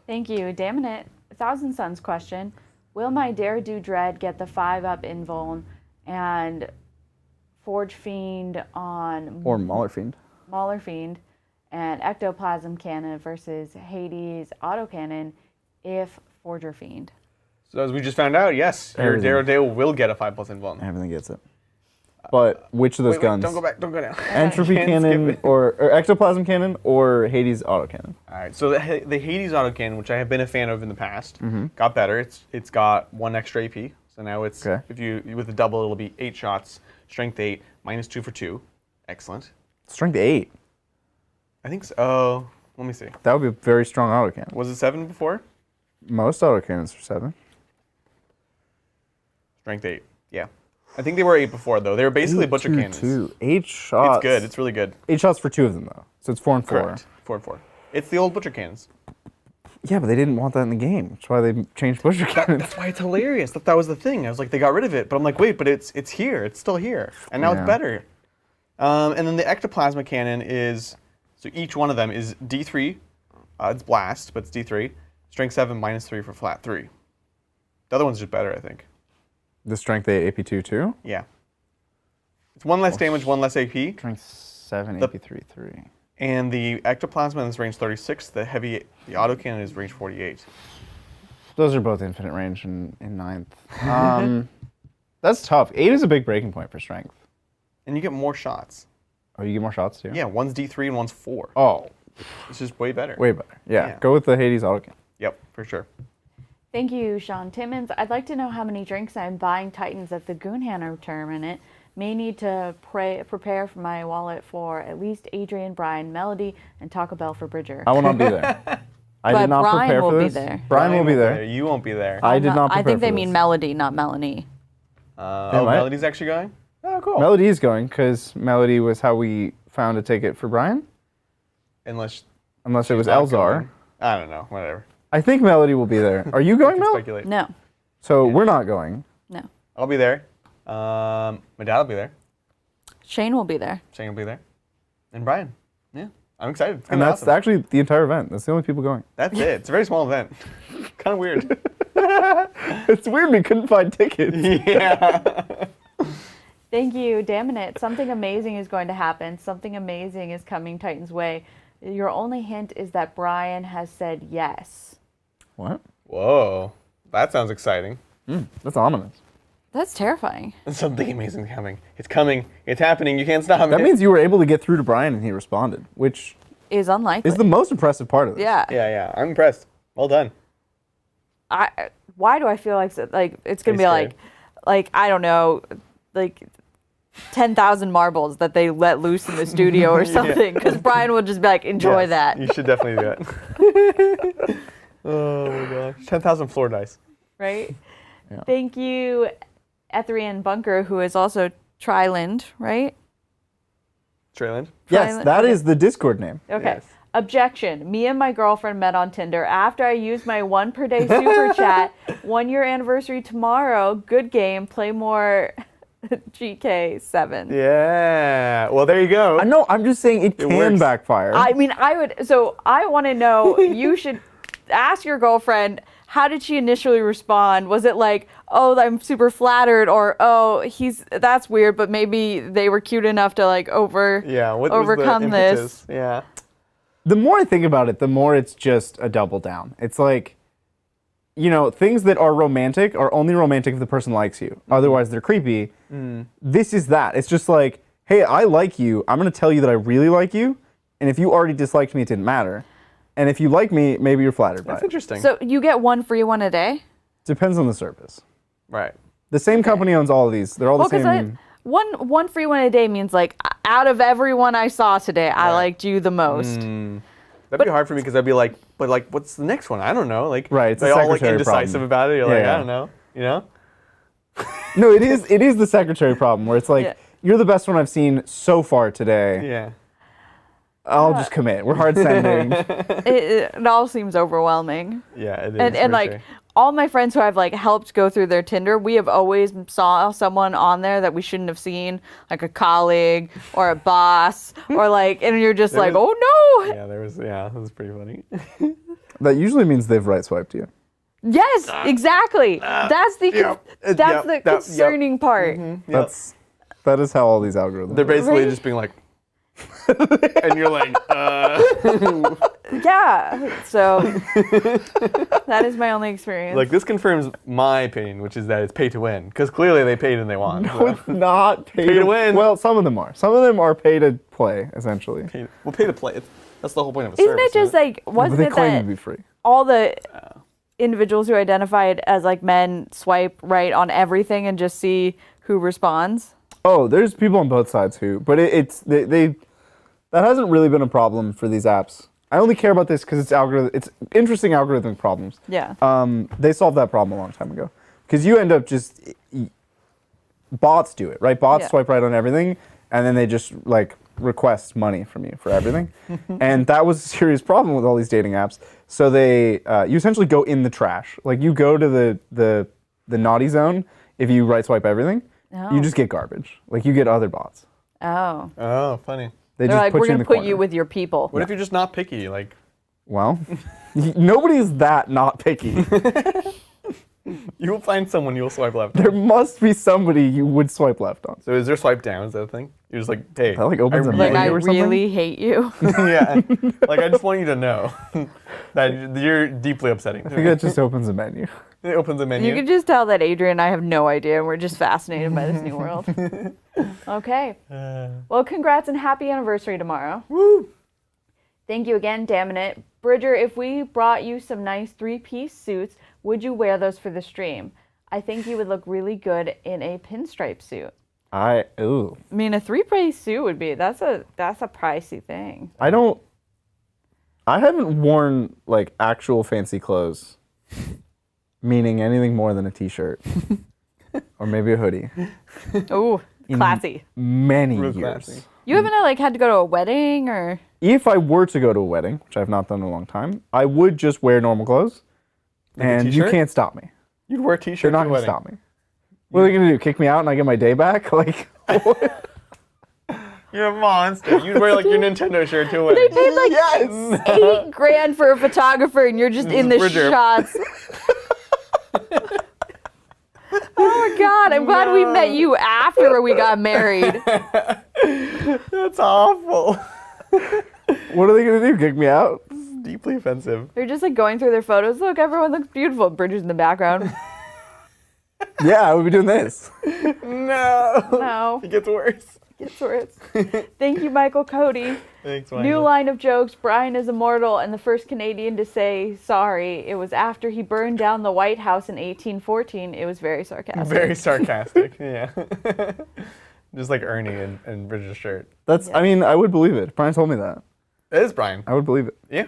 A: Thank you. Damn it. Thousand Suns question. Will my Dare Do Dread get the 5-up invuln and Forge Fiend on
C: Or Mauler Fiend.
A: Mauler Fiend and Ectoplasm Cannon versus Hades Autocannon if Forger Fiend?
B: So as we just found out, yes, your
C: Everything.
B: Daredevil will get a 5+ invuln.
C: Everything gets it. But which of those
B: Wait,
C: guns?
B: don't go back, don't go down.
C: Entropy
B: Can't
C: Cannon
B: skip it.
C: or Ectoplasm Cannon or Hades Autocannon?
B: All right, so the Hades autocannon, which I have been a fan of in the past,
C: Mm-hmm.
B: got better. It's got 1 extra AP, so now it's
C: Okay.
B: if you with the double, it'll be 8 shots, strength 8, -2 for 2, excellent.
C: Strength 8.
B: I think so. Oh, let me see.
C: That would be a very strong autocannon.
B: Was it 7 before?
C: Most autocannons are 7.
B: Strength 8, yeah. I think they were 8 before though. They were basically butcher cannons.
C: 8 shots.
B: It's good. It's really good.
C: 8 shots for 2 of them though. So it's 4 and 4.
B: Correct. 4 and 4. It's the old butcher cannons.
C: Yeah, but they didn't want that in the game. That's why they changed butcher cannons.
B: That's why it's hilarious. That was the thing. I was like, they got rid of it, but I'm like, wait, but it's here. It's still here, and now
C: Yeah.
B: it's better. And then the ectoplasma cannon is so each one of them is D3. It's blast, but it's D3. Strength 7, -3 for flat 3. The other one's just better, I think.
C: The strength 8 AP2 too?
B: Yeah. It's 1 less damage, 1 less AP,
C: Strength 7
B: The-
C: AP3 3.
B: and the ectoplasma is range 36. The autocannon is range 48.
C: Those are both infinite range in 9th. That's tough. 8 is a big breaking point for strength.
B: And you get more shots.
C: Oh, you get more shots too?
B: Yeah, one's D3 and one's 4.
C: Oh,
B: It's just way better.
C: way better. Yeah,
B: Yeah.
C: go with the Hades autocannon.
B: Yep, for sure.
A: Thank you, Sean Timmons. I'd like to know how many drinks I'm buying Titans at the Goonhanner tournament. May need to prepare for my wallet for at least Adrian, Brian, Melody, and Taco Bell for Bridger.
C: I will not be there. I
A: But
C: did not
A: Brian
C: prepare
A: will
C: for
A: be
C: this.
A: there.
C: Brian will be there.
B: You won't be there.
C: I did not prepare
A: I think they
C: for
A: mean
C: this.
A: Melody, not Melanie.
B: Oh,
C: might-
B: Melody's actually going? Oh, cool.
C: Melody is going because Melody was how we found a ticket for Brian.
B: Unless
C: Unless it was
B: not
C: Elzar.
B: going. I don't know. Whatever.
C: I think Melody will be there. Are you going, Mel?
B: Speculate.
A: No,
C: So we're not going.
A: no.
B: I'll be there. My dad will be there.
A: Shane will be there.
B: Shane will be there. And Brian. Yeah. I'm excited. It's
C: And
B: gonna be
C: that's
B: awesome.
C: actually the entire event. That's the only people going.
B: That's it. It's a very small event. Kind of weird.
C: It's weird we couldn't find tickets.
B: Yeah.
A: Thank you, damn it. Something amazing is going to happen. Something amazing is coming Titan's way. Your only hint is that Brian has said yes.
C: What?
B: Whoa. That sounds exciting.
C: That's ominous.
A: That's terrifying.
B: Something amazing is coming. It's coming. It's happening. You can't stop
C: That
B: it.
C: means you were able to get through to Brian and he responded, which
A: Is unlikely.
C: is the most impressive part of this.
A: yeah.
B: Yeah. I'm impressed. Well done.
A: Why do I feel like it's gonna
B: Are
A: be
B: you
A: like I don't know, like 10,000 marbles that they let loose in the studio or something? Because Brian will just be like, enjoy
B: Yes,
A: that,
B: You should definitely do that. Oh my gosh. 10,000 floor dice.
A: right?
C: Yeah.
A: Thank you, Etherian Bunker, who is also Triland, right?
B: Trayland.
C: Yes,
A: Silent-
C: that
A: okay.
C: is the Discord name.
A: Okay.
B: Yes.
A: Objection. Me and my girlfriend met on Tinder after I used my 1 per day super chat. 1 year anniversary tomorrow. Good game. Play more GK7.
B: Yeah. Well, there you go.
C: I know, I'm just saying it can
B: works.
C: backfire.
A: I mean, I want to know, you should ask your girlfriend, how did she initially respond? Was it like, oh, I'm super flattered, or, oh, that's weird, but maybe they were cute enough to like
B: Yeah. What was the
A: overcome this?
B: impetus? Yeah.
C: The more I think about it, the more it's just a double down. It's like, things that are romantic are only romantic if the person likes you. Otherwise, they're creepy. This is that. It's just like, hey, I like you. I'm going to tell you that I really like you. And if you already disliked me, it didn't matter. And if you like me, maybe you're flattered by it.
B: That's interesting.
A: So you get one free one a day?
C: Depends on the service.
B: Right.
C: The same company owns all of these. They're all the same.
A: One free one a day means like out of everyone I saw today, I liked you the most.
B: That'd be hard for me because I'd be like, but like, what's the next one? I don't know. Like,
C: right, it's
B: they
C: a
B: all like
C: secretary
B: indecisive
C: problem.
B: about it. You're like,
C: Yeah.
B: I don't know. You know?
C: No, it is the secretary problem where it's like, you're the best one I've seen so far today.
B: Yeah.
C: I'll just commit. We're hard sending.
A: It all seems overwhelming.
B: Yeah, it is.
A: And like all my friends who I've like helped go through their Tinder, we have always saw someone on there that we shouldn't have seen, like a colleague or a boss or like, and you're just like, oh no.
B: Yeah, that was pretty funny.
C: That usually means they've right swiped you.
A: Yes, exactly. That's the concerning part.
C: That is how all these algorithms.
B: They're basically just being like, and you're like,
A: Yeah. So that is my only experience.
B: like this confirms my opinion, which is that it's pay to win, because clearly they paid and they won.
C: No, it's not pay
B: to win.
C: Well, some of them are. Some of them are pay to play, essentially.
B: Pay to play. That's the whole point of a
A: Isn't
B: service.
A: it just like, wasn't
C: But they
A: it
C: claim
A: that
C: to be free.
A: all the individuals who identified as like men swipe right on everything and just see who responds?
C: Oh, there's people on both sides who, but that hasn't really been a problem for these apps. I only care about this because it's interesting algorithmic problems.
A: Yeah.
C: They solved that problem a long time ago. Because you end up just, bots do it, right? Bots swipe right on everything, and then they just like request money from you for everything. And that was a serious problem with all these dating apps. So they, you essentially go in the trash. Like you go to the naughty zone if you right swipe everything.
A: Oh.
C: You just get garbage. Like you get other bots.
A: Oh.
B: Oh, funny.
C: They're
A: like, we're going to put
C: corner.
A: you with your people.
B: What if you're just not picky? Like,
C: Well, nobody's that not picky.
B: you will find someone you'll swipe left
C: There
B: on.
C: must be somebody you would swipe left on.
B: So is there swipe down? Is that a thing? You're just like, hey,
C: That, like, opens a
A: Like,
C: menu
A: I
C: or something?
A: really hate you.
B: yeah. Like, I just want you to know that you're deeply upsetting to
C: I think
B: me.
C: that just opens a menu.
B: It opens a menu.
A: You can just tell that Adrian and I have no idea, and we're just fascinated by this new world. Okay. Well, congrats and happy anniversary tomorrow.
B: Woo!
A: Thank you again, damn it. Bridger, if we brought you some nice 3-piece suits, would you wear those for the stream? I think you would look really good in a pinstripe suit. I mean, a 3-piece suit would be, that's a pricey thing.
C: I haven't worn like actual fancy clothes, meaning anything more than a t-shirt or maybe a hoodie.
A: Ooh, classy.
C: Many
B: Real
C: years.
B: classy.
A: You haven't like had to go to a wedding or?
C: If I were to go to a wedding, which I've not done in a long time, I would just wear normal clothes, and you
B: t-shirt?
C: can't stop me.
B: You'd wear a t-shirt
C: They're not
B: to a
C: going to
B: wedding.
C: stop me. What are they going to do? Kick me out and I get my day back? Like, what?
B: You're a monster. You'd wear like your Nintendo shirt to a wedding.
A: They paid like $8,000 for a photographer, and you're just in the
B: Bridger.
A: shots. Oh my God! I'm glad we met you after we got married.
B: That's awful.
C: What are they going to do? Kick me out?
B: Deeply offensive.
A: They're just like going through their photos. Look, everyone looks beautiful. Bridger's in the background.
C: Yeah, I would be doing this.
B: No.
A: No,
B: It gets worse.
A: it's worse. Thank you, Michael Cody.
B: Thanks,
A: New
B: Michael.
A: line of jokes. Brian is immortal and the first Canadian to say sorry. It was after he burned down the White House in 1814. It was very sarcastic.
B: Very sarcastic. Yeah. Just like Ernie in Bridger's shirt.
C: That's. I mean, I would believe it. Brian told me that.
B: It is Brian.
C: I would believe it.
B: Yeah.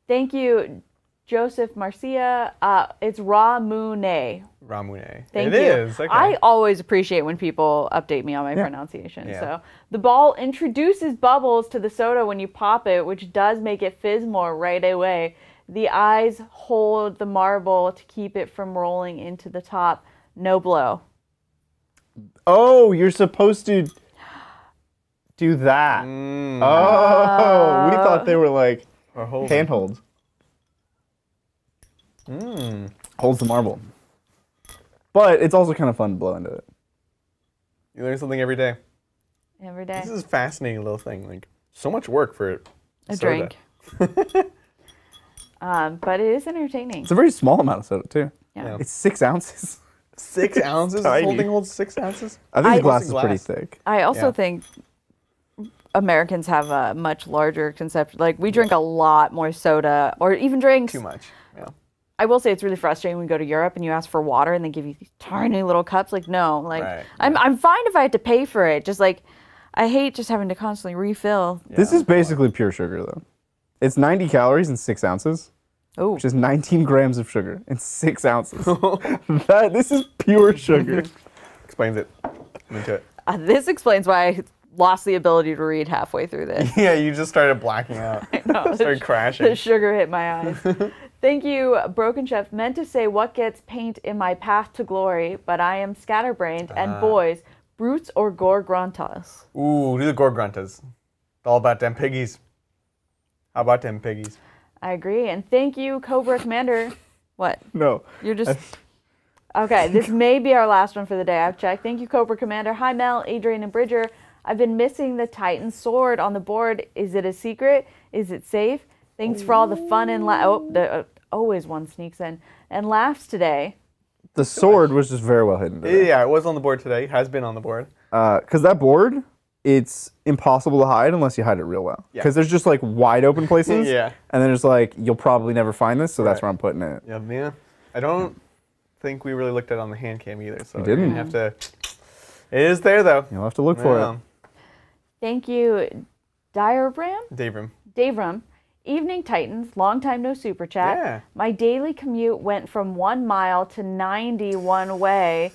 A: Thank you, Joseph Marcia. It's Ramune.
B: Ramune.
A: Thank
B: It
A: you.
B: is. Okay.
A: I always appreciate when people update me on my pronunciation.
B: Yeah.
A: So the ball introduces bubbles to the soda when you pop it, which does make it fizz more right away. The eyes hold the marble to keep it from rolling into the top. No blow.
C: Oh, you're supposed to do that. Oh, we thought they were like handholds. Holds the marble. But it's also kind of fun to blow into it.
B: You learn something every day.
A: Every day.
B: This is a fascinating little thing. Like, so much work for
A: A
B: soda.
A: drink. But it is entertaining.
C: It's a very small amount of soda too.
A: Yeah.
C: It's 6 ounces.
B: 6 ounces?
C: Tiny.
B: Holding holds 6 ounces?
C: I think the glass
B: Mostly
C: is pretty
B: glass.
C: thick.
A: I also
B: Yeah.
A: think Americans have a much larger conception. Like, we drink a lot more soda, or even drinks.
B: Too much. Yeah.
A: I will say it's really frustrating when we go to Europe and you ask for water and they give you these tiny little cups. Like, no, like
B: Right,
A: I'm fine if I had to pay for it. Just like, I hate just having to constantly refill.
C: This is basically pure sugar though. It's 90 calories and 6 ounces,
A: Oh,
C: which is 19 grams of sugar in 6 ounces. This is pure sugar.
B: Explains it. I'm into it.
A: this explains why I lost the ability to read halfway through this.
B: Yeah, you just started blacking out.
A: No,
B: Started
A: The
B: crashing.
A: sugar hit my eyes. Thank you, Broken Chef. Meant to say what gets paint in my path to glory, but I am scatterbrained. And boys, brutes or gorgrontas?
B: Ooh, do the Gorgruntas. It's all about them piggies. How about them piggies?
A: I agree. And thank you, Cobra Commander. What?
C: No.
A: You're just... Okay, this may be our last one for the day. I've checked. Thank you, Cobra Commander. Hi, Mel, Adrian, and Bridger. I've been missing the Titan sword on the board. Is it a secret? Is it safe? Thanks for all the fun and always one sneaks in and laughs today.
C: The sword was just very well hidden today.
B: Yeah, it was on the board today. Has been on the board.
C: Because that board, it's impossible to hide unless you hide it real well.
B: Yeah.
C: Because there's just like wide open places.
B: Yeah.
C: And then there's like, you'll probably never find this, so that's
B: Right.
C: where I'm putting it.
B: Yeah, man. I don't think we really looked at it on the hand cam either. So
C: We didn't.
B: You're gonna have to. It is there though.
C: You'll have to look for
B: Yeah.
C: it.
A: Thank you, Diabram. Davram. Evening Titans, long time no super chat.
B: Yeah.
A: My daily commute went from 1 mile to 90 one way.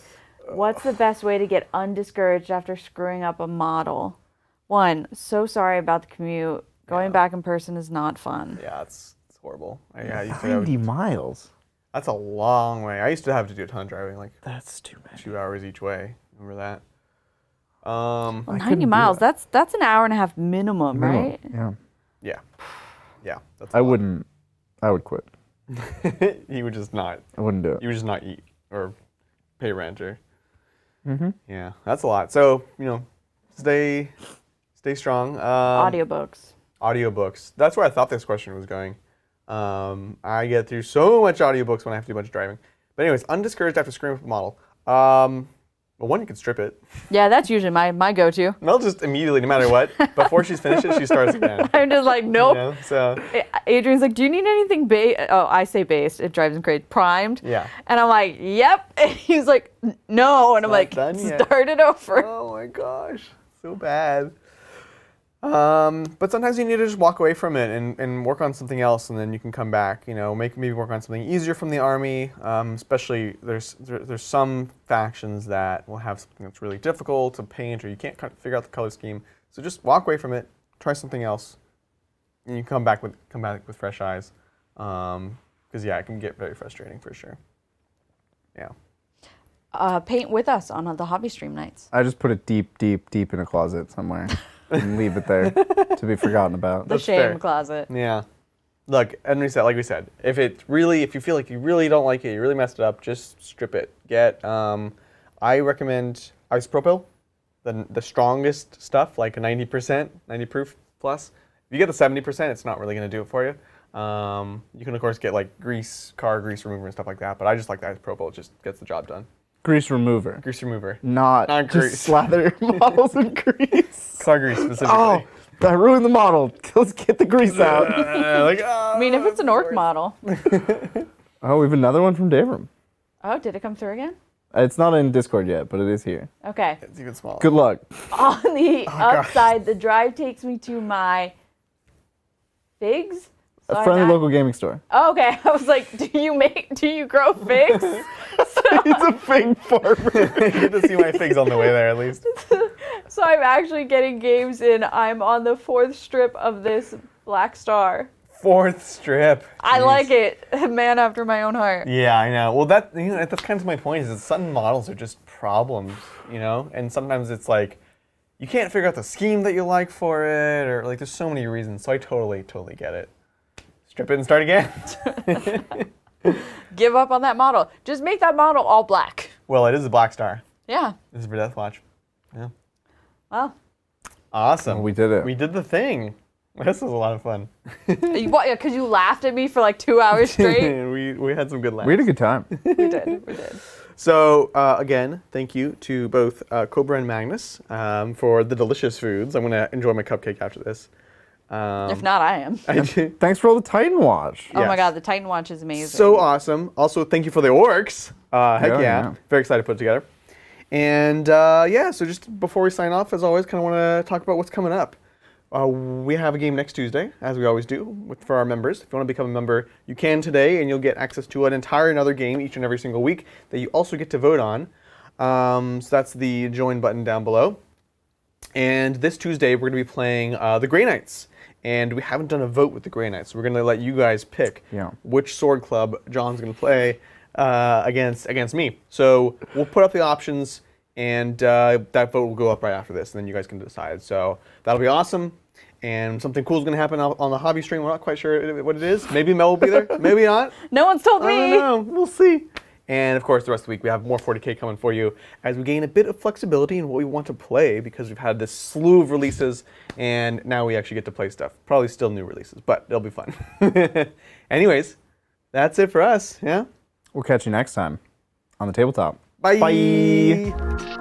A: What's the best way to get undiscouraged after screwing up a model? One, so sorry about the commute. Going back in person is not fun.
B: Yeah, it's horrible. I used to have,
C: 90 miles.
B: that's a long way. I used to have to do a ton of driving, like
C: That's too many.
B: 2 hours each way. Remember that?
A: Well,
C: I
A: 90
C: couldn't do
A: miles,
C: that.
A: that's an hour and a half minimum,
C: Minimum.
A: right?
C: Yeah.
B: Yeah. Yeah. That's
C: I wouldn't. I would quit.
B: You would just not.
C: I wouldn't do it.
B: You would just not eat or pay rent or. Yeah, that's a lot. So stay strong.
A: Audiobooks.
B: Audiobooks. That's where I thought this question was going. I get through so much audiobooks when I have to do a bunch of driving. But anyways, undiscouraged after screwing up a model. Well, one, you can strip it.
A: Yeah, that's usually my go-to.
B: Mel just immediately, no matter what, before she's finished it, she starts again.
A: I'm just like, nope.
B: So
A: Adrian's like, do you need anything Oh, I say based. It drives him crazy. Primed.
B: Yeah.
A: And I'm like, yep. And he's like, no. And I'm
B: not
A: like,
B: done yet.
A: start it over.
B: Oh my gosh, so bad. But sometimes you need to just walk away from it and work on something else, and then you can come back. Maybe work on something easier from the army. Especially there's some factions that will have something that's really difficult to paint, or you can't figure out the color scheme. So just walk away from it, try something else, and you come back with fresh eyes. Because it can get very frustrating for sure. Yeah.
A: Paint with us on the hobby stream nights.
C: I just put it deep, deep, deep in a closet somewhere and leave it there to be forgotten about.
A: The
B: That's
A: shame
B: fair.
A: closet.
B: Yeah. Look, and like we said, if you feel like you really don't like it, you really messed it up, just strip it. I recommend isopropyl, the strongest stuff, like a 90%, 90 proof plus. If you get the 70%, it's not really going to do it for you. You can of course get like car grease remover and stuff like that, but I just like the isopropyl. It just gets the job done.
C: Grease remover.
B: Grease remover.
C: Not
B: Not
C: just
B: grease.
C: slather models in grease.
B: Car grease specifically.
C: Oh, I ruined the model. Let's get the grease out.
A: I mean, if it's an orc model.
C: Oh, we have another one from Davram.
A: Oh, did it come through again?
C: It's not in Discord yet, but it is here.
A: Okay.
B: It's even smaller.
C: Good luck.
A: On the
B: gosh.
A: upside, the drive takes me to my figs. So
C: A
A: I'm
C: friendly
A: at-
C: local gaming store.
A: Oh, okay, I was like, do you grow figs?
C: He's a fig farmer.
B: You get to see my figs on the way there at least.
A: So I'm actually getting games in. I'm on the 4th strip of this Black Star.
B: 4th strip.
A: I
B: Jeez.
A: like it. A man after my own heart.
B: Yeah, I know. Well, that's kind of my point. Is that some models are just problems, and sometimes it's like you can't figure out the scheme that you like for it, or like there's so many reasons. So I totally get it. Strip it and start again.
A: Give up on that model. Just make that model all black.
B: Well, it is a Black Star.
A: Yeah.
B: This is for Death Watch. Yeah.
A: Well,
B: Awesome.
C: We did it.
B: We did the thing. This was a lot of fun.
A: Because you laughed at me for like 2 hours straight.
B: we had some good laughs.
C: We had a good time.
A: We did.
B: So again, thank you to both Cobra and Magnus for the delicious foods. I'm gonna enjoy my cupcake after this.
A: If not, I am.
C: Thanks for all the Titan Watch.
A: Oh my God, the Titan Watch is amazing.
B: So awesome. Also, thank you for the orcs. Heck yeah. Very excited to put it together. And so just before we sign off, as always, kind of want to talk about what's coming up. We have a game next Tuesday, as we always do, for our members. If you want to become a member, you can today, and you'll get access to an entire another game each and every single week that you also get to vote on. So that's the join button down below. And this Tuesday, we're going to be playing the Grey Knights. And we haven't done a vote with the Grey Knights, so we're going to let you guys pick which sword club John's going to play against me. So we'll put up the options, and that vote will go up right after this, and then you guys can decide. So that'll be awesome. And something cool is going to happen on the hobby stream. We're not quite sure what it is. Maybe Mel will be there. Maybe not.
A: No one's told me.
B: I don't know. We'll see. And of course, the rest of the week, we have more 40K coming for you as we gain a bit of flexibility in what we want to play, because we've had this slew of releases, and now we actually get to play stuff. Probably still new releases, but it'll be fun. Anyways, that's it for us. Yeah.
C: We'll catch you next time on the tabletop.
B: Bye.
C: Bye.